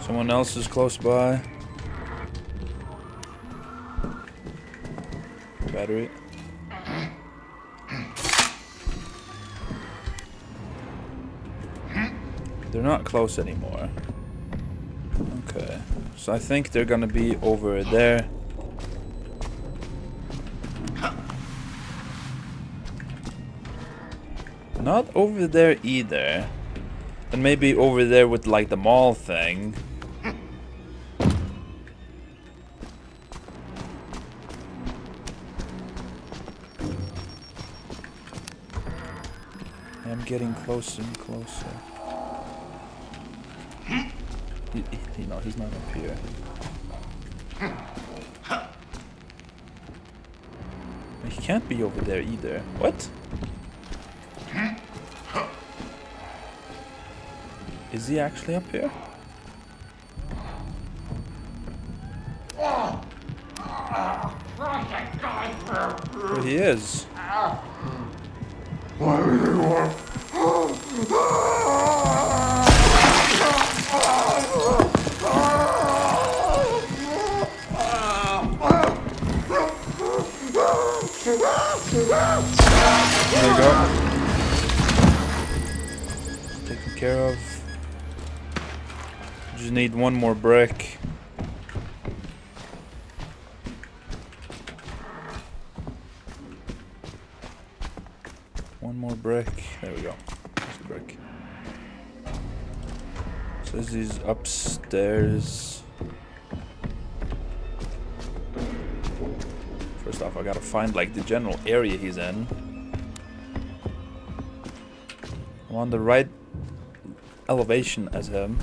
Someone else is close by. Battery. They're not close anymore. Okay. So I think they're gonna be over there. Not over there either. And maybe over there with like the mall thing. I'm getting closer and closer. You know, he's not up here. He can't be over there either. What? Is he actually up here? There he is. There we go. Taken care of. Just need one more brick. One more brick. There we go. There's a brick. Says he's upstairs. First off, I gotta find like the general area he's in. I'm on the right elevation as him.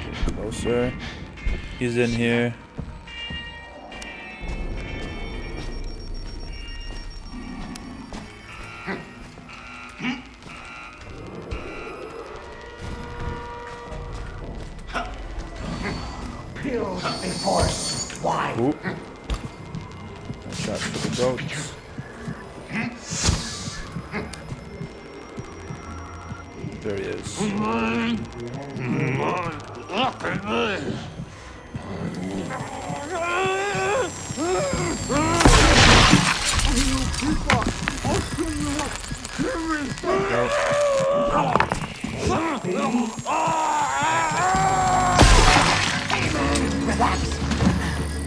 Get closer. He's in here. Pills they force. Why? Ooh. No shots for the goats. There he is.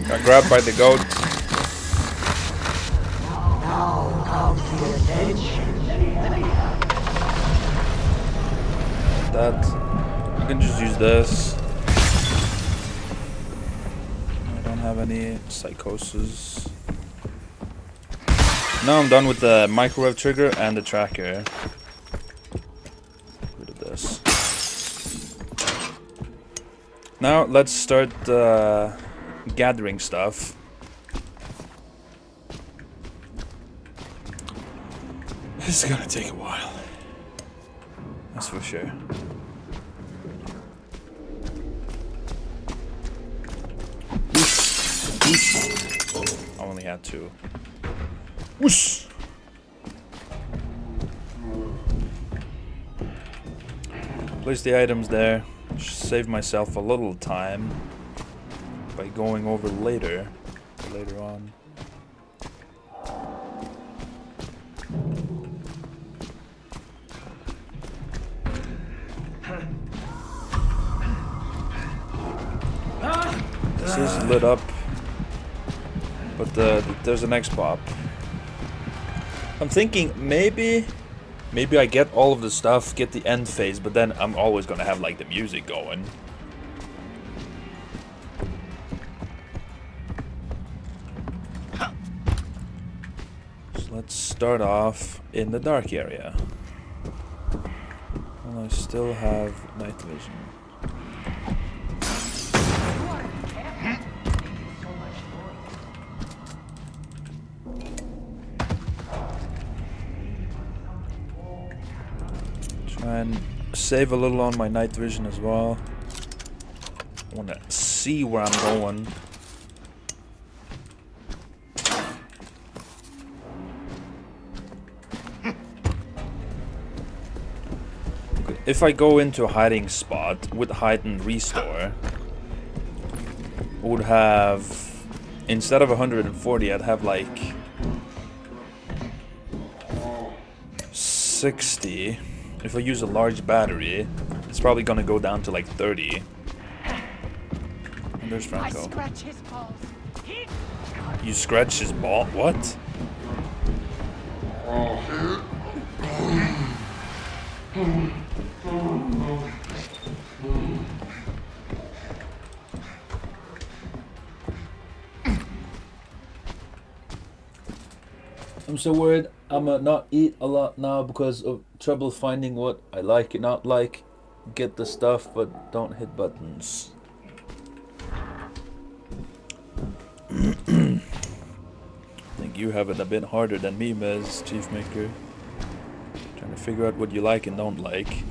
Got grabbed by the goat. That. I can just use this. I don't have any psychosis. Now I'm done with the microwave trigger and the tracker. Rid of this. Now let's start gathering stuff. This is gonna take a while. That's for sure. I only had two. Whoosh! Place the items there. Save myself a little time by going over later on. This is lit up, but there's an X pop. I'm thinking maybe I get all of the stuff, get the end phase, but then I'm always gonna have like the music going. So let's start off in the dark area. Well, I still have night vision. Try and save a little on my night vision as well. I want to see where I'm going. If I go into a hiding spot with hide and restore, I would have, instead of 140, I'd have like 60. If I use a large battery, it's probably gonna go down to like 30. And there's Franco. I scratch his balls. You scratch his ball? What? I'm so worried I'ma not eat a lot now because of trouble finding what I like and not like. Get the stuff, but don't hit buttons. I think you have it a bit harder than me, Ms. Chief Maker. Trying to figure out what you like and don't like.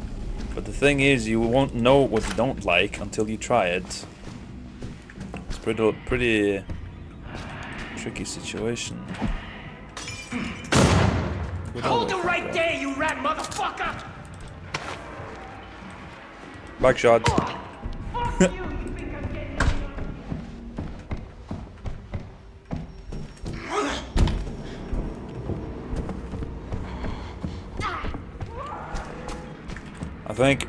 But the thing is, you won't know what you don't like until you try it. It's pretty tricky situation. Hold it right there, you rat motherfucker! Back shot. Fuck you, you think I'm getting I think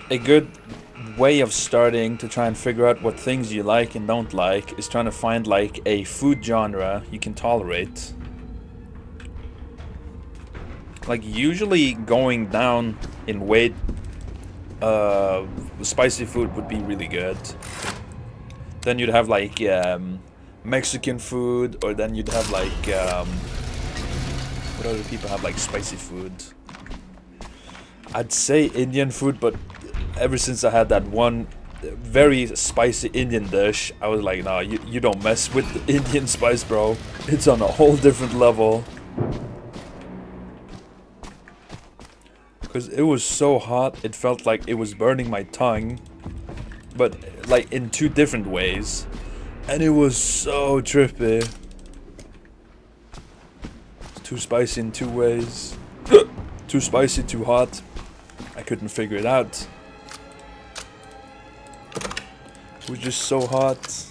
a good way of starting to try and figure out what things you like and don't like is trying to find like a food genre you can tolerate. Like usually going down in weight, spicy food would be really good. Then you'd have like Mexican food, or then you'd have like what other people have like spicy food? I'd say Indian food, but ever since I had that one very spicy Indian dish, I was like, nah, you don't mess with the Indian spice, bro. It's on a whole different level. Because it was so hot, it felt like it was burning my tongue. But like in two different ways. And it was so trippy. It's too spicy in two ways. Too spicy, too hot. I couldn't figure it out. It was just so hot.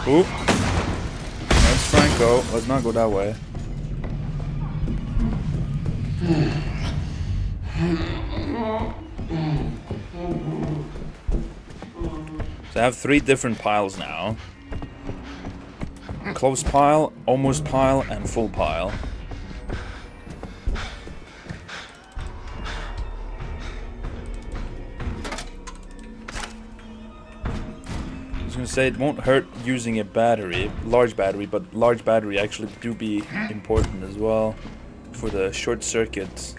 Oop. That's Franco. Let's not go that way. So I have 3 different piles now. Close pile, almost pile, and full pile. I was gonna say it won't hurt using a battery, large battery, but large battery actually do be important as well for the short circuits.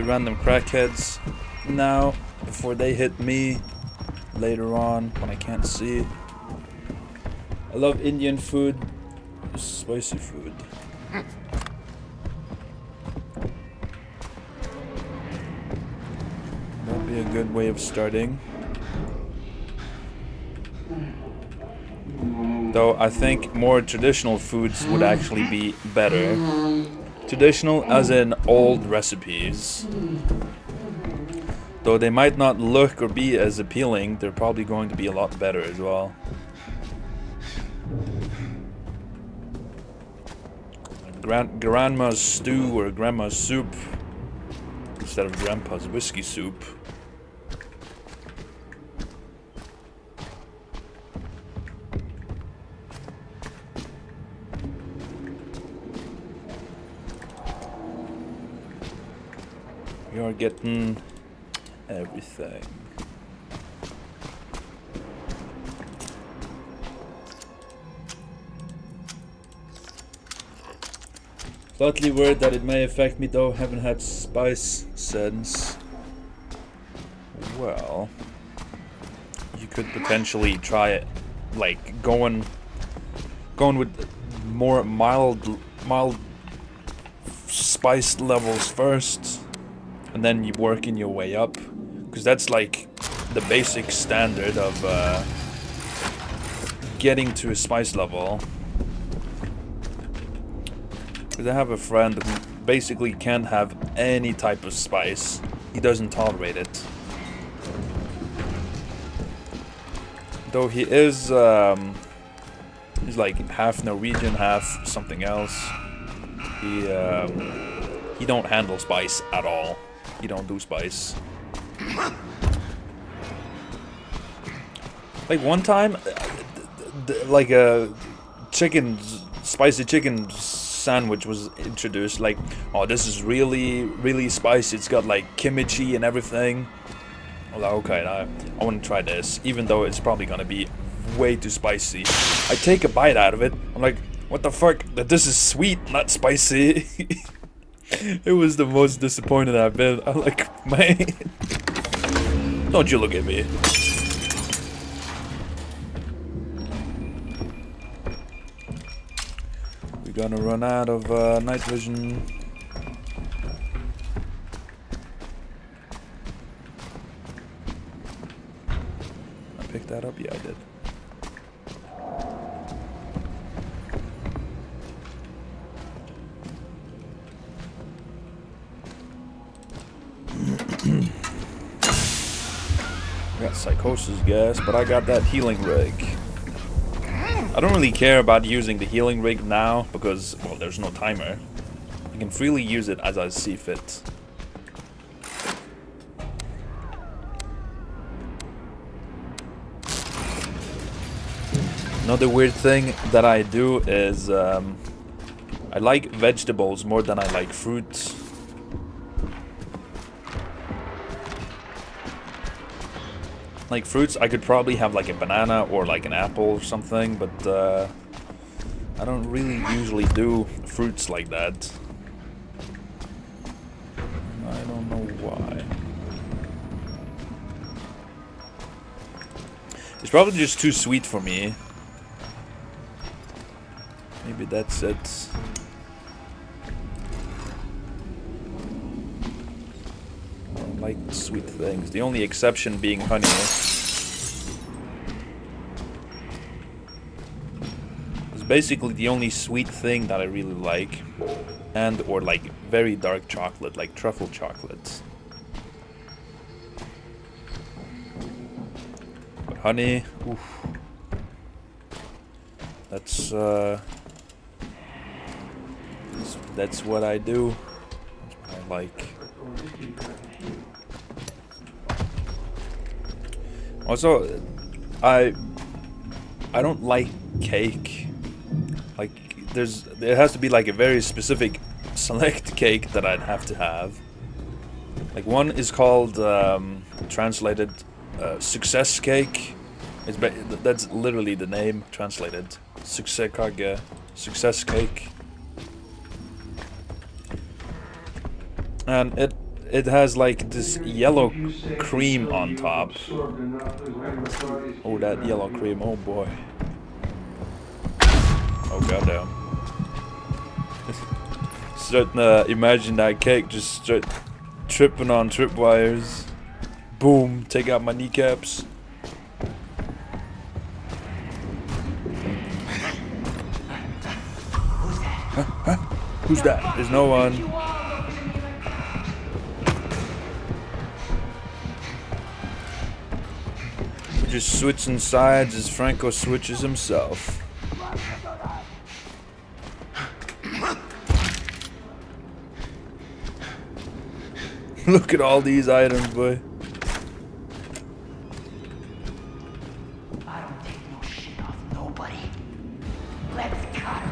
Random crackheads now before they hit me later on when I can't see. I love Indian food, spicy food. That'd be a good way of starting. Though I think more traditional foods would actually be better. Traditional as in old recipes. Though they might not look or be as appealing, they're probably going to be a lot better as well. Grandma's stew or grandma's soup instead of grandpa's whiskey soup. We are getting everything. Slightly worried that it may affect me though, haven't had spice since. Well, you could potentially try it, like going with more mild spice levels first. And then you working your way up, because that's like the basic standard of getting to a spice level. Because I have a friend who basically can't have any type of spice. He doesn't tolerate it. Though he is, he's like half Norwegian, half something else. He don't handle spice at all. He don't do spice. Like one time, like a spicy chicken sandwich was introduced. Like, oh, this is really spicy. It's got like kimchi and everything. I was like, okay, I want to try this, even though it's probably gonna be way too spicy. I take a bite out of it. I'm like, what the fuck? That this is sweet, not spicy. It was the most disappointed I've been. I'm like, man, don't you look at me. We're gonna run out of night vision. I picked that up? Yeah, I did. I got psychosis gas, but I got that healing rig. I don't really care about using the healing rig now because, well, there's no timer. I can freely use it as I see fit. Another weird thing that I do is I like vegetables more than I like fruits. Like fruits, I could probably have like a banana or like an apple or something, but I don't really usually do fruits like that. I don't know why. It's probably just too sweet for me. Maybe that's it. I don't like sweet things. The only exception being honey. It's basically the only sweet thing that I really like. And or like very dark chocolate, like truffle chocolate. But honey, oof. That's what I do. That's what I like. Also, I don't like cake. Like there has to be like a very specific select cake that I'd have to have. Like one is called translated success cake. That's literally the name translated. Success cake. And it has like this yellow cream on top. Oh, that yellow cream, oh boy. Oh goddamn. Starting to imagine that cake just start tripping on tripwires. Boom, take out my kneecaps. Huh? Who's that? There's no one. Just switching sides as Franco switches himself. Look at all these items, boy. I don't take no shit off nobody. Let's cut him.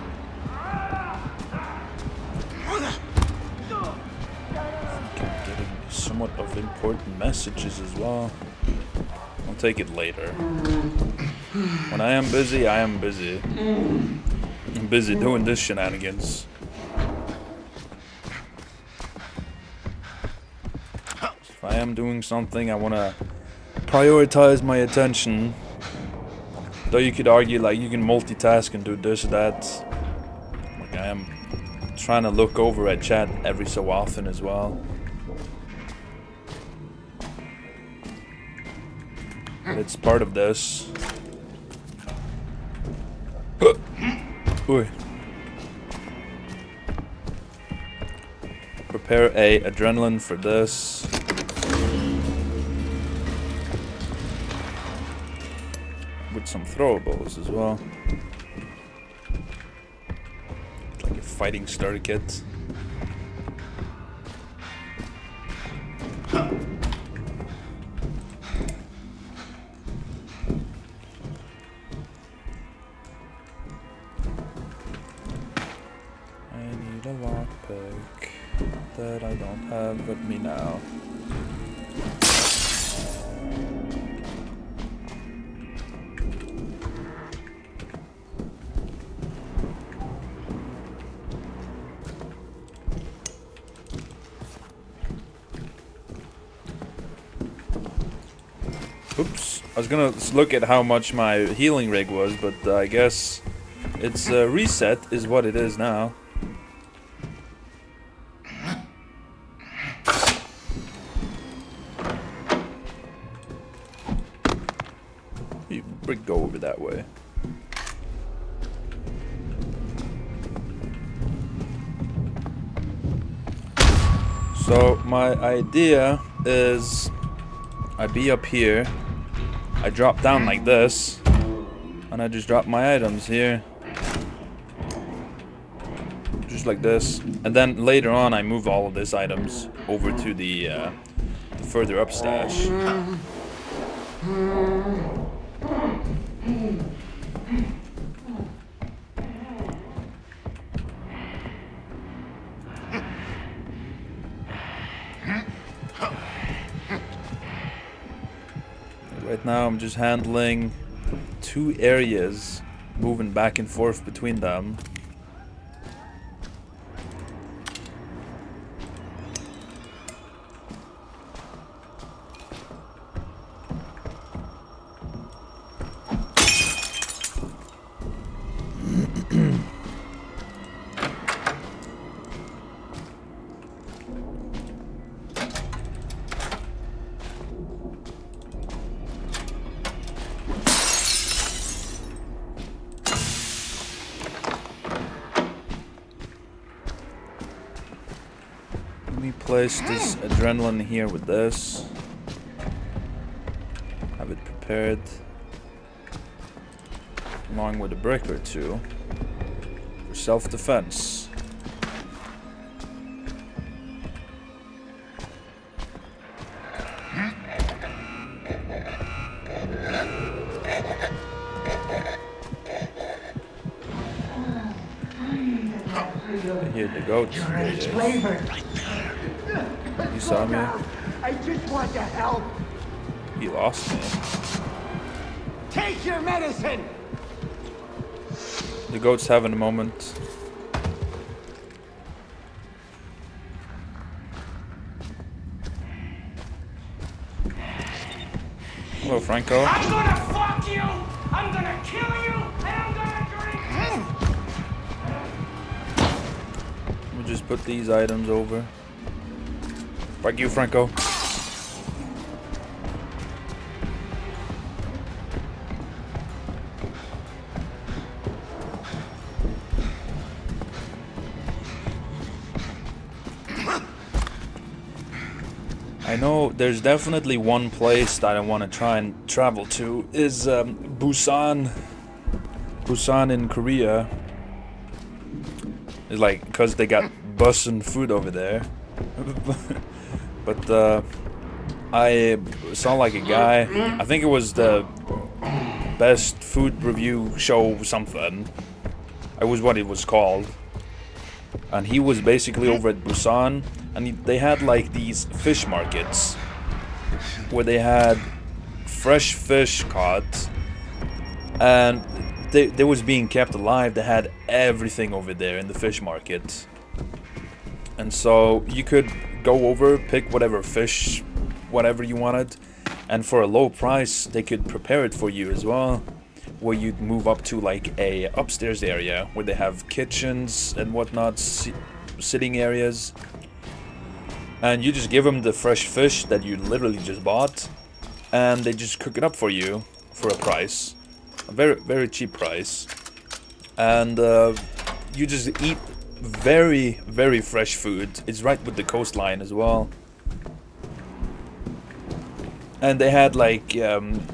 I'm getting somewhat of important messages as well. I'll take it later. When I am busy, I am busy. I'm busy doing this shenanigans. If I am doing something, I want to prioritize my attention. Though you could argue like you can multitask and do this or that. Like I am trying to look over at chat every so often as well. But it's part of this. Oy. prepare a adrenaline for this. With some throwables as well. Like a fighting starter kit. A lockpick that I don't have with me now. Oops, I was gonna look at how much my healing rig was, but I guess it's reset is what it is now. You go over that way. So my idea is I be up here, I drop down like this, and I just drop my items here. Just like this. And then later on I move all of these items over to the further up stash. Right now I'm just handling 2 areas, moving back and forth between them. Let me place this adrenaline here with this. Have it prepared. Along with a brick or two. For self-defense. I hear the goats. You're a slaver. You saw me. I just want to help. He lost me. Take your medicine. The goat's having a moment. Hello, Franco. I'm gonna fuck you! I'm gonna kill you! And I'm gonna drink! We'll just put these items over. Fuck you, Franco. I know there's definitely one place that I want to try and travel to is Busan. Busan in Korea. It's like, because they got bussin' food over there. But I saw like a guy, I think it was the best food review show something. It was what it was called. And he was basically over at Busan, and they had like these fish markets where they had fresh fish caught, and they was being kept alive. They had everything over there in the fish market. And so you could go over, pick whatever fish, whatever you wanted, and for a low price they could prepare it for you as well, where you'd move up to like a upstairs area where they have kitchens and whatnot, sitting areas, and you just give them the fresh fish that you literally just bought, and they just cook it up for you for a price, a very, very cheap price, and you just eat very, very fresh food. It's right with the coastline as well. And they had like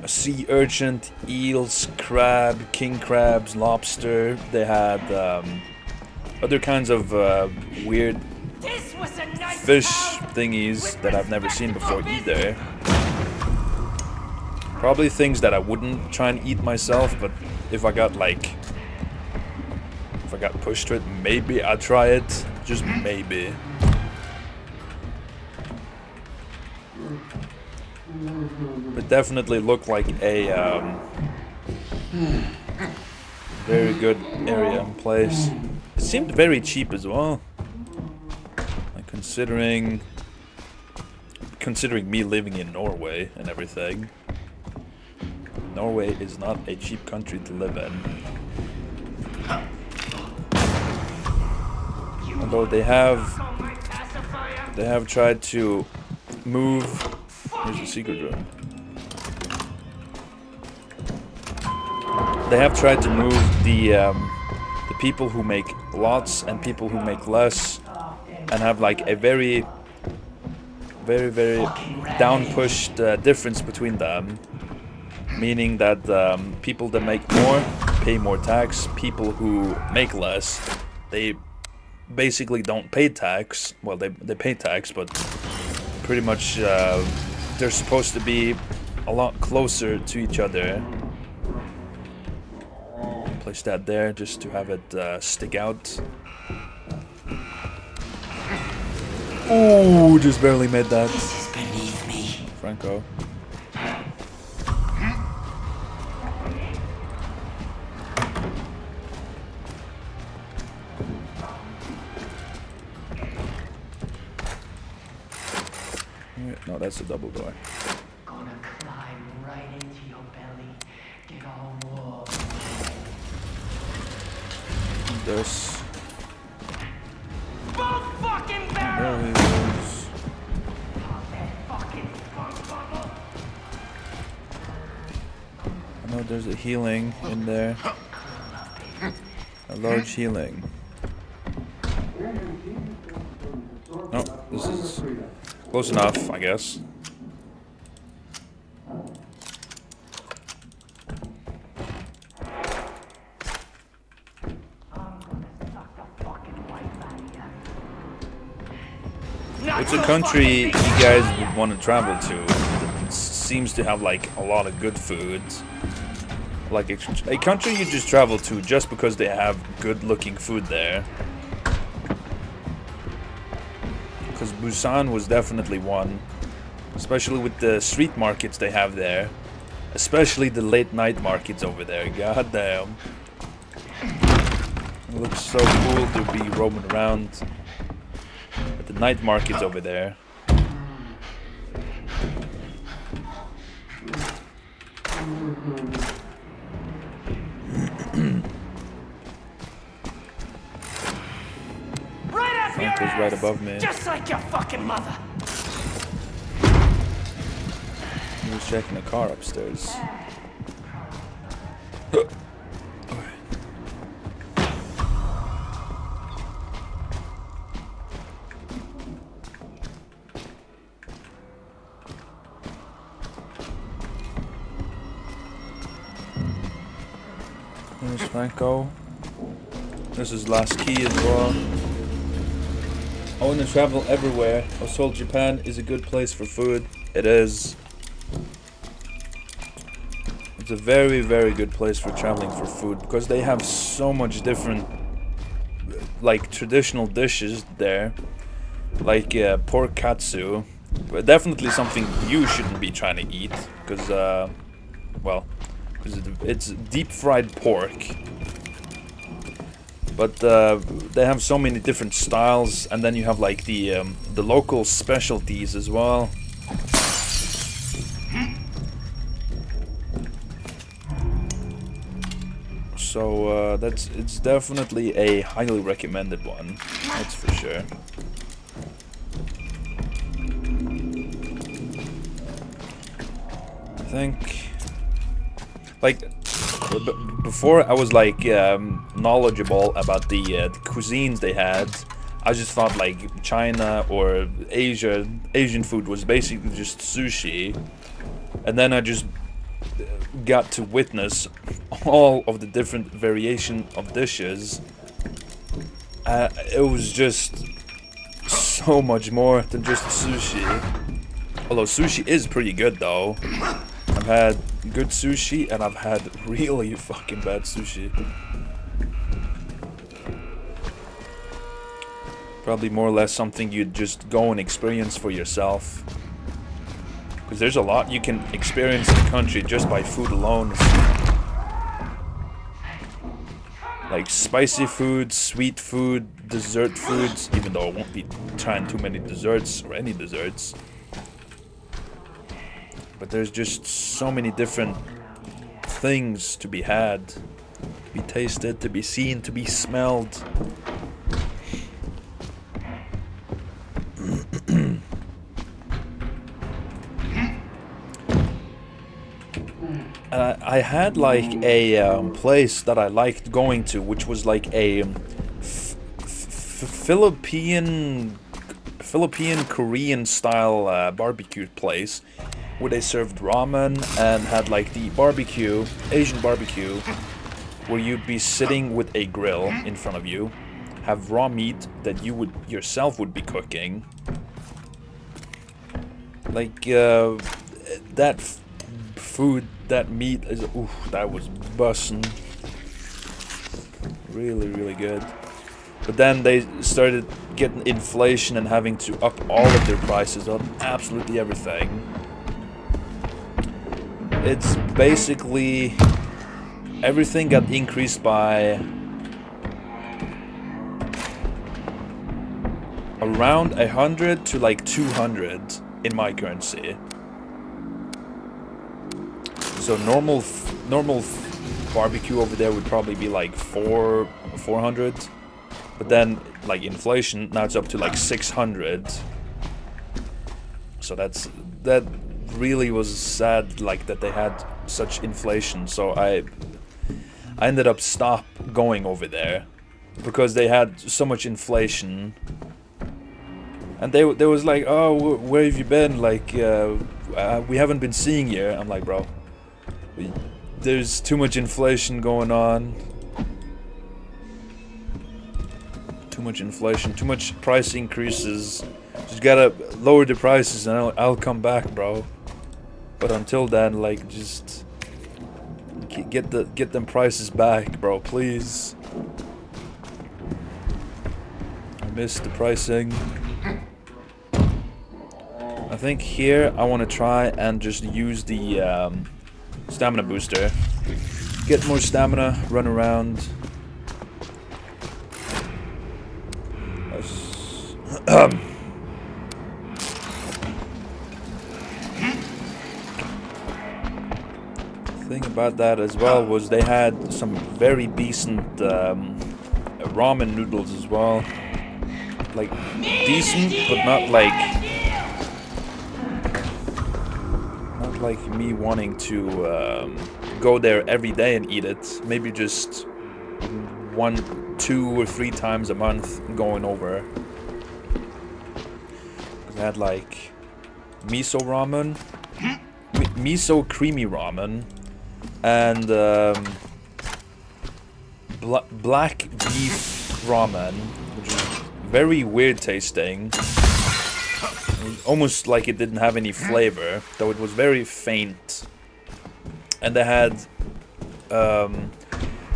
sea urchin, eels, crab, king crabs, lobster. They had other kinds of weird This was a nice fish town thingies with that I've never seen before respectable either. Probably things that I wouldn't try and eat myself, but if I got pushed to it, maybe I'd try it. Just maybe. It definitely looked like a very good area and place. It seemed very cheap as well. Like considering me living in Norway and everything. Norway is not a cheap country to live in. Although they have tried to move. Here's the secret room. They have tried to move the people who make lots and people who make less, and have like a very down pushed difference between them. Meaning that people that make more pay more tax. People who make less, they basically don't pay tax. Well, they pay tax, but pretty much they're supposed to be a lot closer to each other. Place that there just to have it stick out. Ooh, just barely made that. This is beneath me. Franco. No, that's a double door. Gonna climb right into your belly. Get all warm. This. Both fucking There barrels! he is. I know there's a healing in there. A large healing. No, this is close enough, I guess. It's a country you guys would want to travel to. It seems to have like a lot of good food. Like a country you just travel to just because they have good looking food there. Because Busan was definitely one. Especially with the street markets they have there. Especially the late night markets over there. God damn. It looks so cool to be roaming around at the night markets over there. Right up your Franco's right ass! above me. Just like your fucking mother! He was checking the car upstairs. There's Franco. This is last key as well. I want to travel everywhere. I was told Japan is a good place for food. It is. It's a very, very good place for traveling for food because they have so much different, like, traditional dishes there. Like pork katsu. But definitely something you shouldn't be trying to eat because, well, because it's deep fried pork. But they have so many different styles, and then you have like the local specialties as well. So it's definitely a highly recommended one. That's for sure. I think, like, before I was like knowledgeable about the cuisines they had. I just thought like China or Asian food was basically just sushi, and then I just got to witness all of the different variation of dishes. It was just so much more than just sushi. Although sushi is pretty good though. I've had good sushi and I've had really fucking bad sushi. Probably more or less something you'd just go and experience for yourself. Because there's a lot you can experience in the country just by food alone. Like spicy food, sweet food, dessert foods, even though I won't be trying too many desserts or any desserts. But there's just so many different things to be had, to be tasted, to be seen, to be smelled. I had like a place that I liked going to, which was like a Philippine Korean style barbecue place, where they served ramen and had like the barbecue, Asian barbecue, where you'd be sitting with a grill in front of you, have raw meat that you would yourself would be cooking. Like that food, that meat is, oof, that was bussin'. Really, really good. But then they started getting inflation and having to up all of their prices on absolutely everything. It's basically everything got increased by around 100 to like 200 in my currency. So normal barbecue over there would probably be like 400, but then like inflation, now it's up to like 600. So that really was sad, like that they had such inflation. So I ended up stop going over there because they had so much inflation. And they was like, oh, where have you been? Like, we haven't been seeing you. I'm like, bro, there's too much inflation going on. Too much inflation, too much price increases. Just gotta lower the prices and I'll come back, bro. But until then, like, just get them prices back, bro, please. I missed the pricing. I think here I want to try and just use the stamina booster. Get more stamina, run around. Thing about that as well was they had some very decent ramen noodles as well. Like, decent, but not like me wanting to go there every day and eat it. Maybe just 1, 2, or 3 times a month going over. They had like miso ramen, miso creamy ramen, and black beef ramen, which is very weird tasting. Almost like it didn't have any flavor, though it was very faint. And they had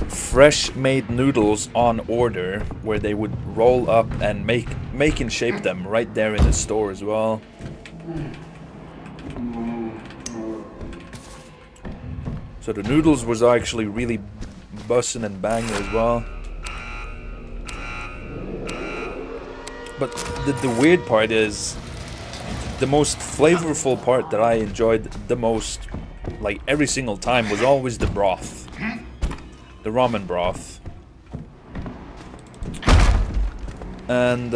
fresh made noodles on order, where they would roll up and make and shape them right there in the store as well. So the noodles was actually really bussin' and banging as well. But the weird part is, the most flavorful part that I enjoyed the most, like every single time, was always the broth. The ramen broth. And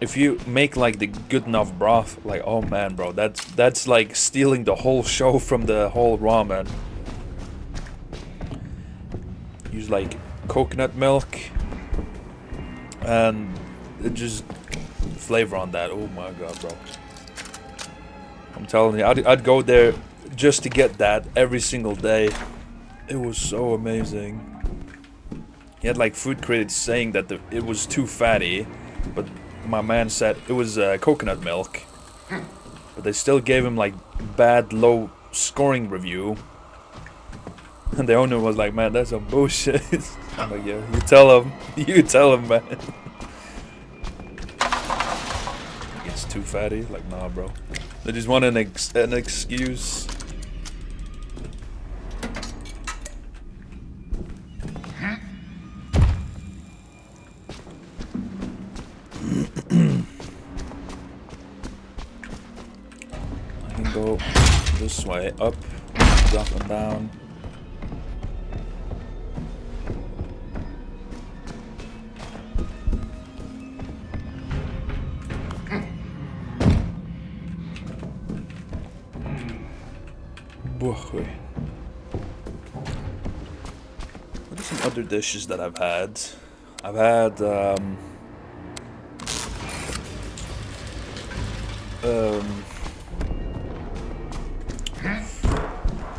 if you make like the good enough broth, like, oh man, bro, that's like stealing the whole show from the whole ramen. Use like coconut milk and it just flavor on that. Oh my god, bro. I'm telling you, I'd go there just to get that every single day. It was so amazing. He had like food critics saying that it was too fatty, but my man said it was coconut milk. But they still gave him like bad, low scoring review. And the owner was like, man, that's some bullshit. I'm like, yeah, you tell him, man. It's too fatty? Like, nah, bro. They just want an excuse. I can go this way, up and down. What are some other dishes that I've had? I've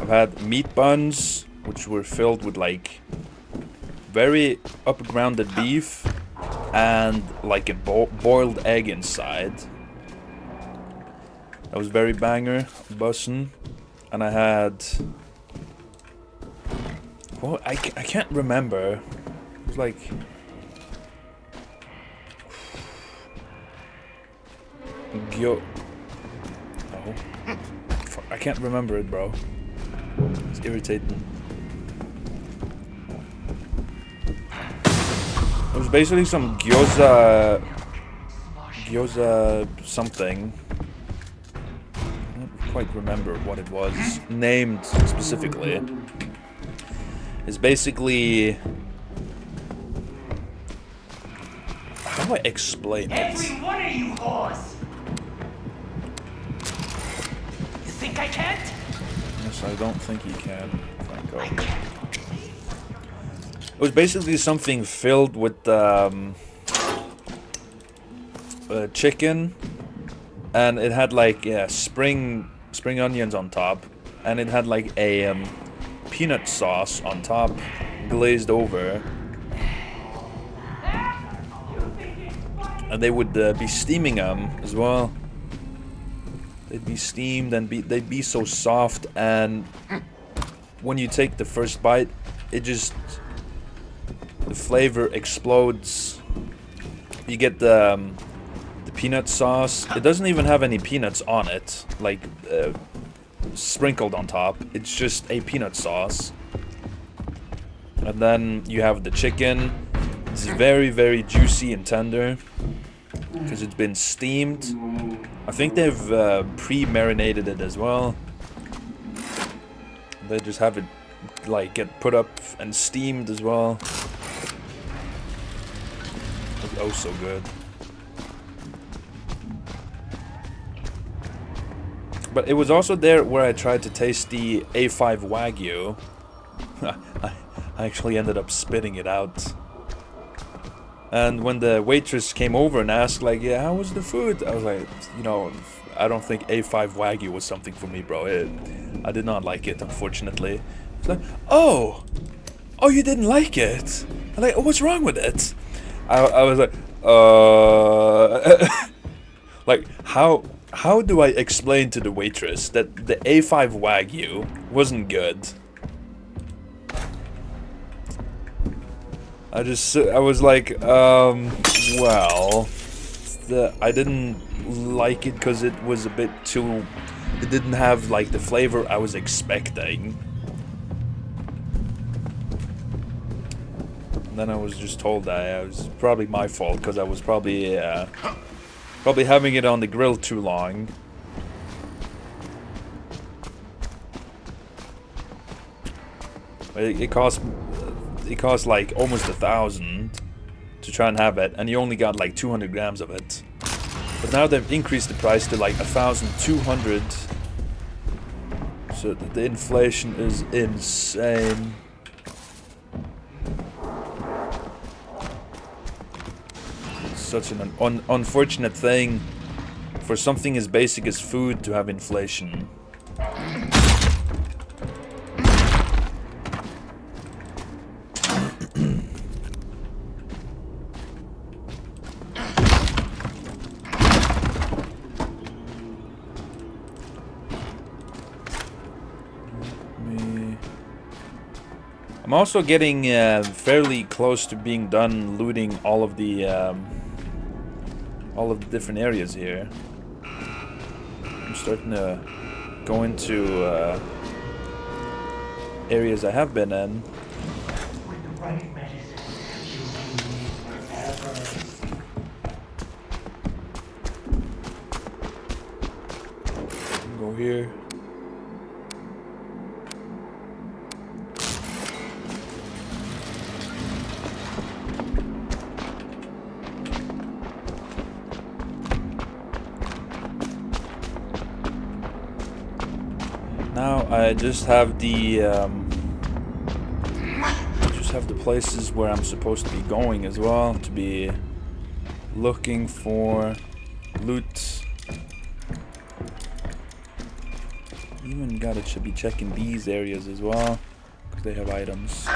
had meat buns, which were filled with like very up-grounded beef and like a boiled egg inside. That was very banger, bussin'. And I had, well, I can't remember. It was like, no, I can't remember it, bro. It's irritating. It was basically some gyoza something. Quite remember what it was named specifically. It's basically, how do I explain it? Every one of you whores! You think I can't? Yes, I don't think you can, Franco. It was basically something filled with chicken, and it had like spring onions on top, and it had like a peanut sauce on top, glazed over, and they would be steaming them as well. They'd be steamed and they'd be so soft, and when you take the first bite, it just, the flavor explodes. You get the peanut sauce. It doesn't even have any peanuts on it, like sprinkled on top. It's just a peanut sauce. And then you have the chicken. It's very, very juicy and tender because it's been steamed. I think they've pre-marinated it as well. They just have it like get put up and steamed as well. It's oh so good. But it was also there where I tried to taste the A5 Wagyu. I actually ended up spitting it out. And when the waitress came over and asked, like, yeah, how was the food? I was like, you know, I don't think A5 Wagyu was something for me, bro. I did not like it, unfortunately. It's like, oh, you didn't like it? I'm like, what's wrong with it? I was like, like, how do I explain to the waitress that the A5 Wagyu wasn't good? I was like, well, I didn't like it because it was a bit too, it didn't have like the flavor I was expecting. And then I was just told that it was probably my fault because I was probably having it on the grill too long. It cost like almost $1,000 to try and have it, and you only got like 200 grams of it. But now they've increased the price to like 1,200. So the inflation is insane. It's such an unfortunate thing for something as basic as food to have inflation. I'm also getting fairly close to being done looting all of the different areas here. I'm starting to go into areas I have been in. With the right medicine, you'll be forever. Go here. Now I just have the places where I'm supposed to be going as well, to be looking for loot. Even should be checking these areas as well, because they have items.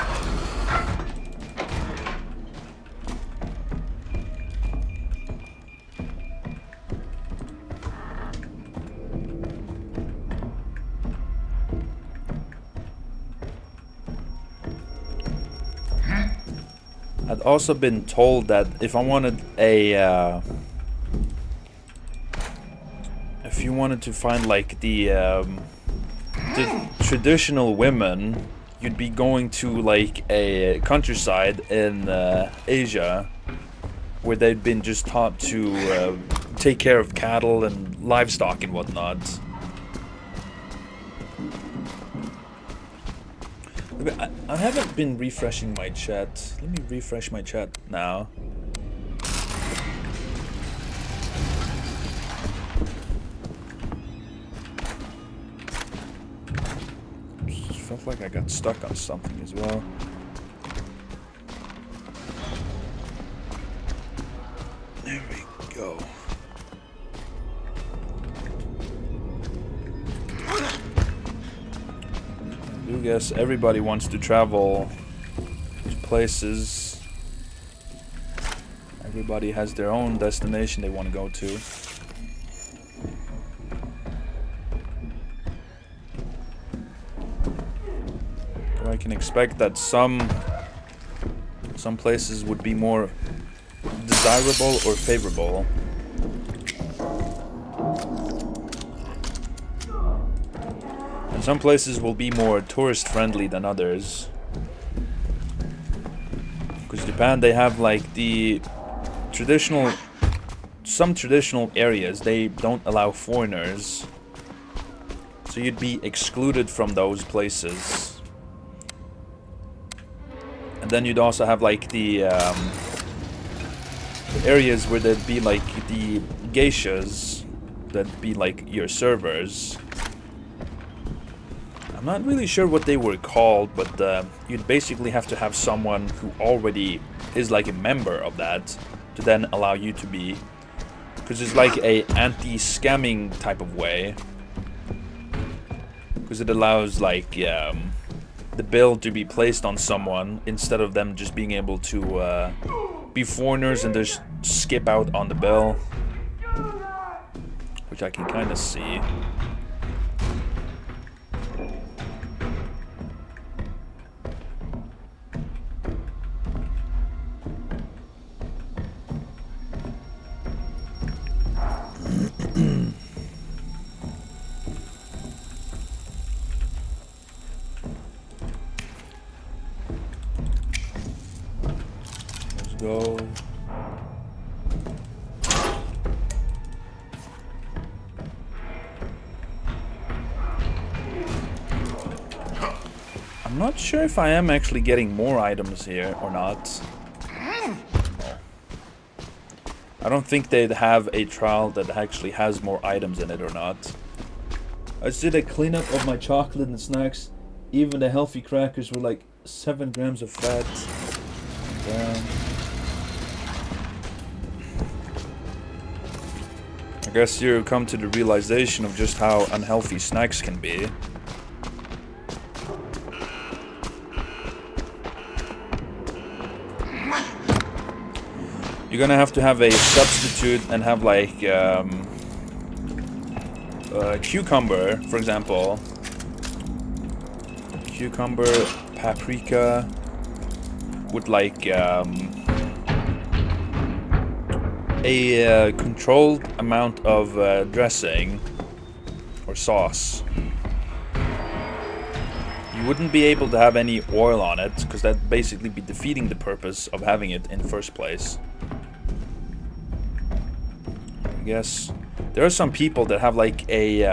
I'd also been told that if I wanted if you wanted to find like the traditional women, you'd be going to like a countryside in Asia, where they'd been just taught to take care of cattle and livestock and whatnot. I haven't been refreshing my chat. Let me refresh my chat now. Felt like I got stuck on something as well. There we go. I guess everybody wants to travel to places. Everybody has their own destination they want to go to. So I can expect that some places would be more desirable or favorable. Some places will be more tourist friendly than others. Because Japan, they have like the some traditional areas, they don't allow foreigners. So you'd be excluded from those places. And then you'd also have like the areas where there'd be like the geishas, that'd be like your servers. I'm not really sure what they were called, but you'd basically have to have someone who already is like a member of that to then allow you to be, because it's like a anti-scamming type of way, because it allows like the bill to be placed on someone instead of them just being able to be foreigners and just skip out on the bill, which I can kind of see. Let's go. I'm not sure if I am actually getting more items here or not. I don't think they'd have a trial that actually has more items in it or not. I just did a cleanup of my chocolate and snacks. Even the healthy crackers were like 7 grams of fat. Damn. I guess you come to the realization of just how unhealthy snacks can be. You're gonna have to have a substitute and have like cucumber, for example. Cucumber, paprika, with like a controlled amount of dressing or sauce. You wouldn't be able to have any oil on it, because that'd basically be defeating the purpose of having it in the first place. I guess there are some people that have like a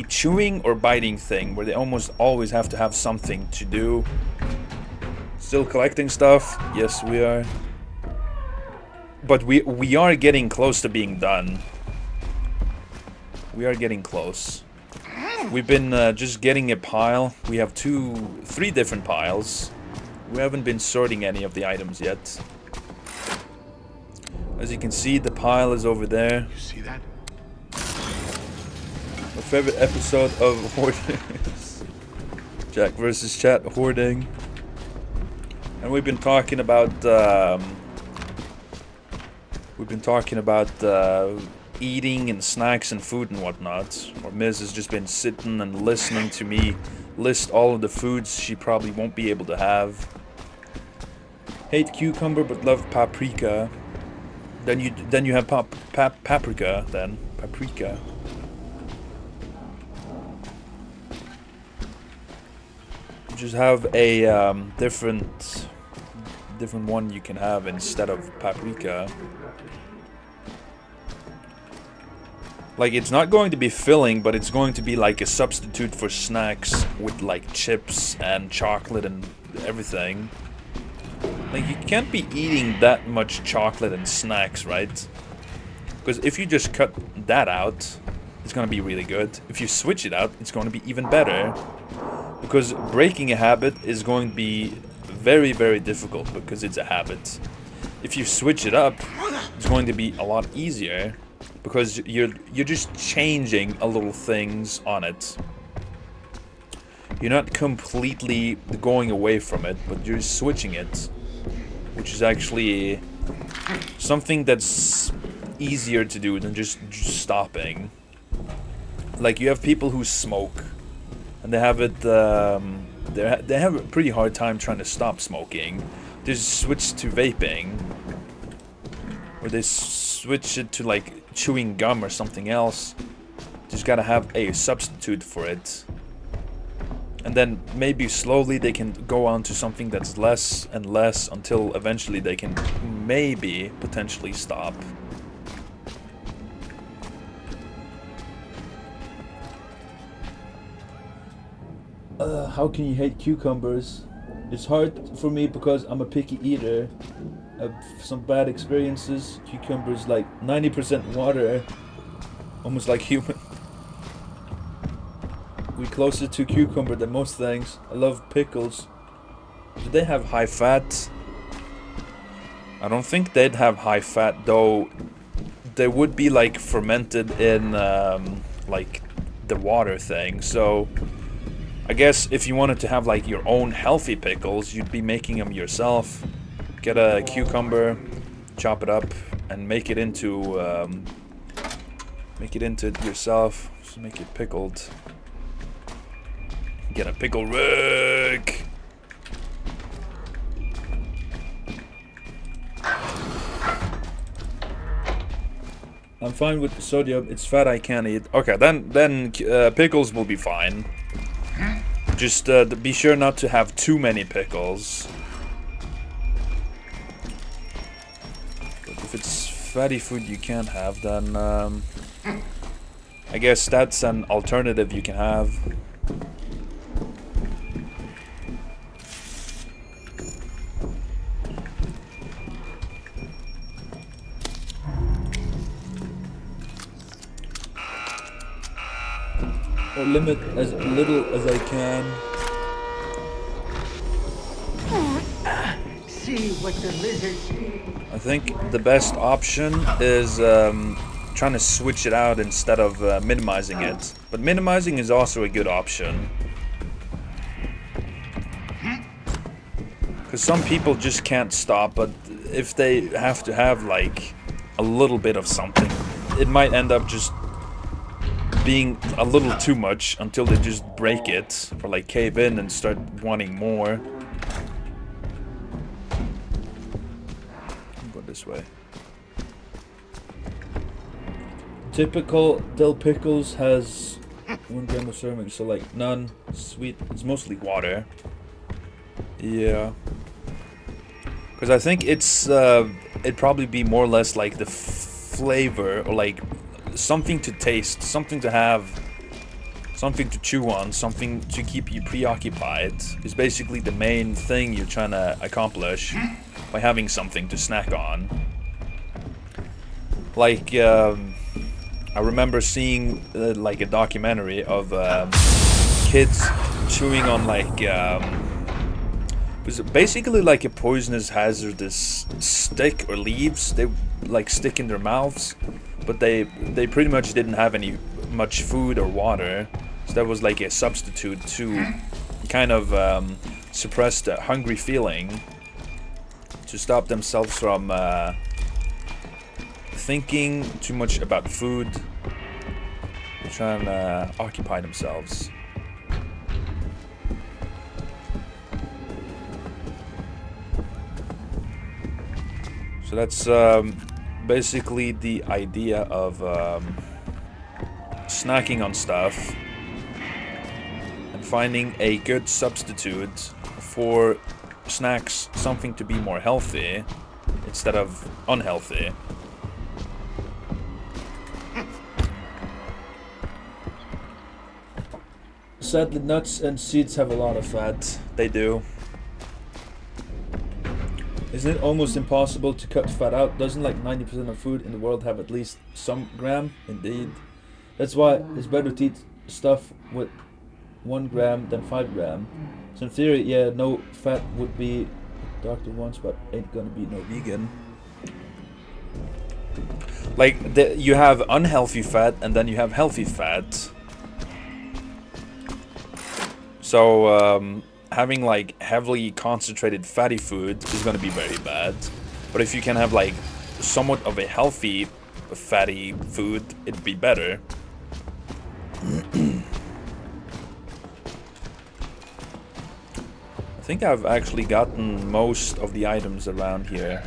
chewing or biting thing where they almost always have to have something to do. Still collecting stuff? Yes, we are. But we are getting close to being done. We are getting close. We've been just getting a pile. We have 3 different piles. We haven't been sorting any of the items yet. As you can see, the pile is over there. You see that? My favorite episode of Hoarders. Jack versus Chat hoarding. And we've been talking about eating and snacks and food and whatnot. Or Miz has just been sitting and listening to me list all of the foods she probably won't be able to have. Hate cucumber but love paprika. Then you have paprika then. Paprika. You just have a different one you can have instead of paprika. Like, it's not going to be filling, but it's going to be like a substitute for snacks with like chips and chocolate and everything. Like, you can't be eating that much chocolate and snacks, right? Because if you just cut that out, it's gonna be really good. If you switch it out, it's gonna be even better. Because breaking a habit is going to be very, very difficult because it's a habit. If you switch it up, it's going to be a lot easier because you're just changing a little things on it. You're not completely going away from it, but you're switching it, which is actually something that's easier to do than just stopping. Like, you have people who smoke, and they have it. They have a pretty hard time trying to stop smoking. They just switch to vaping, or they switch it to like chewing gum or something else. Just gotta have a substitute for it. And then maybe slowly they can go on to something that's less and less until eventually they can maybe potentially stop. How can you hate cucumbers? It's hard for me because I'm a picky eater. I've some bad experiences. Cucumbers like 90% water, almost like human. We're closer to cucumber than most things. I love pickles. Do they have high fat? I don't think they'd have high fat, though. They would be like fermented in like the water thing. So I guess if you wanted to have like your own healthy pickles, you'd be making them yourself. Get a cucumber, chop it up, and make it into it yourself. Just make it pickled. Get a pickle rig. I'm fine with the sodium. It's fat I can't eat. Okay, then pickles will be fine. Just be sure not to have too many pickles. But if it's fatty food you can't have, then I guess that's an alternative you can have. or limit as little as I can. See what the lizards. I think the best option is trying to switch it out instead of minimizing it. But minimizing is also a good option. Because some people just can't stop, but if they have to have like a little bit of something, it might end up just being a little too much until they just break it or like cave in and start wanting more. Go this way. Typical dill pickles has 1 gram of serving, so like none. Sweet, it's mostly water. Yeah. Because I think it'd probably be more or less like the flavor or like something to taste, something to have, something to chew on, something to keep you preoccupied is basically the main thing you're trying to accomplish by having something to snack on. Like, I remember seeing like a documentary of kids chewing on like it was basically like a poisonous hazardous stick or leaves they like stick in their mouths, but they pretty much didn't have any much food or water, so that was like a substitute to kind of suppress the hungry feeling to stop themselves from thinking too much about food, trying to occupy themselves. So that's basically the idea of snacking on stuff and finding a good substitute for snacks, something to be more healthy instead of unhealthy. Sadly, nuts and seeds have a lot of fat. They do. Isn't it almost impossible to cut fat out? Doesn't like 90% of food in the world have at least some gram? Indeed. That's why it's better to eat stuff with 1 gram than 5 gram. So in theory, yeah, no fat would be doctor wants, but ain't gonna be no vegan. Like, you have unhealthy fat and then you have healthy fat. So, having like heavily concentrated fatty food is going to be very bad. But if you can have like somewhat of a healthy fatty food, it'd be better. I think I've actually gotten most of the items around here.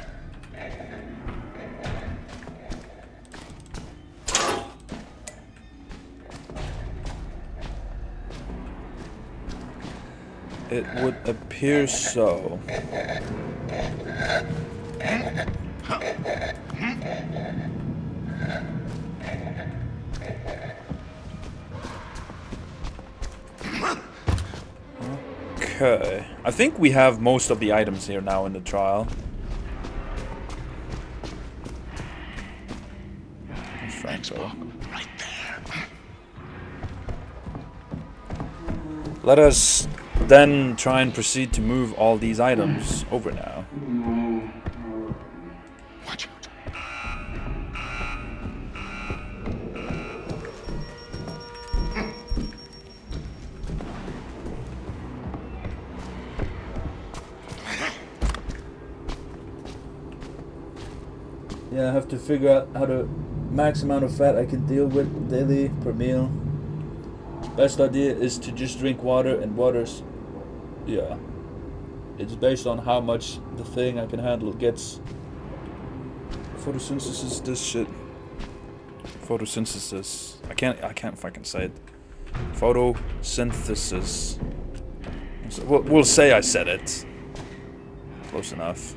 It would appear so. Okay. I think we have most of the items here now in the trial. Thanks, Bob. Right there. Let us then try and proceed to move all these items over now. Watch out. Yeah, I have to figure out how to max amount of fat I can deal with daily per meal. Best idea is to just drink water, and water's, yeah, it's based on how much the thing I can handle gets. Photosynthesis, this shit. Photosynthesis. I can't fucking say it. Photosynthesis. So we'll say I said it. Close enough.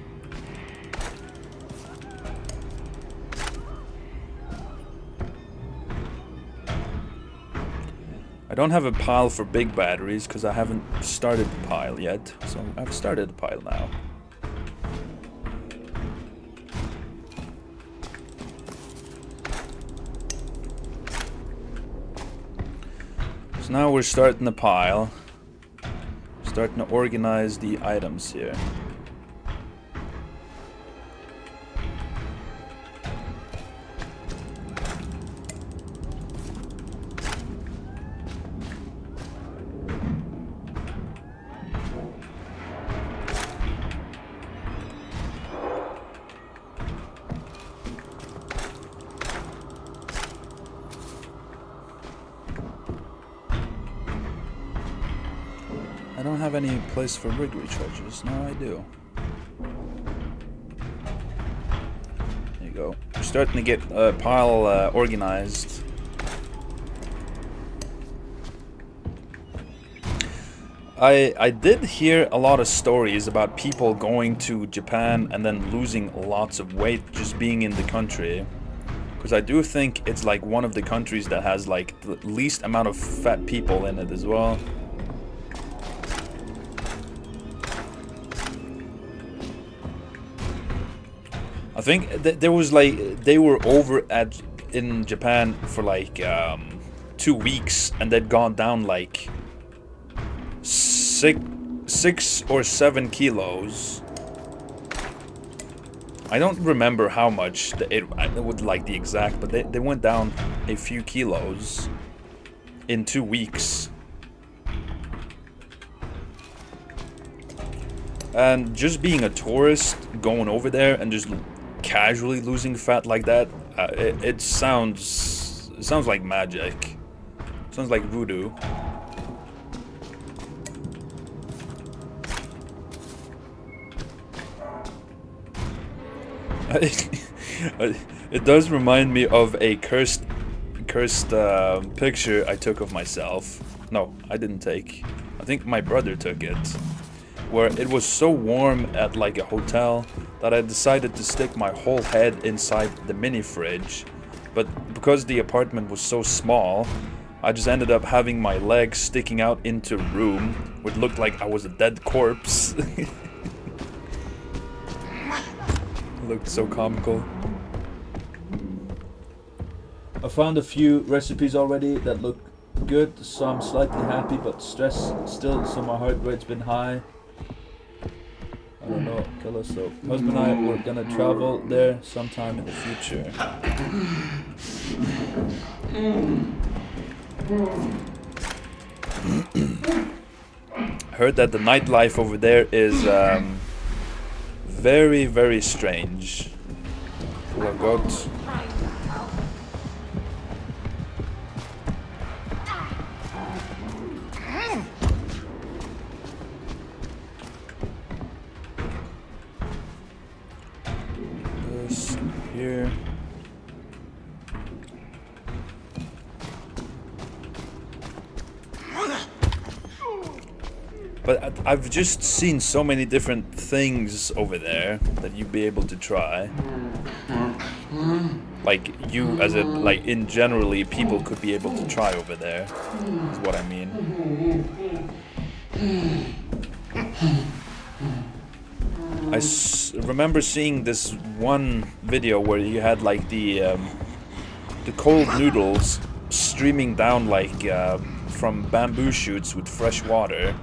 I don't have a pile for big batteries because I haven't started the pile yet. So I've started the pile now. So now we're starting the pile. Starting to organize the items here. I don't have any place for rig recharges. Now I do. There you go. We're starting to get a pile organized. I did hear a lot of stories about people going to Japan and then losing lots of weight just being in the country. Because I do think it's like one of the countries that has like the least amount of fat people in it as well. I think there was like they were over in Japan for like 2 weeks and they'd gone down like 6 or 7 kilos. I don't remember how much I would like the exact, but they went down a few kilos in 2 weeks. And just being a tourist going over there and just casually losing fat like that, it sounds like magic. Sounds like voodoo. It does remind me of a cursed picture I took of myself. No, I didn't take. I think my brother took it. Where it was so warm at like a hotel that I decided to stick my whole head inside the mini fridge. But because the apartment was so small, I just ended up having my legs sticking out into a room, which looked like I was a dead corpse. It looked so comical. I found a few recipes already that look good, so I'm slightly happy but stressed still, so my heart rate's been high. I don't know, Killa, so husband and I were gonna travel there sometime in the future. Heard that the nightlife over there is very, very strange. Oh god. This here. But I've just seen so many different things over there that you'd be able to try. Like you as a, like in generally people could be able to try over there, is what I mean. I remember seeing this one video where you had like the cold noodles streaming down like from bamboo shoots with fresh water.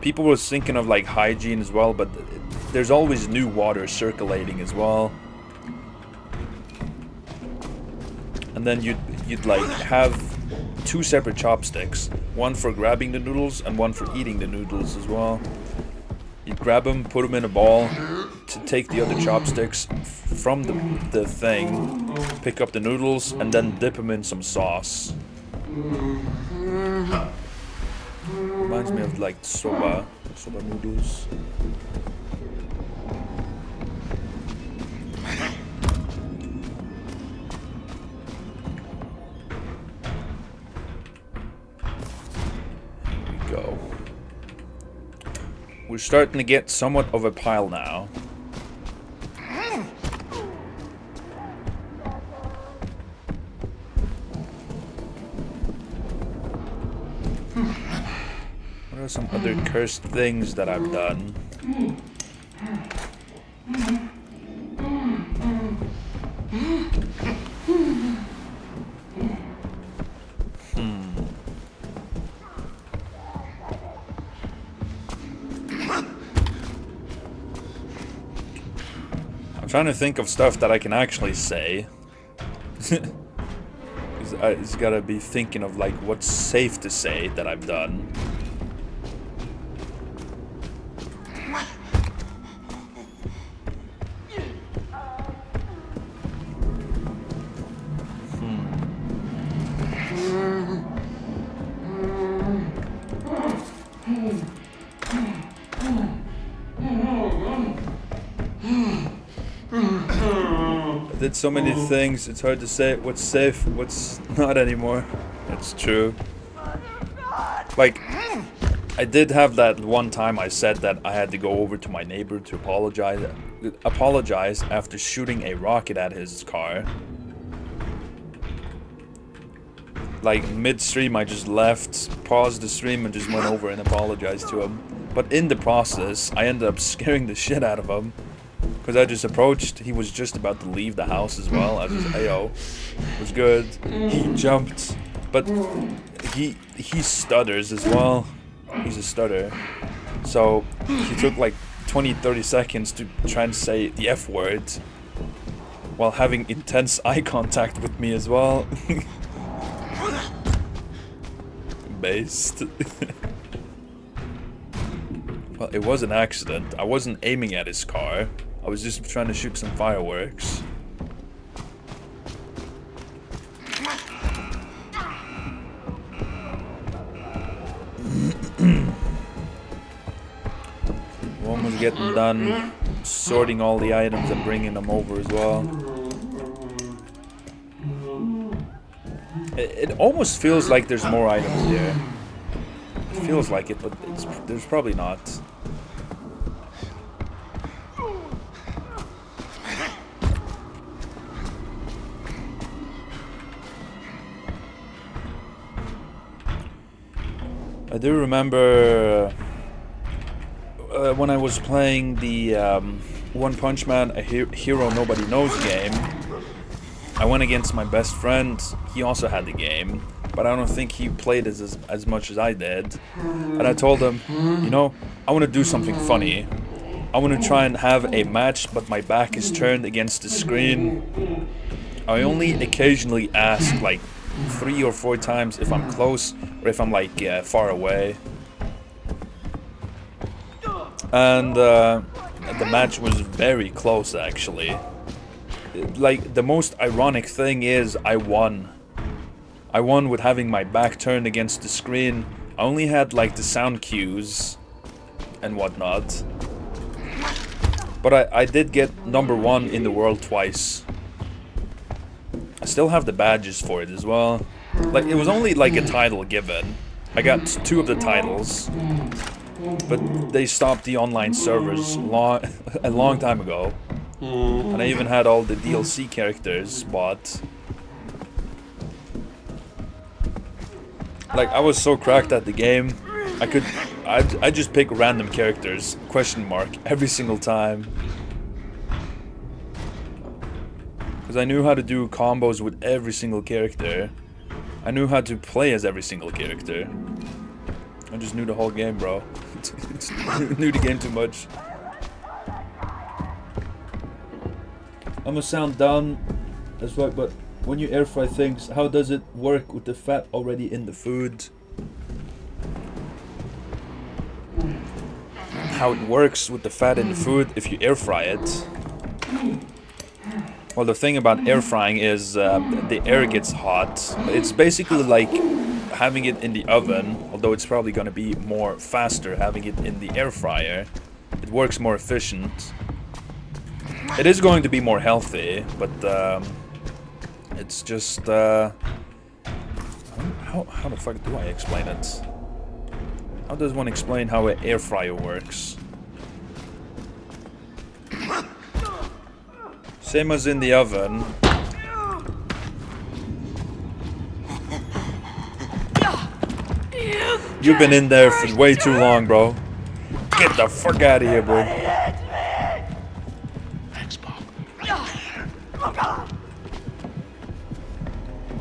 People were thinking of like hygiene as well, but there's always new water circulating as well. And then you'd like have 2 separate chopsticks, one for grabbing the noodles and one for eating the noodles as well. You'd grab them, put them in a ball, to take the other chopsticks from the thing, pick up the noodles, and then dip them in some sauce. Reminds me of like soba noodles. Here we go. We're starting to get somewhat of a pile now. What are some other cursed things that I've done? I'm trying to think of stuff that I can actually say. I just gotta be thinking of like what's safe to say that I've done. I did so many things, it's hard to say what's safe, what's not anymore. That's true. Like, I did have that one time I said that I had to go over to my neighbor to apologize after shooting a rocket at his car. Like, mid-stream I just left, paused the stream and just went over and apologized to him. But in the process, I ended up scaring the shit out of him. Because I just approached, he was just about to leave the house as well. I was just, ayo, it was good. He jumped, but he stutters as well. He's a stutter. So he took like 20-30 seconds to try and say the F word while having intense eye contact with me as well. Based. Well, it was an accident. I wasn't aiming at his car. I was just trying to shoot some fireworks. We're almost getting done sorting all the items and bringing them over as well. It almost feels like there's more items here. It feels like it, but there's probably not. I do remember when I was playing the One Punch Man, a Hero Nobody Knows game. I went against my best friend. He also had the game, but I don't think he played as much as I did. And I told him, you know, I want to do something funny. I want to try and have a match, but my back is turned against the screen. I only occasionally ask, like, 3 or 4 times if I'm close or if I'm like far away. And the match was very close actually. Like, the most ironic thing is I won. I won with having my back turned against the screen. I only had like the sound cues and whatnot. But I did get #1 in the world twice. I still have the badges for it as well. Like, it was only like a title given. I got 2 of the titles, but they stopped the online servers a long time ago. And I even had all the DLC characters bought. Like, I was so cracked at the game, I just pick random characters, !, every single time. Because I knew how to do combos with every single character. I knew how to play as every single character. I just knew the whole game, bro. Knew the game too much. I'm gonna sound dumb, that's right, but when you air fry things, how does it work with the fat already in the food? How it works with the fat in the food if you air fry it. Well, the thing about air frying is the air gets hot. It's basically like having it in the oven, although it's probably going to be more faster having it in the air fryer. It works more efficient. It is going to be more healthy, but it's just... how the fuck do I explain it? How does one explain how an air fryer works? Same as in the oven. You've been in there for way too long, bro. Get the fuck out of here, bro.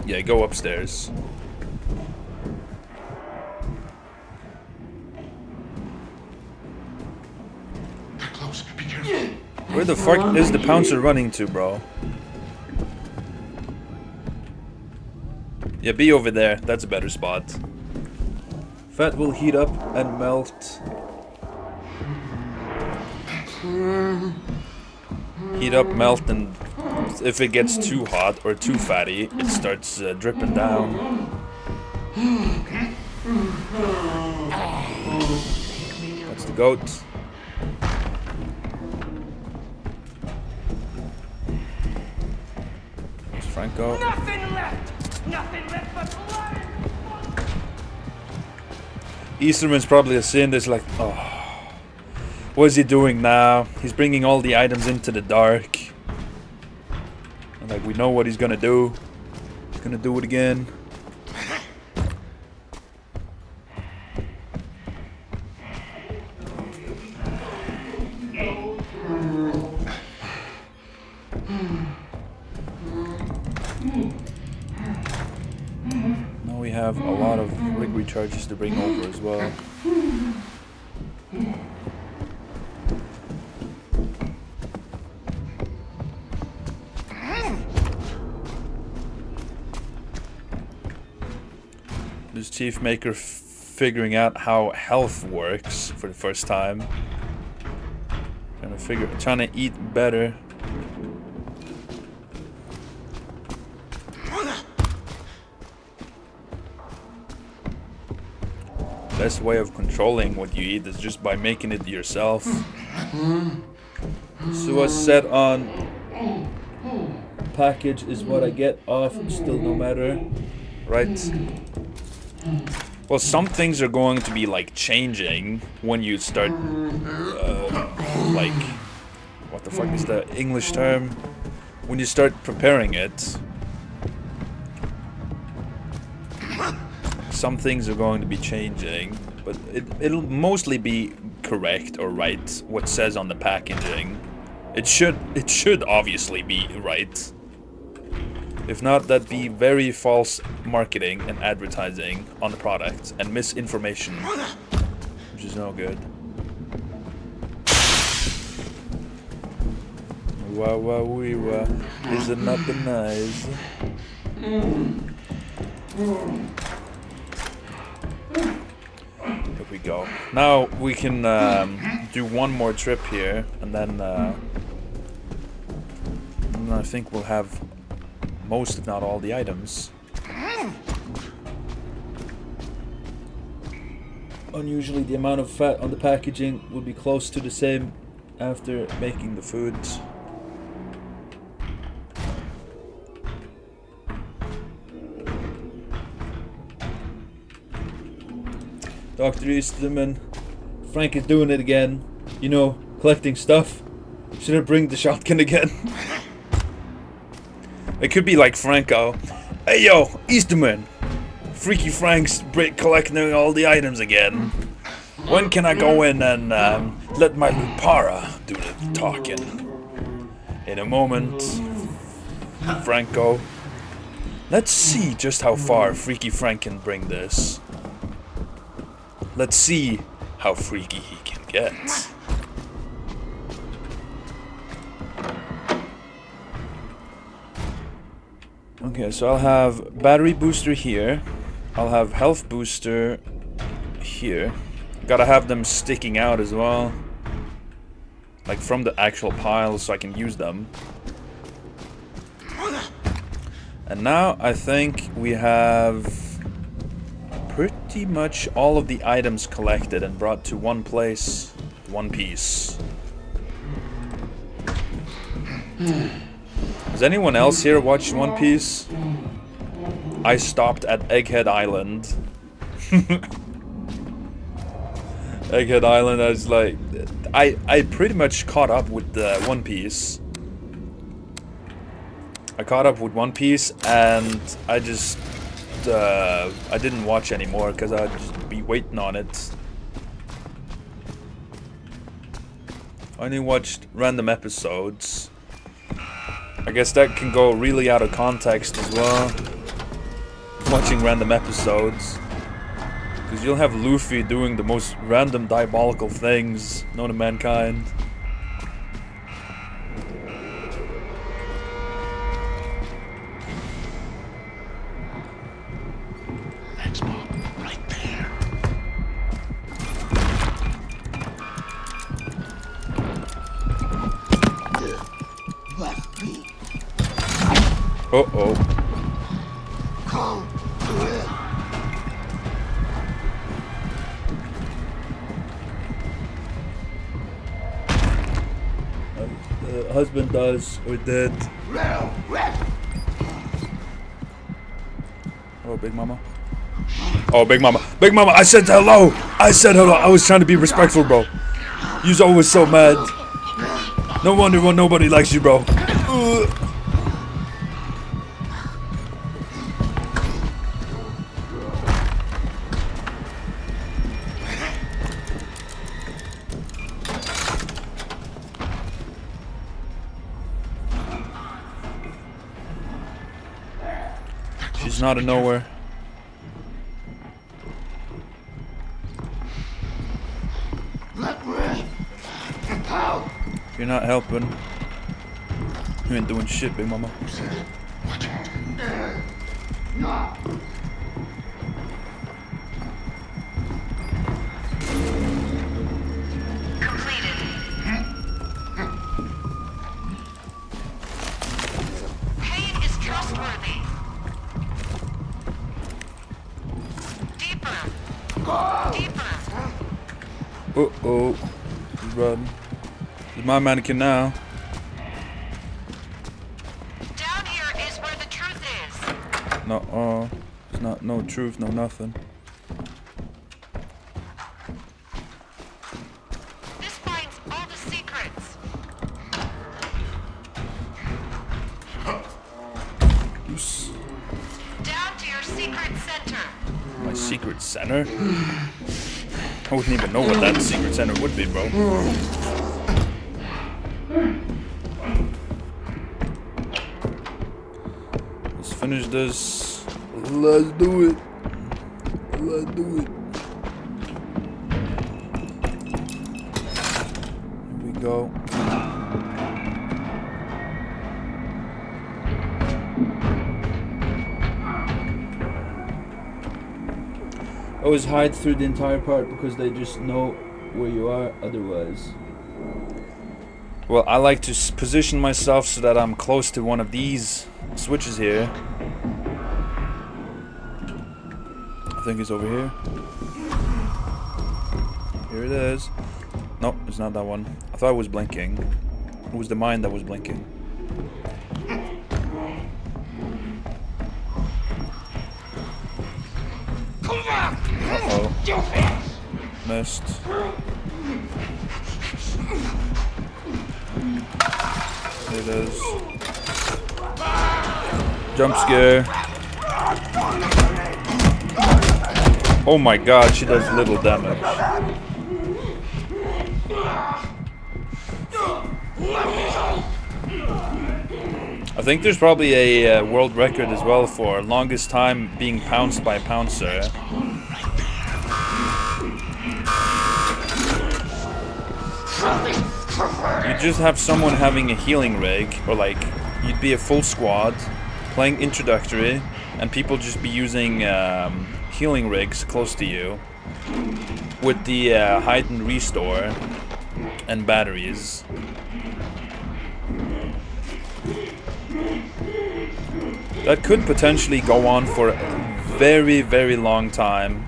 Yeah, go upstairs. They're close. Be careful. Where the fuck is the Pouncer running to, bro? Yeah, be over there. That's a better spot. Fat will heat up and melt. Heat up, melt, and if it gets too hot or too fatty, it starts dripping down. That's the goat. There's Franco. Nothing left! Nothing left but blood! Easterman's probably seeing this like, oh, what is he doing now? He's bringing all the items into the dark. And like, we know what he's gonna do. He's gonna do it again. Now we have a lot of rig recharges to bring over as well. This Chief Maker figuring out how health works for the first time. Trying to eat better. Best way of controlling what you eat is just by making it yourself. So I set on package is what I get off, still no matter, right? Well, some things are going to be like changing when you start, like, what the fuck is the English term? When you start preparing it. Some things are going to be changing, but it'll mostly be correct or right what says on the packaging. It should obviously be right. If not, that'd be very false marketing and advertising on the product and misinformation, which is no good. Wow, wow, wee, wow. Is it not the nice? Here we go. Now we can do one more trip here, and then I think we'll have most, if not all, the items. Unusually, the amount of fat on the packaging will be close to the same after making the foods. Dr. Easterman, Frank is doing it again. You know, collecting stuff. Should I bring the shotgun again? It could be like Franco. Hey yo, Easterman! Freaky Frank's collecting all the items again. When can I go in and let my Lupara do the talking? In a moment, Franco. Let's see just how far Freaky Frank can bring this. Let's see how freaky he can get. Okay, so I'll have battery booster here. I'll have health booster here. Gotta have them sticking out as well. Like from the actual pile so I can use them. And now I think we have pretty much all of the items collected and brought to one place, one piece. Has anyone else here watched One Piece? I stopped at Egghead Island. Egghead Island, I was like, I pretty much caught up with the One Piece. I caught up with One Piece and I just I didn't watch anymore because I'd just be waiting on it. I only watched random episodes. I guess that can go really out of context as well. Watching random episodes. Because you'll have Luffy doing the most random diabolical things known to mankind. Uh-oh. Husband dies or dead. Oh, Big Mama. Oh, Big Mama. Big Mama, I said hello. I said hello. I was trying to be respectful, bro. You's always so mad. No wonder why nobody likes you, bro. She's not a nowhere. You're not helping. You ain't doing shit, Big Mama. Completed. Pain is trustworthy. Deeper. Deeper. Uh-oh. He's riding. He's my mannequin now. Down here is where the truth is. No, it's not no truth, no nothing. This finds all the secrets. Down to your secret center. My secret center? I wouldn't even know what that secret center would be, bro. Let's finish this. Let's do it. Let's do it. Here we go. Always hide through the entire part because they just know where you are otherwise. Well, I like to position myself so that I'm close to one of these switches here. I think it's over here. Here it is. No, it's not that one. I thought it was blinking. It was the mine that was blinking. Uh-oh. Missed. There it is. Jump scare. Oh my god, she does little damage. I think there's probably a world record as well for longest time being pounced by a pouncer. You just have someone having a healing rig, or like you'd be a full squad playing introductory, and people just be using healing rigs close to you with the hide and restore and batteries. That could potentially go on for a very, very long time.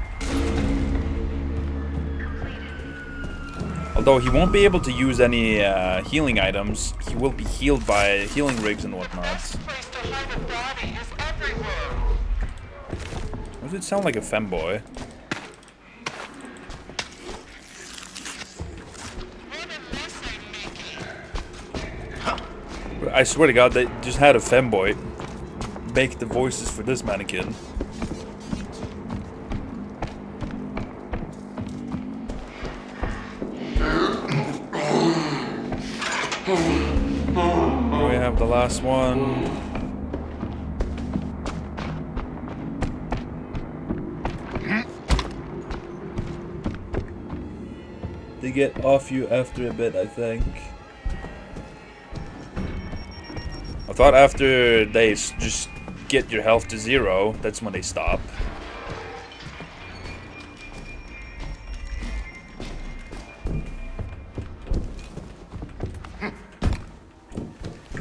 Although he won't be able to use any healing items, he will be healed by healing rigs and whatnot. Why does it sound like a femboy? I swear to God, they just had a femboy make the voices for this mannequin. Here we have the last one. They get off you after a bit, I think. I thought after they just get your health to 0, that's when they stop.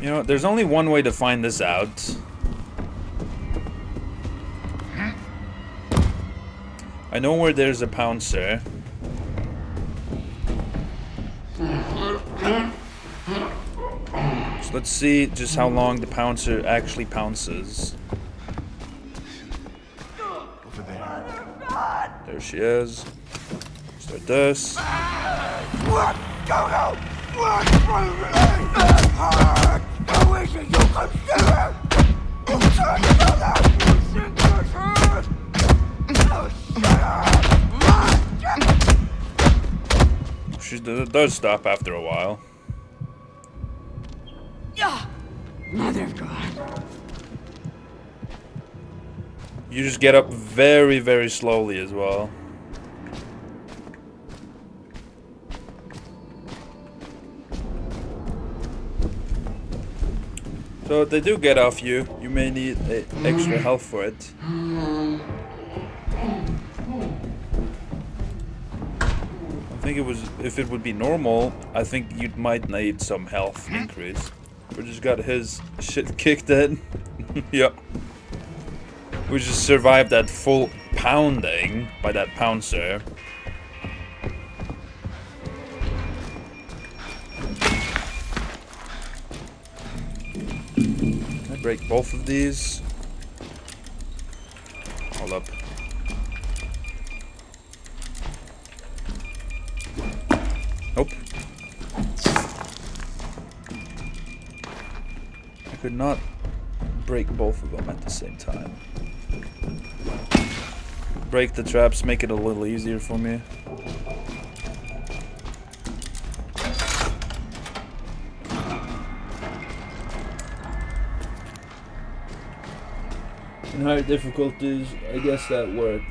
You know, there's only one way to find this out. I know where there's a pouncer. So let's see just how long the pouncer actually pounces. Over there. There she is. Start this. What? Go! I wish you could see her! You turned another! You think you're her! Oh, shut up! She does stop after a while. Mother of God. You just get up very, very slowly as well. So if they do get off you, you may need extra health for it. I think it was, if it would be normal, I think you might need some health increase. We just got his shit kicked in. Yep. We just survived that full pounding by that pouncer. Can I break both of these? Hold up. Nope. I could not break both of them at the same time. Break the traps, make it a little easier for me. In higher difficulties, I guess that worked.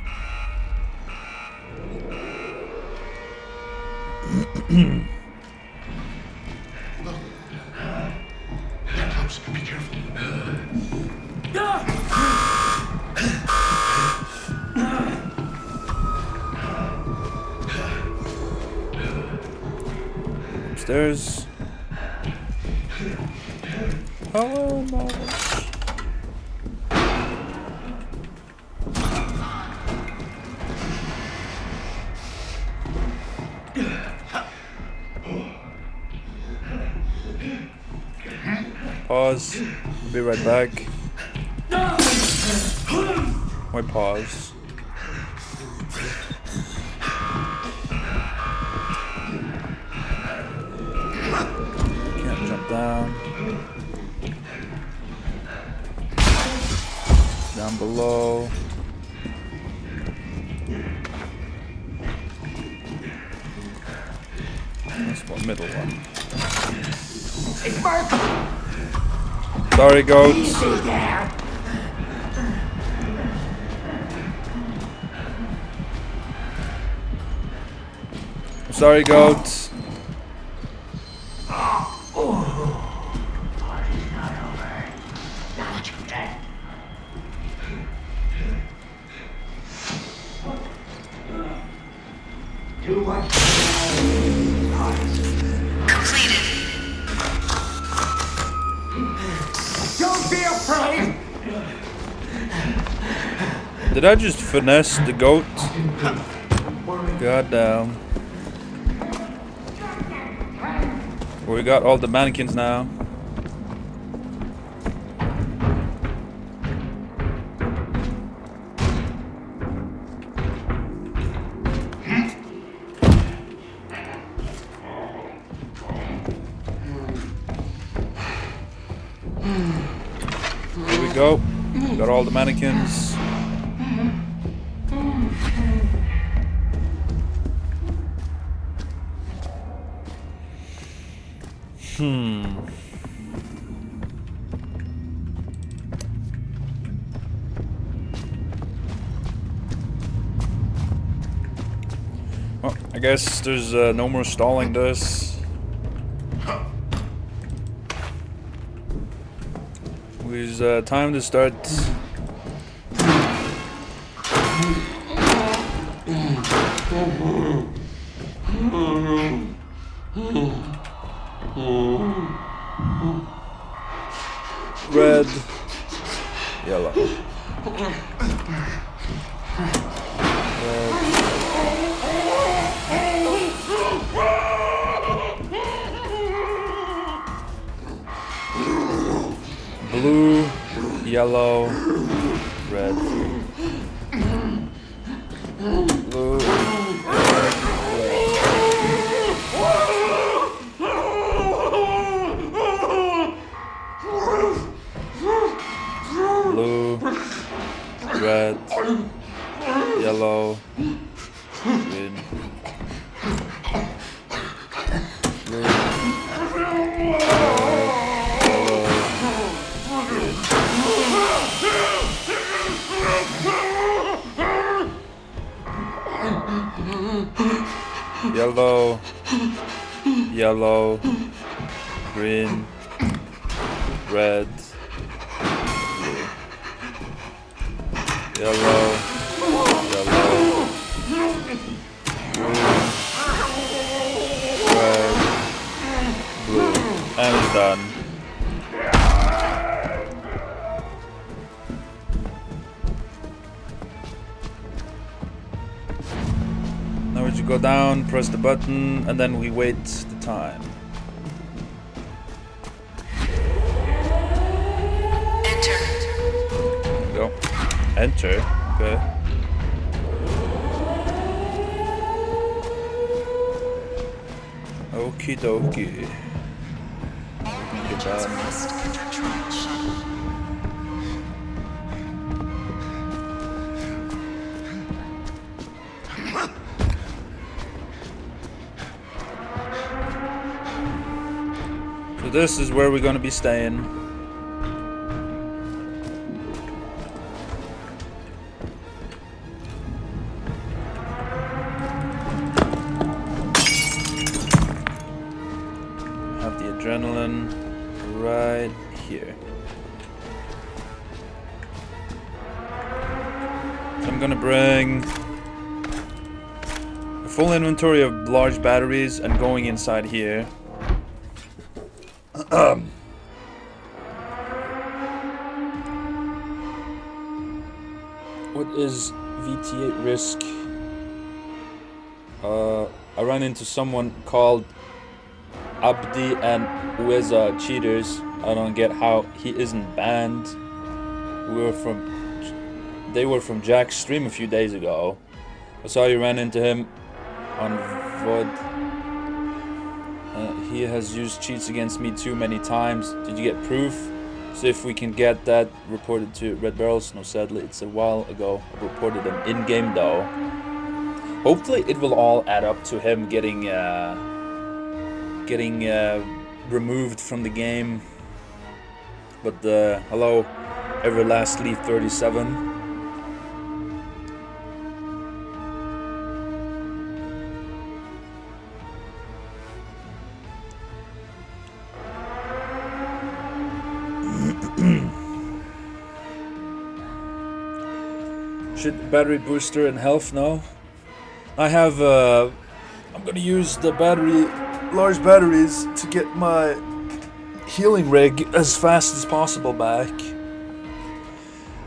Get close and be careful. Upstairs. Hello, Mom. Pause. I'll be right back. Why pause? Can't jump down. Down below. That's one middle one. It's Mark! Sorry, goats. Easy there! I'm sorry, goats. Do what? Completed. Don't be afraid! Did I just finesse the goat? God damn. We got all the mannequins now. Here we go. Got all the mannequins. Well, I guess there's no more stalling this. It's time to start. Red, yellow. Red. yellow, red, blue, blue, red, yellow, green, blue, yellow, yellow, green, red, blue, yellow, yellow, green, red, blue, and it's done. Now we just go down, press the button, and then we wait the time. Enter. There we go. Enter. Okay. Okie dokie. Agents must enter trial shuttle. So this is where we're gonna be staying. Have the adrenaline right here. So I'm gonna bring a full inventory of large batteries and going inside here. What is VT8 risk? I ran into someone called Abdi and Ueza cheaters. I don't get how he isn't banned. They were from Jack's stream a few days ago. I saw you ran into him on VOD. He has used cheats against me too many times. Did you get proof? See if we can get that reported to Red Barrels. No, sadly, it's a while ago. I reported them in-game though. Hopefully it will all add up to him getting removed from the game. But hello, Everlastly37. Should battery booster and health now? I have I'm gonna use the large batteries to get my healing rig as fast as possible back.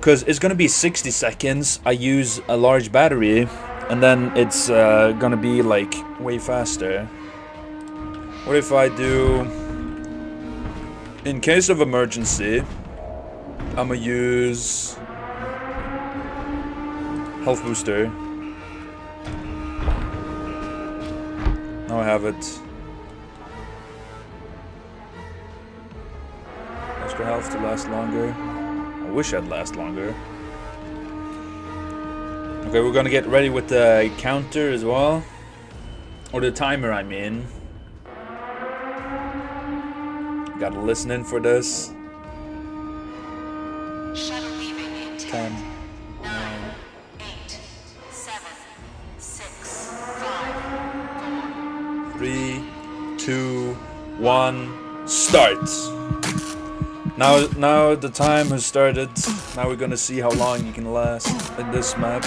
Cause it's gonna be 60 seconds. I use a large battery and then it's gonna be like way faster. What if I do, in case of emergency, I'ma use health booster. Now I have it. Extra health to last longer. I wish I'd last longer. Okay, we're gonna get ready with the counter as well. Or the timer, I mean. Gotta listen in for this. Shuttle leaving in 10. 9, 8, 7, 6, 5, 3, 2, 1, start! Now the time has started. Now we're gonna see how long you can last in this map.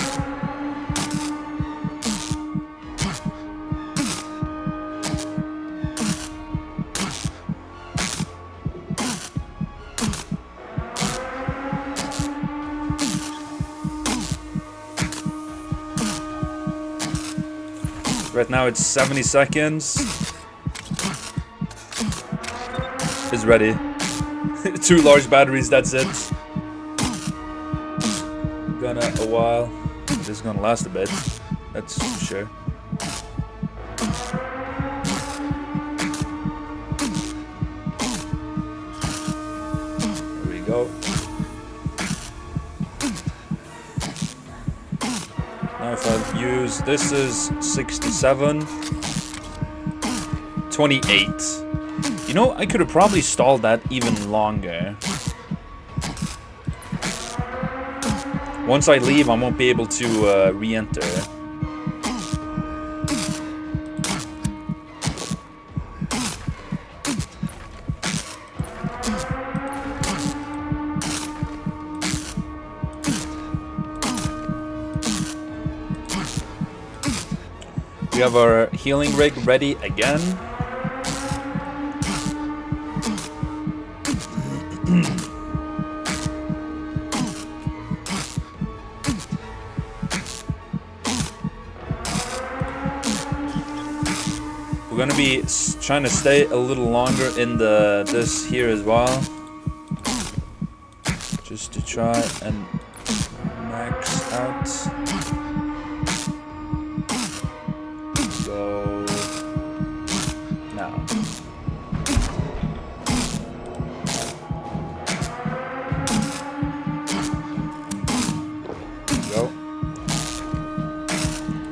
Right now it's 70 seconds. It's ready. 2 large batteries, that's it. gonna a while. This is gonna last a bit. That's for sure. Here we go. Now if I use, this is 67, 28. You know, I could have probably stalled that even longer. Once I leave, I won't be able to re-enter. We have our healing rig ready again. We're gonna be trying to stay a little longer in this here as well, just to try and max out. Go now. Go.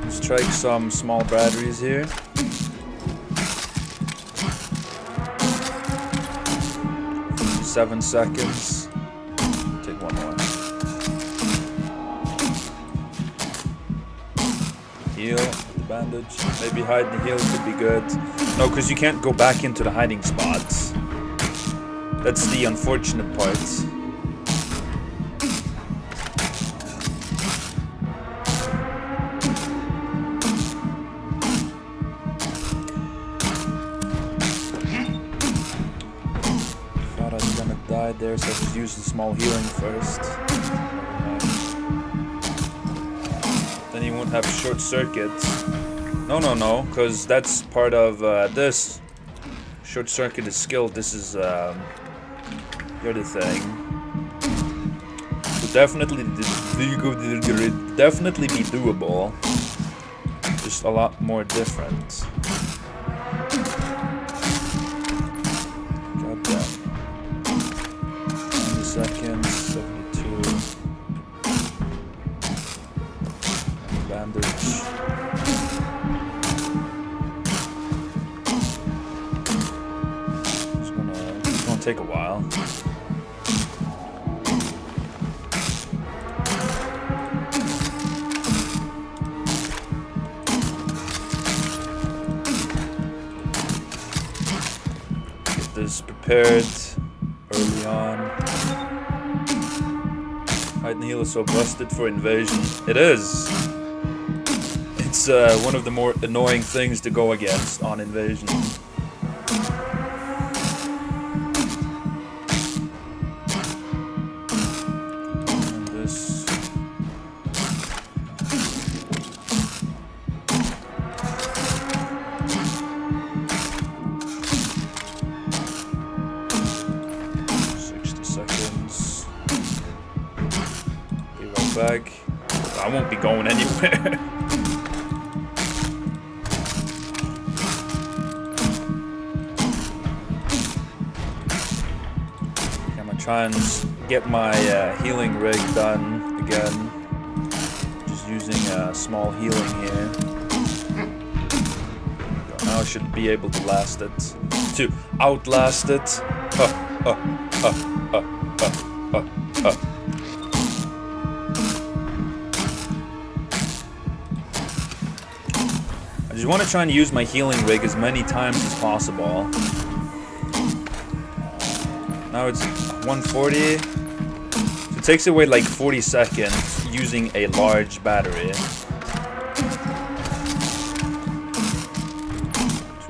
Let's try some small batteries here. 7 seconds. Take one more. Heal the bandage. Maybe hide the heal could be good. No, because you can't go back into the hiding spots. That's the unfortunate part. Died there, so I just use the small healing first. Then you won't have short circuits. No, because that's part of this. Short circuit is skilled. This is the other thing. So definitely be doable. Just a lot more different. Seconds, 72. Bandage. It's gonna take a while. Get this prepared early on. Hide and heal is so busted for invasion. It is. It's one of the more annoying things to go against on invasion. And this. Back. I won't be going anywhere. I'm gonna try and get my healing rig done again. Just using small healing here. Now I should be able to last it. To outlast it. I just want to try and use my healing rig as many times as possible. Now it's 140. So it takes away like 40 seconds using a large battery. 2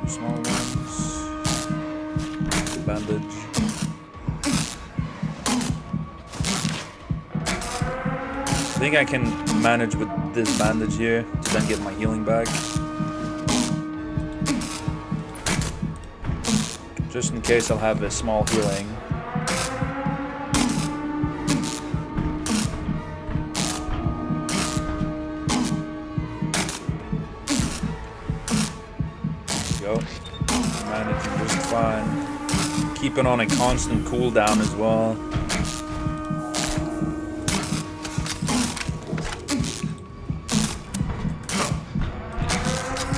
small ones. Bandage. I think I can manage with this bandage here to then get my healing back. Just in case I'll have a small healing. Managing just fine. Keeping on a constant cooldown as well.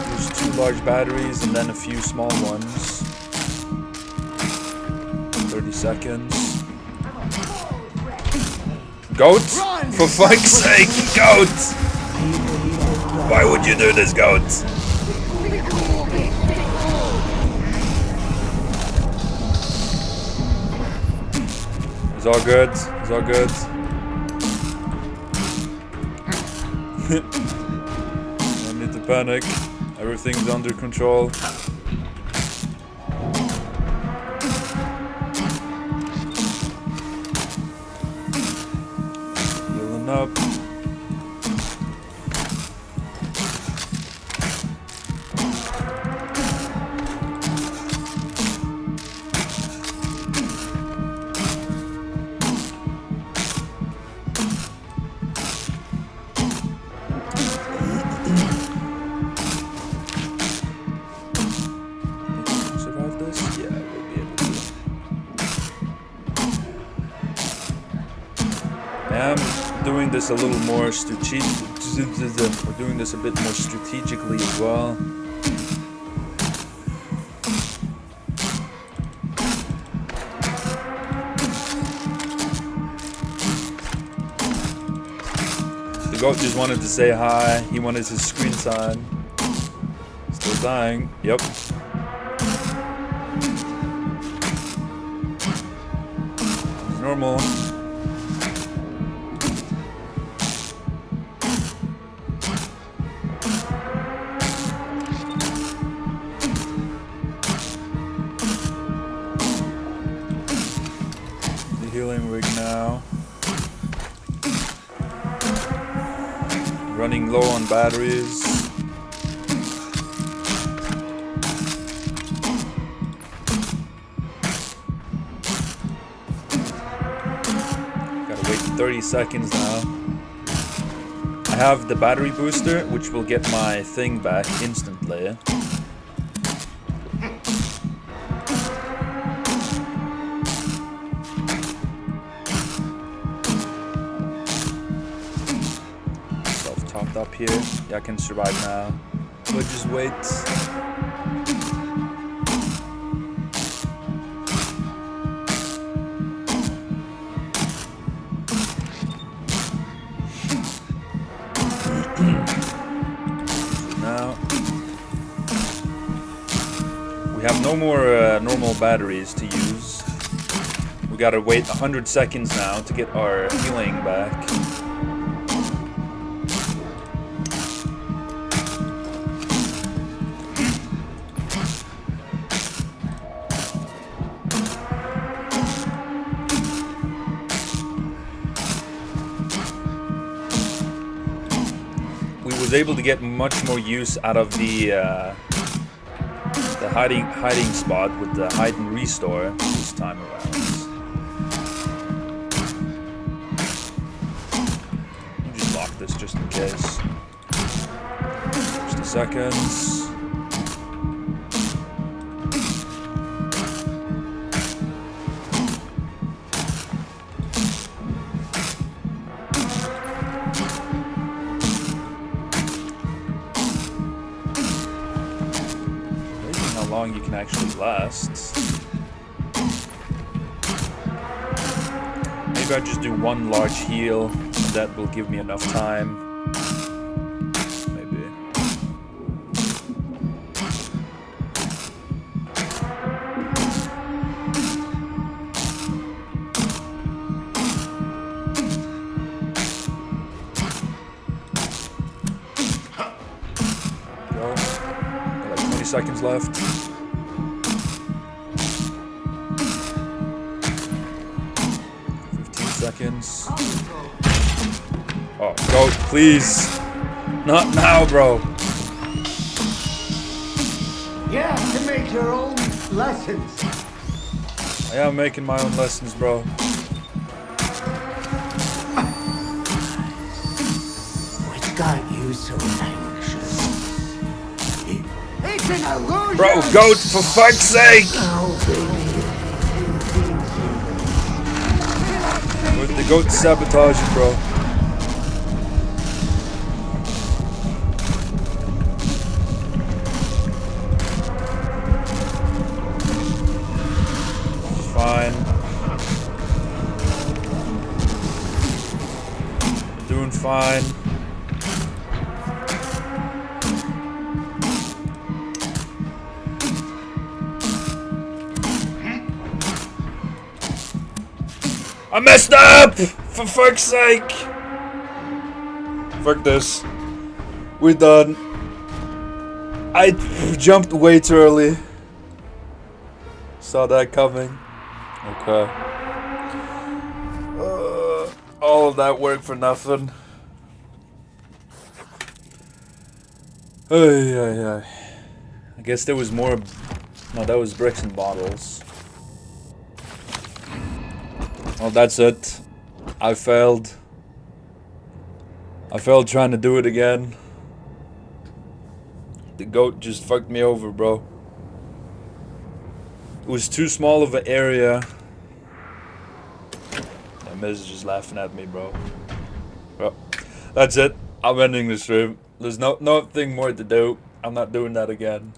There's 2 large batteries and then a few small ones. 30 seconds. Goat? For fuck's sake, goat! Why would you do this, goat? It's all good. It's all good. No need to panic. Everything's under control. Healing up. Survive this? Yeah, we'll be able to. I'm doing this a little more strategic. We're doing this a bit more strategically as well. The goat just wanted to say hi. He wanted his screen time. Still dying. Yep. Normal. The healing rig now. Running low on batteries. Gotta wait 30 seconds now. I have the battery booster, which will get my thing back instantly. Self-topped up here. Yeah, I can survive now. But just wait. Now we have no more normal batteries to use. We gotta wait 100 seconds now to get our healing back. Was able to get much more use out of the hiding spot with the hide and restore this time around. Let me just lock this just in case. 60 seconds. Long you can actually last. Maybe I just do one large heal, and that will give me enough time. Maybe. Go. Got like 20 seconds left. Seconds. Oh, go, please. Not now, bro. You have to make your own lessons. I am making my own lessons, bro. What got you so anxious? It's an illusion! Bro, goat, for fuck's sake! With the goat sabotaging, bro. Fine. Doing fine. I messed up! For fuck's sake! Fuck this. We're done. I jumped way too early. Saw that coming. Okay. All of that work for nothing. I guess there was more. No, that was bricks and bottles. Well, that's it. I failed. I failed trying to do it again. The goat just fucked me over, bro. It was too small of an area. And Miz is just laughing at me, bro. Well, that's it. I'm ending the stream. There's nothing more to do. I'm not doing that again.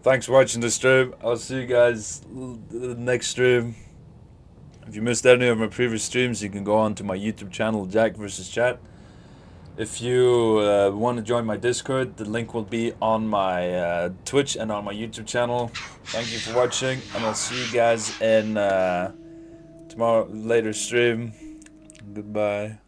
Thanks for watching the stream. I'll see you guys the next stream. If you missed any of my previous streams, you can go on to my YouTube channel, Jack vs. Chat. If you want to join my Discord, the link will be on my Twitch and on my YouTube channel. Thank you for watching, and I'll see you guys in tomorrow later stream. Goodbye.